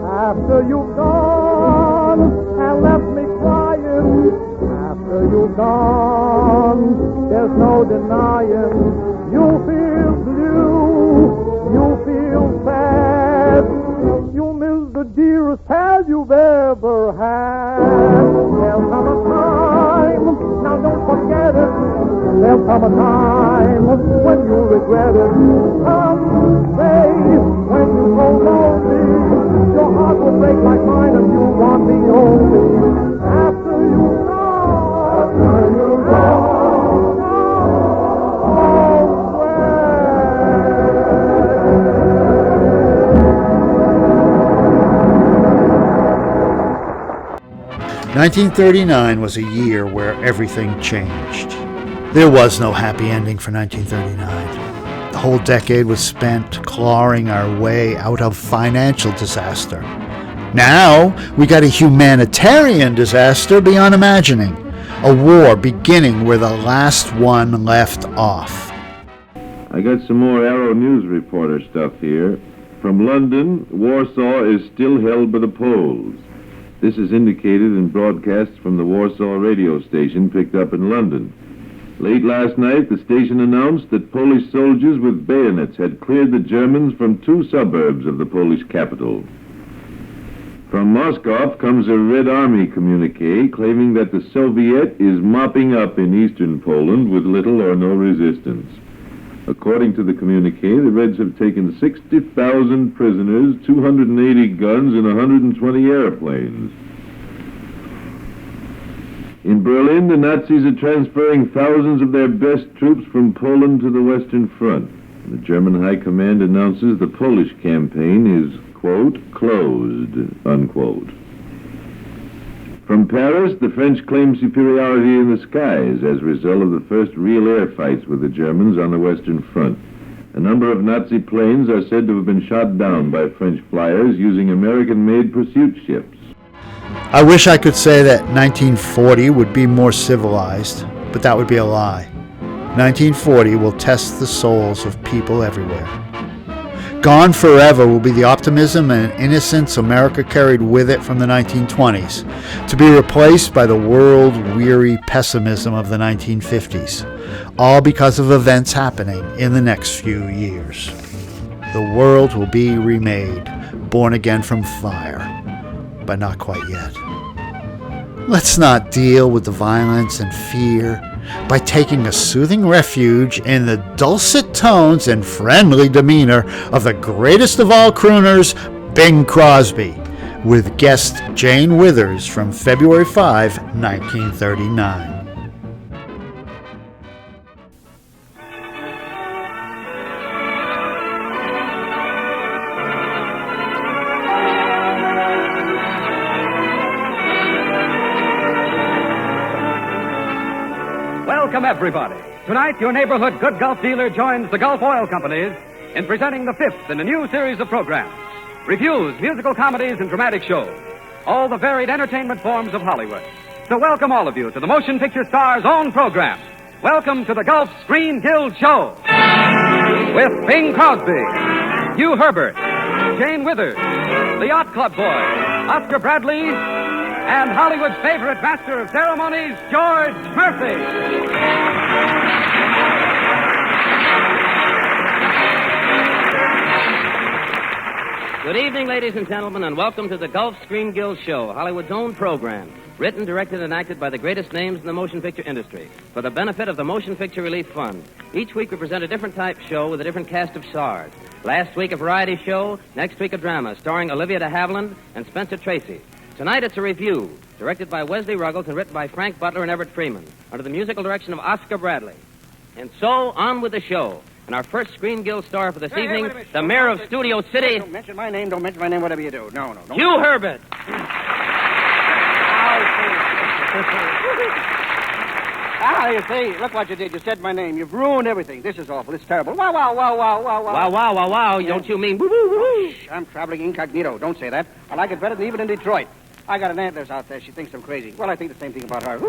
After you've gone and left me crying, after you've gone, there's no denying, you feel blue, you feel sad, you miss the dearest pal you've ever had. There'll come a time, now don't forget it, there'll come a time when you regret it. Someday, when you grow lonely, your heart will break like mine and you want me only. After you've gone, after you've gone. 1939 was a year where everything changed. There was no happy ending for 1939. The whole decade was spent clawing our way out of financial disaster. Now, we got a humanitarian disaster beyond imagining. a war beginning where the last one left off. I got some more Arrow News reporter stuff here. From London, Warsaw is still held by the Poles. This is indicated in broadcasts from the Warsaw radio station picked up in London. Late last night, the station announced that Polish soldiers with bayonets had cleared the Germans from 2 suburbs of the Polish capital. From Moscow comes a Red Army communique claiming that the Soviet is mopping up in eastern Poland with little or no resistance. According to the communique, the Reds have taken 60,000 prisoners, 280 guns, and 120 airplanes. In Berlin, the Nazis are transferring thousands of their best troops from Poland to the Western Front. The German High Command announces the Polish campaign is, quote, closed, unquote. From Paris, the French claim superiority in the skies as a result of the first real air fights with the Germans on the Western Front. A number of Nazi planes are said to have been shot down by French flyers using American-made pursuit ships. I wish I could say that 1940 would be more civilized, but that would be a lie. 1940 will test the souls of people everywhere. Gone forever will be the optimism and innocence America carried with it from the 1920s, to be replaced by the world-weary pessimism of the 1950s, all because of events happening in the next few years. The world will be remade, born again from fire, but not quite yet. Let's not deal with the violence and fear by taking a soothing refuge in the dulcet tones and friendly demeanor of the greatest of all crooners, Bing Crosby, with guest Jane Withers from February 5, 1939. Welcome, everybody. Tonight, your neighborhood good Gulf dealer joins the Gulf Oil Companies in presenting the 5th in a new series of programs. Reviews, musical comedies, and dramatic shows. All the varied entertainment forms of Hollywood. So welcome all of you to the Motion Picture Star's own program. Welcome to the Gulf Screen Guild Show. With Bing Crosby, Hugh Herbert, Jane Withers, the Yacht Club Boy, Oscar Bradley, and Hollywood's favorite master of ceremonies, George Murphy. Good evening, ladies and gentlemen, and welcome to the Gulf Screen Guild Show, Hollywood's own program, written, directed, and acted by the greatest names in the motion picture industry, for the benefit of the Motion Picture Relief Fund. Each week we present a different type show with a different cast of stars. Last week a variety show, next week a drama, starring Olivia de Havilland and Spencer Tracy. Tonight it's a review, directed by Wesley Ruggles and written by Frank Butler and Everett Freeman, under the musical direction of Oscar Bradley. And so, on with the show. And our first Screen Guild star for this evening, the mayor of Studio City. Don't mention my name, whatever you do. No. Don't. Hugh Herbert. You see, look what you did. You said my name. You've ruined everything. This is awful. It's terrible. Wow. Wow. Don't you mean boo-boo? I'm traveling incognito. Don't say that. I like it better than even in Detroit. I got an aunt lives out there. She thinks I'm crazy. Well, I think the same thing about her.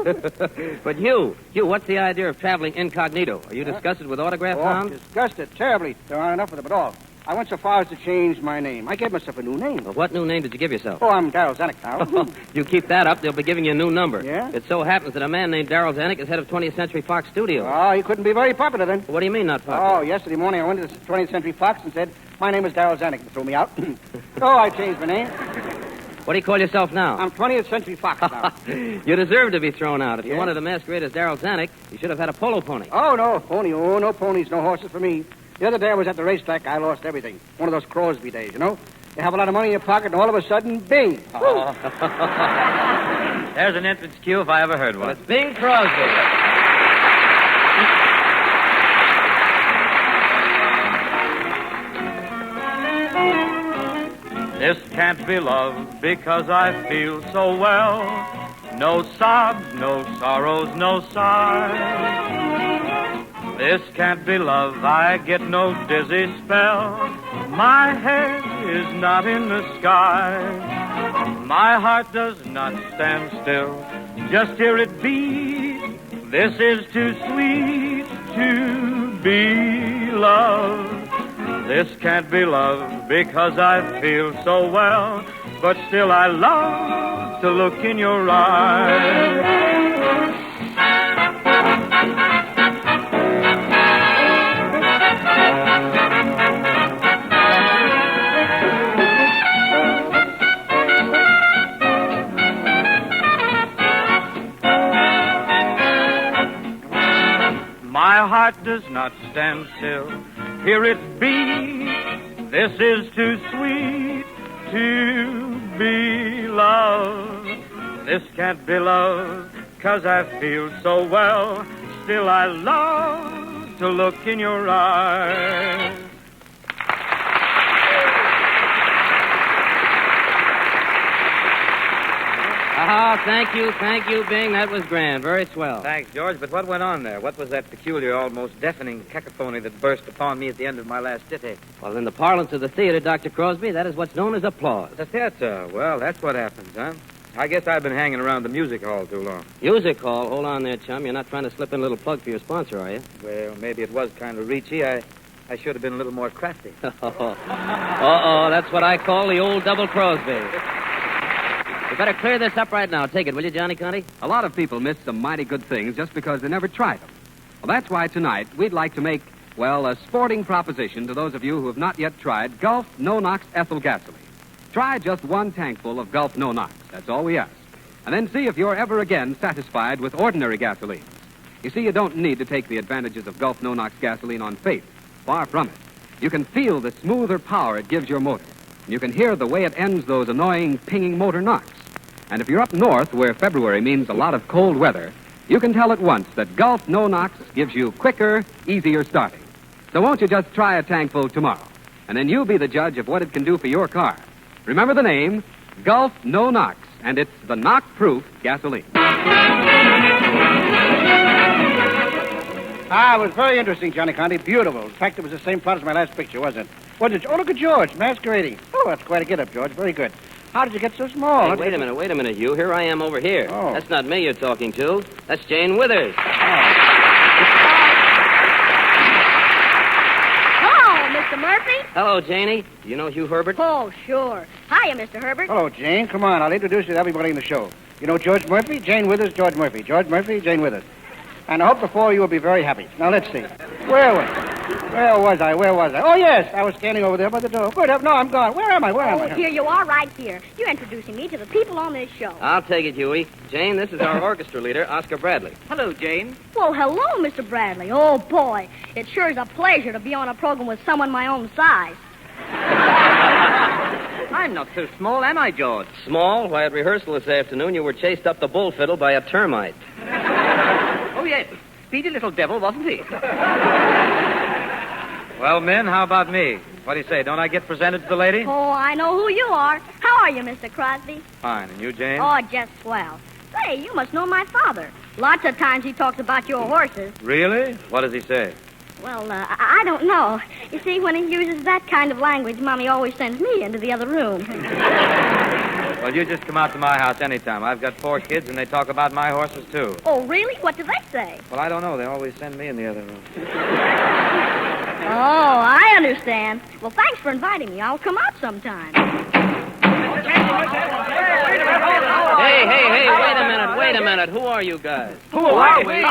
But Hugh, what's the idea of traveling incognito? Are you disgusted with autograph hounds? Disgusted, terribly. There aren't enough of them at all. I went so far as to change my name. I gave myself a new name. Well, what new name did you give yourself? Oh, I'm Darryl Zanuck now. You keep that up, they'll be giving you a new number. Yeah? It so happens that a man named Darryl Zanuck is head of 20th Century Fox Studios. Oh, he couldn't be very popular then. What do you mean, not popular? Oh, yesterday morning I went to the 20th Century Fox and said, my name is Darryl Zanuck. They threw me out. So I changed my name. What do you call yourself now? I'm 20th Century Fox now. You deserve to be thrown out. If you wanted to masquerade as Darryl Zanuck, you should have had a polo pony. Oh, no, pony. Oh, no ponies, no horses for me. The other day I was at the racetrack. I lost everything. One of those Crosby days, you know? You have a lot of money in your pocket, and all of a sudden, bing. Oh. There's an entrance cue if I ever heard one. Well, it's Bing Crosby. This can't be love because I feel so well. No sobs, no sorrows, no sighs. This can't be love, I get no dizzy spell. My head is not in the sky. My heart does not stand still. just hear it beat. This is too sweet to be love. This can't be love because I feel so well, but still I love to look in your eyes. My heart does not stand still. Hear it beat. This is too sweet to be love. This can't be love, 'cause I feel so well. Still I love to look in your eyes. Thank you, Bing. That was grand. Very swell. Thanks, George, but what went on there? What was that peculiar, almost deafening cacophony that burst upon me at the end of my last ditty? Well, in the parlance of the theater, Dr. Crosby, that is what's known as applause. The theater? Well, that's what happens, huh? I guess I've been hanging around the music hall too long. Music hall? Hold on there, chum. You're not trying to slip in a little plug for your sponsor, are you? Well, maybe it was kind of reachy. I should have been a little more crafty. Uh-oh, that's what I call the old double Crosby. You better clear this up right now. Take it, will you, Johnny Conte? A lot of people miss some mighty good things just because they never tried them. Well, that's why tonight we'd like to make, well, a sporting proposition to those of you who have not yet tried Gulf No-Nox ethyl gasoline. Try just one tankful of Gulf No-Nox. That's all we ask. And then see if you're ever again satisfied with ordinary gasolines. You see, you don't need to take the advantages of Gulf No-Nox gasoline on faith. Far from it. You can feel the smoother power it gives your motor. You can hear the way it ends those annoying pinging motor knocks. And if you're up north, where February means a lot of cold weather, you can tell at once that Gulf No-Nox gives you quicker, easier starting. So won't you just try a tankful tomorrow? And then you'll be the judge of what it can do for your car. Remember the name, Gulf No-Nox, and it's the knock-proof gasoline. It was very interesting, Johnny Conte. Beautiful. In fact, it was the same plot as my last picture, wasn't it? Wasn't it? Oh, look at George, masquerading. Oh, that's quite a get-up, George. Very good. How did you get so small? Hey, wait a minute, Hugh. Here I am over here. Oh. That's not me you're talking to. That's Jane Withers. Hello, Mr. Murphy. Hello, Janie. Do you know Hugh Herbert? Oh, sure. Hiya, Mr. Herbert. Hello, Jane. Come on, I'll introduce you to everybody in the show. You know George Murphy, Jane Withers, George Murphy. George Murphy, Jane Withers. And I hope the four of you will be very happy. Now, let's see. Where was I? Oh, yes, I was standing over there by the door. Good. No, I'm gone. Where am I? Oh, here you are, right here. You're introducing me to the people on this show. I'll take it, Huey. Jane, this is our orchestra leader, Oscar Bradley. Hello, Jane. Well, hello, Mr. Bradley. Oh, boy. It sure is a pleasure to be on a program with someone my own size. I'm not so small, am I, George? Small? Why, at rehearsal this afternoon, you were chased up the bull fiddle by a termite. Oh, yes. Speedy little devil, wasn't he? Well, men, how about me? What do you say? Don't I get presented to the lady? Oh, I know who you are. How are you, Mr. Crosby? Fine. And you, Jane? Oh, just swell. Say, you must know my father. Lots of times he talks about your horses. Really? What does he say? Well, I don't know. You see, when he uses that kind of language, Mommy always sends me into the other room. Well, you just come out to my house anytime. I've got 4 kids, and they talk about my horses, too. Oh, really? What do they say? Well, I don't know. They always send me in the other room. Oh, I understand. Well, thanks for inviting me. I'll come out sometime. Hey, wait a minute. Who are you guys? Who are we?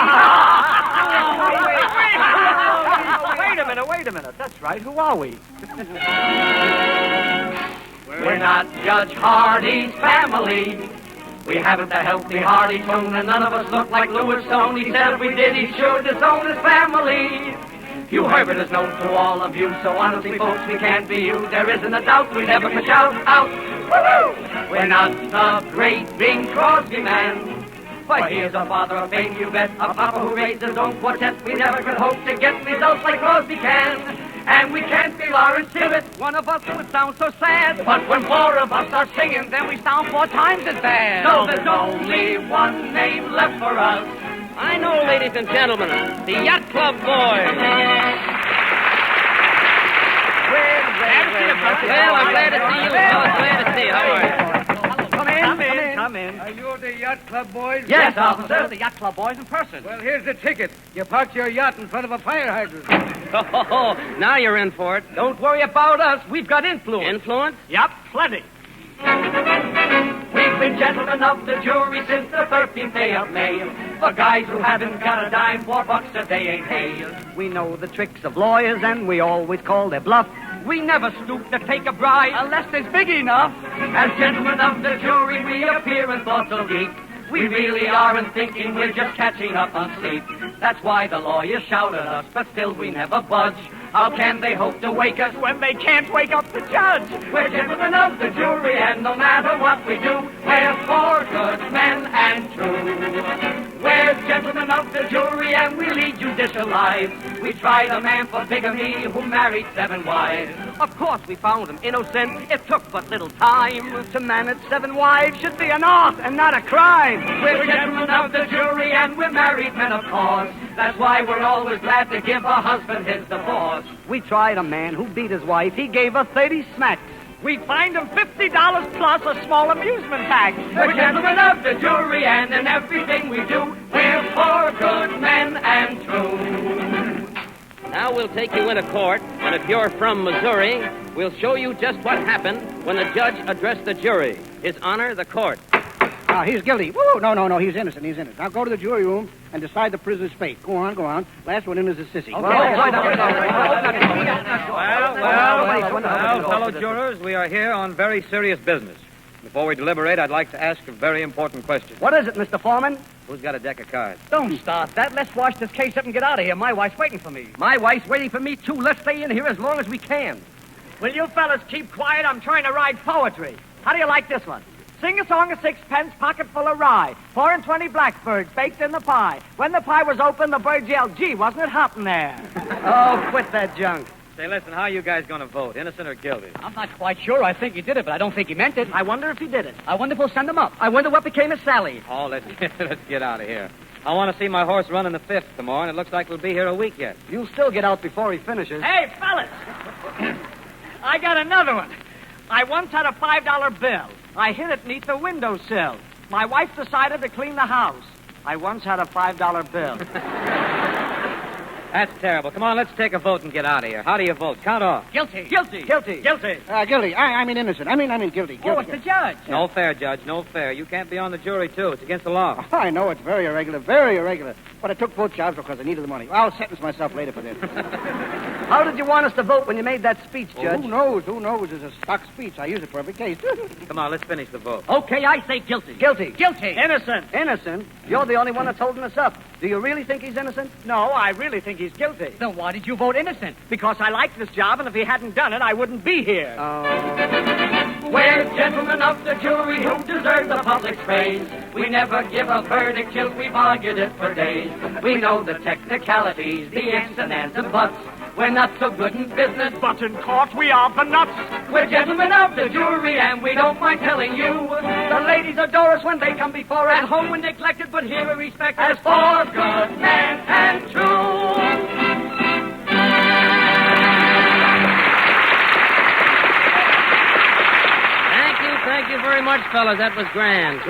Wait a minute. That's right. Who are we? We're not Judge Hardy's family. We haven't a healthy, hearty tone, and none of us look like Louis Stone. He said if we did, he'd sure disown his family. Hugh Herbert is known to all of you, so honestly, folks, we can't be you. There isn't a doubt we never can shout out. Woo-hoo! We're not the great Bing Crosby man. But here's a father of fame, you bet, a papa who raised his own quartet. We never could hope to get results like Crosby can. And we can't be Lawrence Tibbett. One of us would sound so sad. But when 4 of us are singing, then we sound 4 times as bad. So there's only one name left for us. I know, ladies and gentlemen, the Yacht Club Boys. Well, I'm glad to see you. Glad to see you. How are you? Come in. come in. Are you the Yacht Club boys? Yes, officer. The Yacht Club boys in person. Well, here's the ticket. You parked your yacht in front of a fire hydrant. Oh, now you're in for it. Don't worry about us. We've got influence. Influence? Yep, plenty. We've been gentlemen of the jury since the 13th day of May. For guys who haven't got a dime, $4 a day ain't hay. We know the tricks of lawyers, and we always call their bluff. We never stoop to take a bribe unless it's big enough. As gentlemen of the jury, we appear in thoughts so deep. We really aren't thinking, we're just catching up on sleep. That's why the lawyers shout at us, but still we never budge. How can they hope to wake us when they can't wake up the judge? We're gentlemen of the jury, and no matter what we do, we're four good men and true. We're gentlemen of the jury, and we lead judicial lives. We tried a man for bigamy who married 7 wives. Of course, we found him innocent. It took but little time. To manage 7 wives should be an art and not a crime. We're gentlemen of the jury, and we're married men of cause. That's why we're always glad to give a husband his divorce. We tried a man who beat his wife. He gave her 30 smacks. We fined him $50 plus a small amusement tax. We're gentlemen of the jury, and in everything we do, we're four good men and true. Now we'll take you into court, and if you're from Missouri, we'll show you just what happened when the judge addressed the jury. His Honor, the court. Ah, he's guilty. Woo! No, he's innocent. Now go to the jury room and decide the prisoner's fate. Go on. Last one in is a sissy. Well, fellow jurors, we are here on very serious business. Before we deliberate, I'd like to ask a very important question. What is it, Mr. Foreman? Who's got a deck of cards? Don't start that. Let's wash this case up and get out of here. My wife's waiting for me. My wife's waiting for me, too. Let's stay in here as long as we can. Will you fellas keep quiet? I'm trying to write poetry. How do you like this one? Sing a song of 6 pence, pocket full of rye. 4 and 20 blackbirds baked in the pie. When the pie was open, the birds yelled, "Gee, wasn't it hot in there?" Oh, quit that junk. Say, listen, how are you guys going to vote? Innocent or guilty? I'm not quite sure. I think he did it, but I don't think he meant it. I wonder if he did it. I wonder if we'll send him up. I wonder what became of Sally. Oh, let's get out of here. I want to see my horse run in the 5th tomorrow, and it looks like we'll be here a week yet. You'll still get out before he finishes. Hey, fellas! I got another one. I once had a $5 bill. I hid it neath the windowsill. My wife decided to clean the house. I once had a $5 bill. That's terrible. Come on, let's take a vote and get out of here. How do you vote? Count off. Guilty. Guilty. Guilty. Guilty. I mean innocent. I mean guilty. Oh, it's the judge. No fair, Judge. No fair. You can't be on the jury, too. It's against the law. Oh, I know. It's very irregular. But I took both jobs because I needed the money. I'll sentence myself later for this. How did you want us to vote when you made that speech, Judge? Who knows? It's a stock speech. I use it for every case. Come on, let's finish the vote. Okay, I say guilty. Guilty. Innocent. Innocent? You're the only one that's holding us up. Do you really think he's innocent? No, I really think he's guilty. Then why did you vote innocent? Because I like this job, and if he hadn't done it, I wouldn't be here. We're gentlemen of the jury who deserve the public's praise. We never give a verdict till we've argued it for days. We know the technicalities, the ifs and ands and buts. We're not so good in business, but in court we are the nuts. We're gentlemen of the jury, and we don't mind telling you. The ladies adore us when they come before us. At home we're neglected, but here we respect as four good men and true. Thank you very much, fellas. That was grand.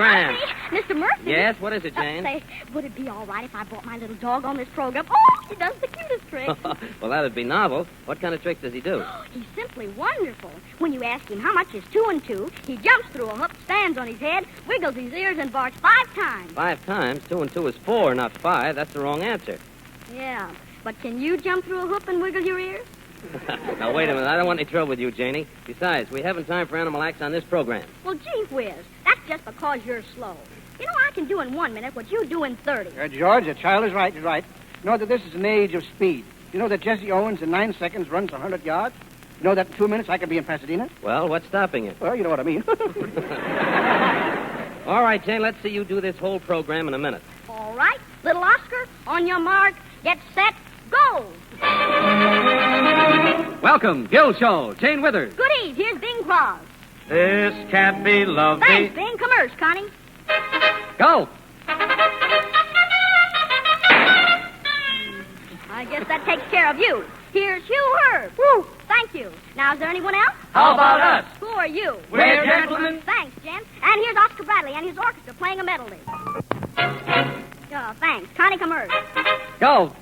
Mr. Murphy. Yes, what is it, Jane? Say, would it be all right if I brought my little dog on this program? Oh, he does the cutest tricks. Well, that'd be novel. What kind of tricks does he do? He's simply wonderful. When you ask him how much is 2 and 2, he jumps through a hoop, stands on his head, wiggles his ears, and barks 5 times. 5 times? 2 and 2 is 4, not 5. That's the wrong answer. Yeah, but can you jump through a hoop and wiggle your ears? Now, wait a minute. I don't want any trouble with you, Janie. Besides, we haven't time for animal acts on this program. Well, gee whiz, that's just because you're slow. You know, I can do in 1 minute what you do in 30. George, the child is right. You know that this is an age of speed. You know that Jesse Owens in 9 seconds runs 100 yards? You know that in 2 minutes I can be in Pasadena? Well, what's stopping it? Well, you know what I mean. All right, Jane, let's see you do this whole program in a minute. All right. Little Oscar, on your mark, get set, go! Welcome, Gill Show, Jane Withers. Good eve, here's Bing Crosby. This can't be lovely. Thanks, Bing. Commerce, Connie. Go. I guess that takes care of you. Here's Hugh Herb. Woo! Thank you. Now, is there anyone else? How about us? Who are you? We're gentlemen. Thanks, Jim. And here's Oscar Bradley and his orchestra playing a medley. Oh, thanks. Connie, come here. Go.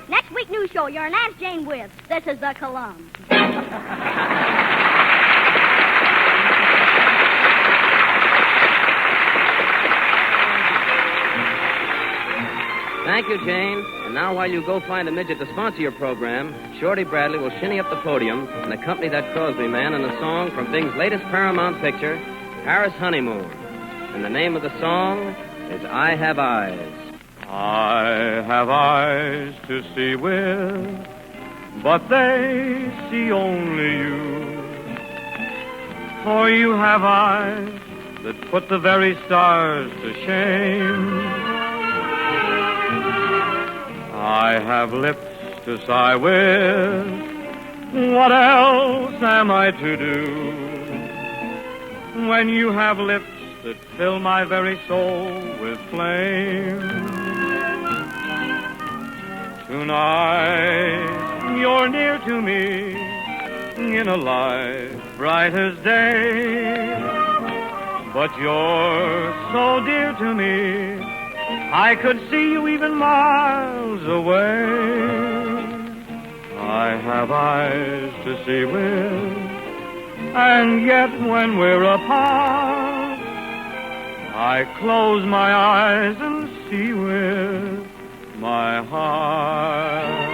Next week news show, you're an Aunt Jane with. This is the Column. Thank you, Jane. And now while you go find a midget to sponsor your program, Shorty Bradley will shinny up the podium and accompany that Crosby man in a song from Bing's latest Paramount picture, Paris Honeymoon. And the name of the song is I Have Eyes. I have eyes to see with, but they see only you. For you have eyes that put the very stars to shame. I have lips to sigh with. What else am I to do? When you have lips that fill my very soul with flame. Tonight, you're near to me in a light bright as day. But you're so dear to me, I could see you even miles away. I have eyes to see with, and yet when we're apart, I close my eyes and see with my heart.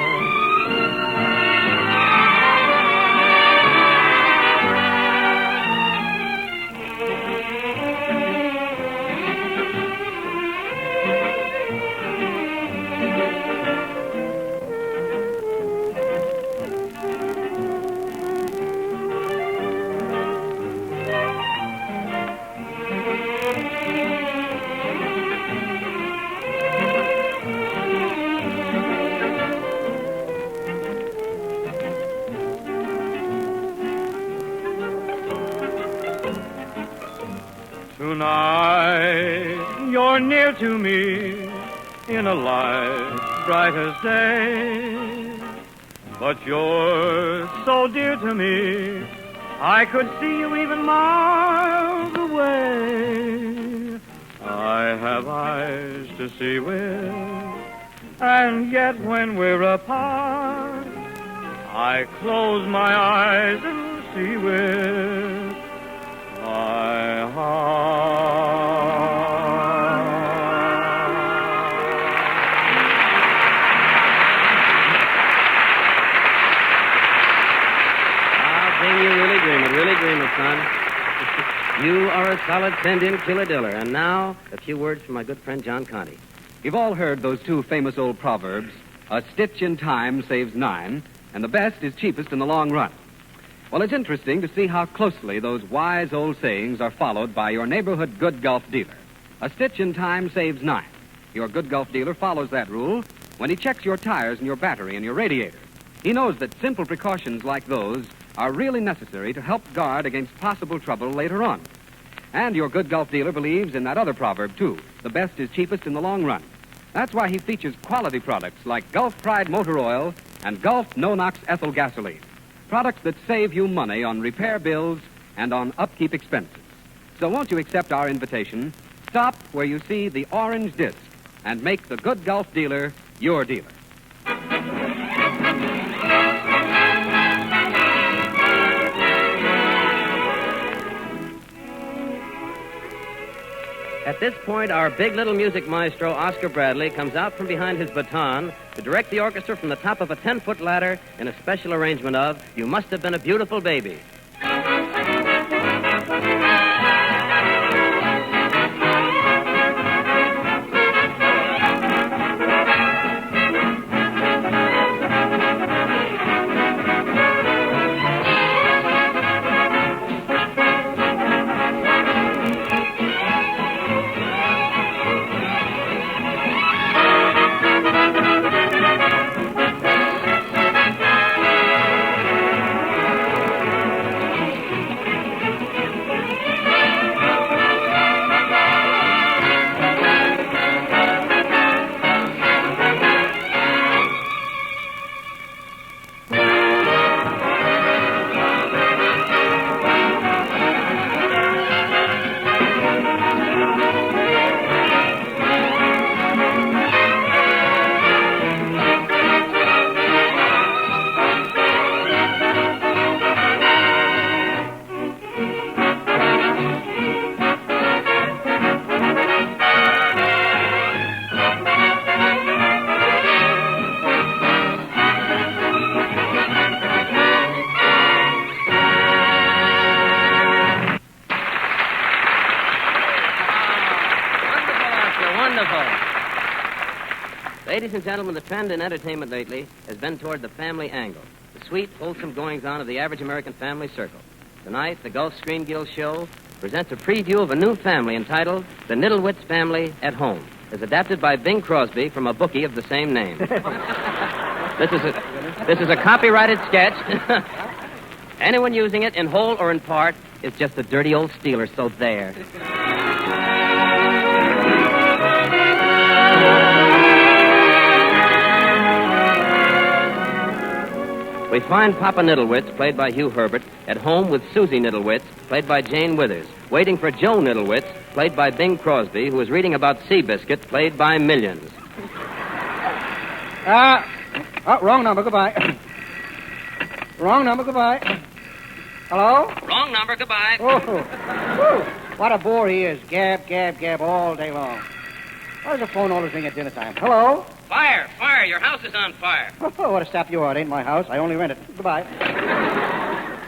Tonight, you're near to me in a light bright as day. But you're so dear to me, I could see you even miles away. I have eyes to see with, and yet when we're apart, I close my eyes and see with my heart. Bing, you really dream it, son. You are a solid send-in killer-diller. And now, a few words from my good friend John Conte. You've all heard those two famous old proverbs, a stitch in time saves 9, and the best is cheapest in the long run. Well, it's interesting to see how closely those wise old sayings are followed by your neighborhood Good Gulf dealer. A stitch in time saves 9. Your Good Gulf dealer follows that rule when he checks your tires and your battery and your radiator. He knows that simple precautions like those are really necessary to help guard against possible trouble later on. And your Good Gulf dealer believes in that other proverb, too. The best is cheapest in the long run. That's why he features quality products like Gulf Pride Motor Oil and Gulf No-Nox Ethyl Gasoline. Products that save you money on repair bills and on upkeep expenses. So won't you accept our invitation? Stop where you see the orange disc and make the Good Gulf dealer your dealer. At this point, our big little music maestro, Oscar Bradley, comes out from behind his baton to direct the orchestra from the top of a 10-foot ladder in a special arrangement of You Must Have Been a Beautiful Baby. Ladies and gentlemen, the trend in entertainment lately has been toward the family angle, the sweet, wholesome goings-on of the average American family circle. Tonight, the Gulf Screen Guild show presents a preview of a new family entitled The Nittlewitz Family at Home, as adapted by Bing Crosby from a bookie of the same name. This is a copyrighted sketch. Anyone using it in whole or in part is just a dirty old stealer, so there. We find Papa Nittlewitz, played by Hugh Herbert, at home with Susie Nittlewitz, played by Jane Withers, waiting for Joe Nittlewitz, played by Bing Crosby, who is reading about Seabiscuit, played by Millions. Wrong number. Goodbye. Wrong number. Goodbye. Hello? Wrong number. Goodbye. Oh, what a bore he is. Gab all day long. Why does the phone always ring at dinner time? Hello? Fire! Your house is on fire. Oh, what a sap you are. It ain't my house. I only rent it. Goodbye.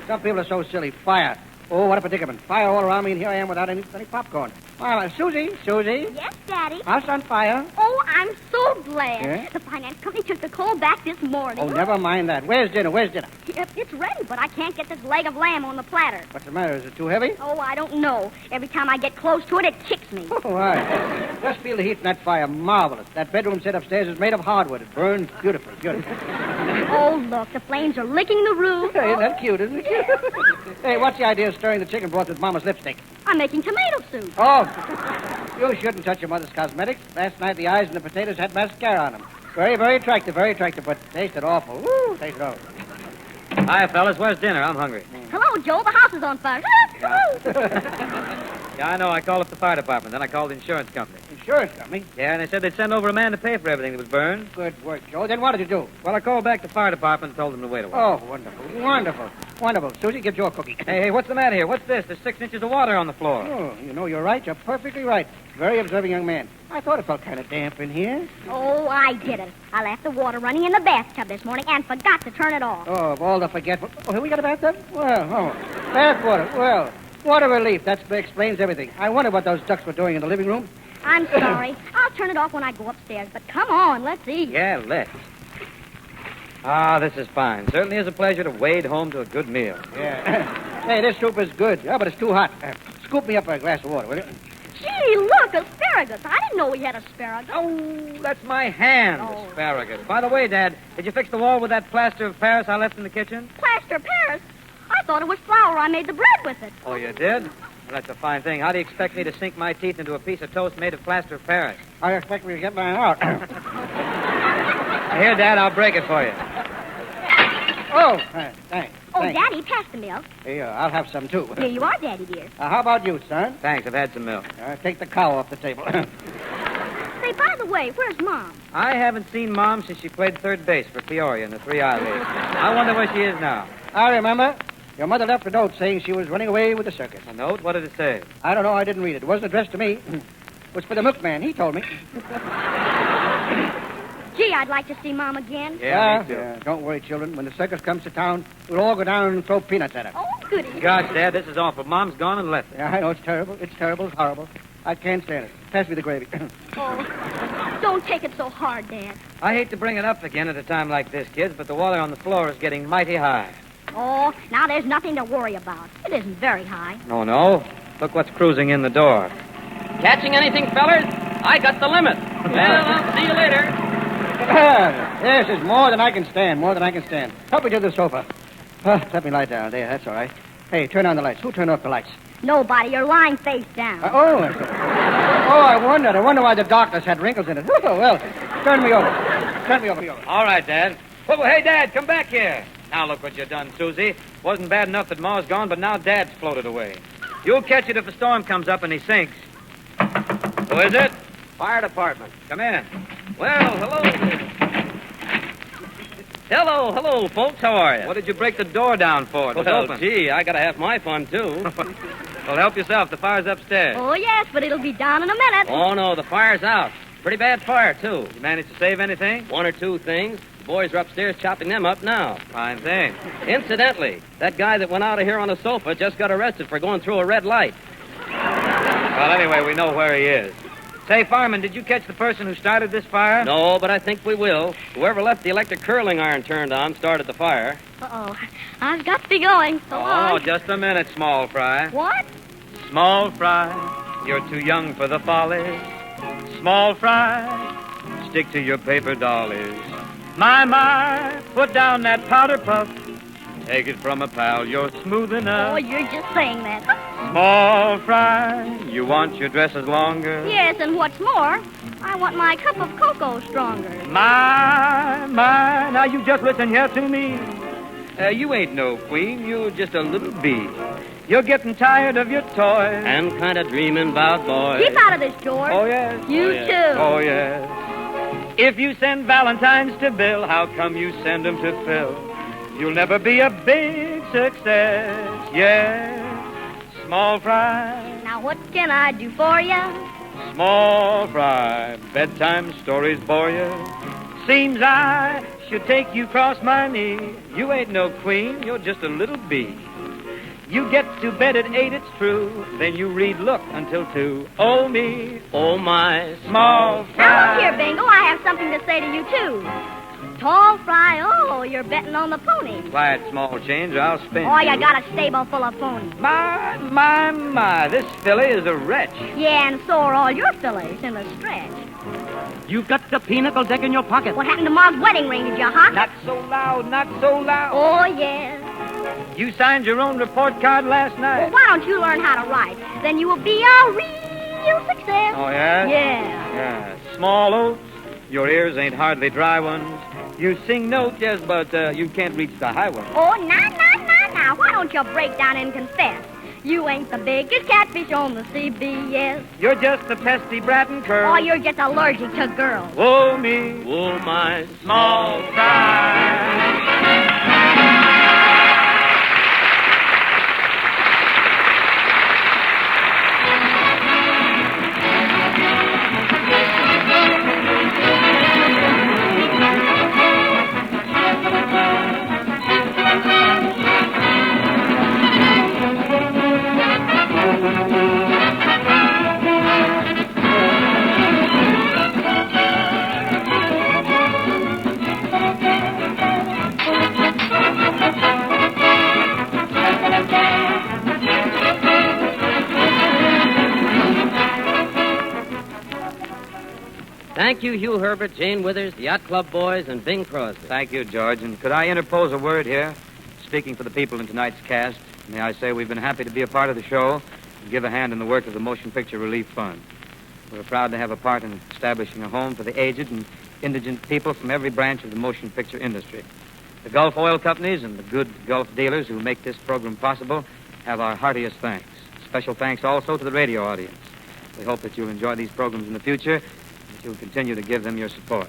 Some people are so silly. Fire. Oh, what a predicament. Fire all around me, and here I am without any popcorn. Susie? Yes, Daddy? House on fire. Oh, I'm so glad. Yeah? The finance company took the coal back this morning. Oh, never mind that. Where's dinner? Yep, it's ready, but I can't get this leg of lamb on the platter. What's the matter? Is it too heavy? Oh, I don't know. Every time I get close to it, it kicks me. Oh, right. Just feel the heat in that fire. Marvelous. That bedroom set upstairs is made of hardwood. It burns beautifully. Oh, look, the flames are licking the roof. Hey, isn't that cute, isn't it? Yeah. Hey, what's the idea of stirring the chicken broth with Mama's lipstick? I'm making tomato soup. Oh, you shouldn't touch your mother's cosmetics. Last night, the eyes and the potatoes had mascara on them. Very attractive, but tasted awful. Woo, tasted awful. Hi, fellas. Where's dinner? I'm hungry. Hello, Joe. The house is on fire. Yeah, I know. I called up the fire department. Then I called the insurance company. Insurance company? Yeah, and they said they'd send over a man to pay for everything that was burned. Good work, Joe. Then what did you do? Well, I called back the fire department and told them to wait a while. Oh, wonderful. Susie, give Joe a cookie. Hey, what's the matter here? What's this? There's 6 inches of water on the floor. Oh, you know, you're right. You're perfectly right. Very observing young man. I thought it felt kind of damp in here. Oh, I did it. I left the water running in the bathtub this morning and forgot to turn it off. Oh, of all the forgetful... Oh, have we got a bathtub? Bath water. Well, what a relief. That explains everything. I wonder what those ducks were doing in the living room. I'm sorry. I'll turn it off when I go upstairs. But come on, let's eat. Yeah, let's. Ah, this is fine. Certainly is a pleasure to wade home to a good meal. Yeah. Hey, this soup is good. Yeah, but it's too hot. Scoop me up a glass of water, will you? Gee, look, asparagus. I didn't know we had asparagus. Oh, that's my hand, asparagus. By the way, Dad, did you fix the wall with that plaster of Paris I left in the kitchen? Plaster of Paris? I thought it was flour. I made the bread with it. Oh, you did? Well, that's a fine thing. How do you expect me to sink my teeth into a piece of toast made of plaster of Paris? I expect me to get mine out. Here, Dad, I'll break it for you. Oh, thanks. Oh, Daddy, pass the milk. Here, I'll have some, too. Here you are, Daddy, dear. How about you, son? Thanks, I've had some milk. Take the cow off the table. Say, by the way, where's Mom? I haven't seen Mom since she played third base for Peoria in the 3-I League. I wonder where she is now. I remember. Your mother left a note saying she was running away with the circus. A note? What did it say? I don't know. I didn't read it. It wasn't addressed to me. It was for the milkman. He told me. Gee, I'd like to see Mom again. Yeah, me too. Yeah, don't worry, children. When the circus comes to town, we'll all go down and throw peanuts at her. Oh, goody. Gosh, Dad, this is awful. Mom's gone and left us. Yeah, I know. It's terrible. It's horrible. I can't stand it. Pass me the gravy. Oh, don't take it so hard, Dad. I hate to bring it up again at a time like this, kids, but the water on the floor is getting mighty high. Oh, now there's nothing to worry about. It isn't very high. Oh, no? Look what's cruising in the door. Catching anything, fellers? I got the limit. Well, I'll see you later. This is more than I can stand. Help me to the sofa. Let me lie down. There, that's all right. Hey, turn on the lights. Who turned off the lights? Nobody. You're lying face down. I wonder why the darkness had wrinkles in it. Oh, well, turn me over. All right, Dad. Well, hey, Dad, come back here. Now look what you done, Susie. Wasn't bad enough that Ma's gone, but now Dad's floated away. You'll catch it if a storm comes up and he sinks. Who is it? Fire department. Come in. Well, hello, folks. How are you? What did you break the door down for? It was open. Gee, I gotta have my fun, too. Well, help yourself. The fire's upstairs. Oh, yes, but it'll be down in a minute. Oh, no, the fire's out. Pretty bad fire, too. You managed to save anything? 1 or 2 things. The boys are upstairs chopping them up now. Fine thing. Incidentally, that guy that went out of here on a sofa just got arrested for going through a red light. Well, anyway, we know where he is. Say, fireman, did you catch the person who started this fire? No, but I think we will. Whoever left the electric curling iron turned on started the fire. Uh-oh. I've got to be going. So long. Oh, just a minute, Small Fry. What? Small Fry, you're too young for the follies. Small Fry, stick to your paper dollies. My, put down that powder puff. Take it from a pal, you're smooth enough. Oh, you're just saying that. Small Fry, you want your dresses longer? Yes, and what's more, I want my cup of cocoa stronger. My, now you just listen here to me. You ain't no queen, you're just a little bee. You're getting tired of your toys. And kind of dreaming about boys. Keep out of this, George. Oh, yes. You too. Oh, yes. If you send Valentines to Bill, how come you send them to Phil? You'll never be a big success, yes. Small Fry. Now what can I do for you? Small Fry, bedtime stories bore you. Seems I should take you cross my knee. You ain't no queen, you're just a little bee. You get to bed at 8, it's true. Then you read Look until 2. Oh, me. Oh, my. Small Fry. Now, look here, Bingo. I have something to say to you, too. Tall Fry, oh, you're betting on the pony. Quiet, small change, or I'll spin. Oh, you got a stable full of ponies. My, this filly is a wretch. Yeah, and so are all your fillies in the stretch. You've got the pinnacle deck in your pocket. What happened to Ma's wedding ring? Did you hunt? Not so loud, not so loud. Oh, yes. You signed your own report card last night. Well, why don't you learn how to write? Then you will be a real success. Oh, yeah? Yeah. Yeah. Small oats, your ears ain't hardly dry ones. You sing notes, yes, but you can't reach the high ones. Oh, now. Why don't you break down and confess? You ain't the biggest catfish on the CBS. You're just a pesty brat and curl. Oh, you're just allergic to girls. Oh, me. Oh, my. Small Fry. Thank you, Hugh Herbert, Jane Withers, the Yacht Club boys, and Bing Crosby. Thank you, George. And could I interpose a word here? Speaking for the people in tonight's cast, may I say we've been happy to be a part of the show and give a hand in the work of the Motion Picture Relief Fund. We're proud to have a part in establishing a home for the aged and indigent people from every branch of the motion picture industry. The Gulf Oil Companies and the good Gulf dealers who make this program possible have our heartiest thanks. Special thanks also to the radio audience. We hope that you'll enjoy these programs in the future and that you'll continue to give them your support.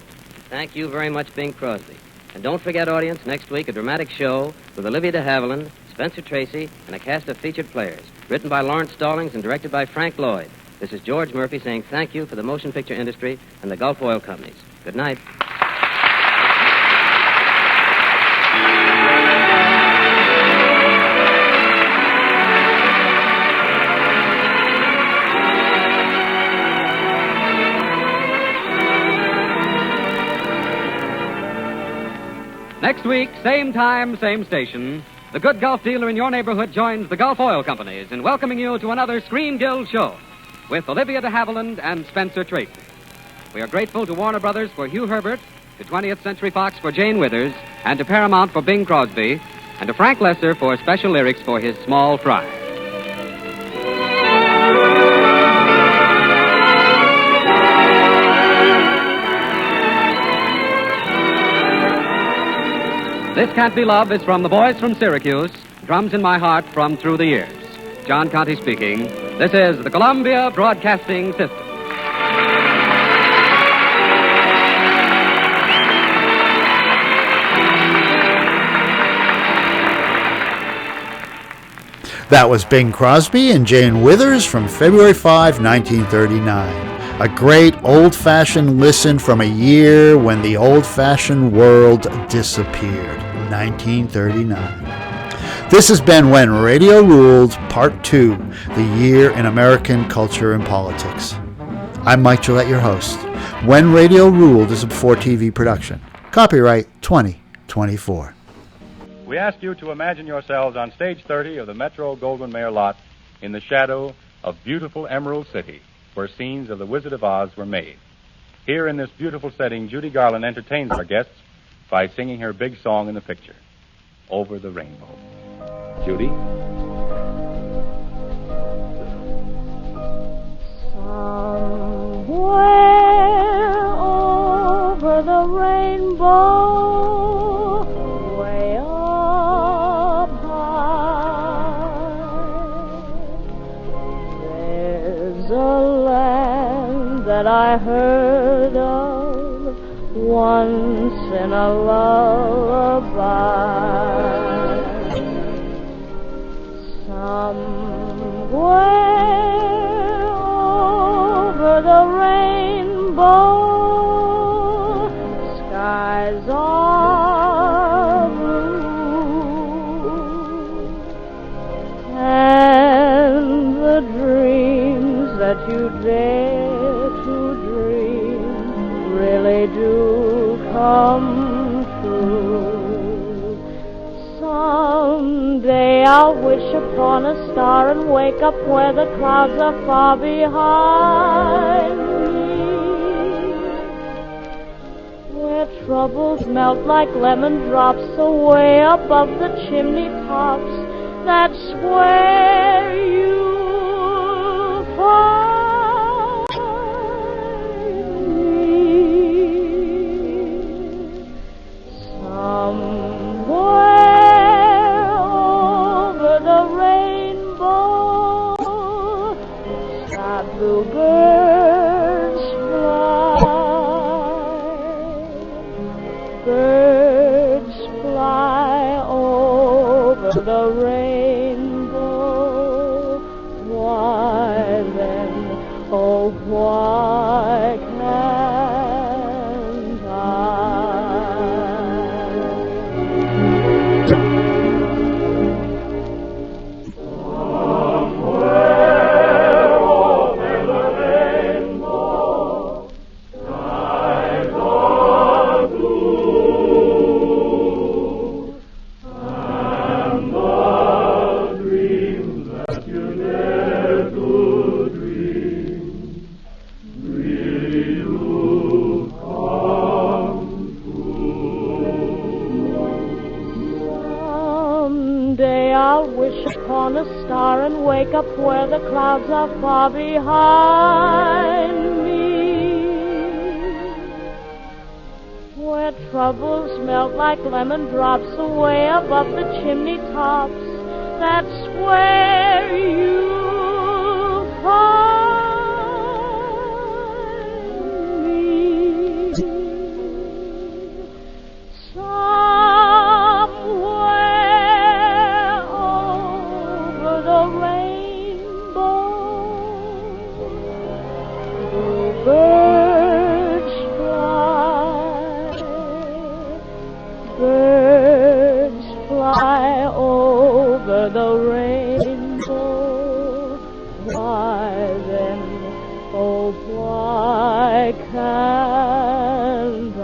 Thank you very much, Bing Crosby. And don't forget, audience, next week a dramatic show with Olivia de Havilland, Spencer Tracy, and a cast of featured players, written by Lawrence Stallings and directed by Frank Lloyd. This is George Murphy saying thank you for the motion picture industry and the Gulf Oil Companies. Good night. Next week, same time, same station, the good Gulf dealer in your neighborhood joins the Gulf Oil Companies in welcoming you to another Screen Guild show with Olivia de Havilland and Spencer Tracy. We are grateful to Warner Brothers for Hugh Herbert, to 20th Century Fox for Jane Withers, and to Paramount for Bing Crosby, and to Frank Lesser for special lyrics for his Small Fry. This Can't Be Love is from the boys from Syracuse, Drums in My Heart from Through the Years. John Conte speaking. This is the Columbia Broadcasting System. That was Bing Crosby and Jane Withers from February 5, 1939. A great old-fashioned listen from a year when the old-fashioned world disappeared, 1939. This has been When Radio Ruled, Part 2, The Year in American Culture and Politics. I'm Mike Gillette, your host. When Radio Ruled is a 4TV production. Copyright 2024. We ask you to imagine yourselves on stage 30 of the Metro Goldwyn Mayer lot in the shadow of beautiful Emerald City, where scenes of The Wizard of Oz were made. Here in this beautiful setting, Judy Garland entertains our guests by singing her big song in the picture, Over the Rainbow. Judy? Somewhere over the rainbow, way up high, there's a land that I heard of once in a lullaby. Somewhere over the rainbow, skies are blue, and the dreams that you dare to dream really do come true. Someday I'll wish upon a star and wake up where the clouds are far behind me, where troubles melt like lemon drops away above the chimney tops. That's where you'll find me. Somewhere over the rainbow, sky bluebirds fly, birds fly over the rainbow. Why then, oh why can't I? Someday I'll wish upon a star and wake up where the clouds are far behind me, where troubles melt like lemon drops away above the chimney tops. That's where you'll find me. Somewhere over the rainbow, bluebirds fly over the rainbow. Why then, oh why can't I?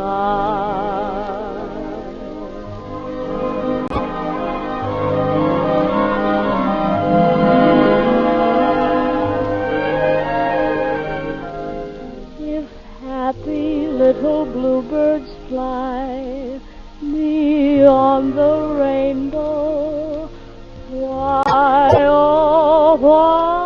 If happy little bluebirds fly me on the rainbow, why, oh, why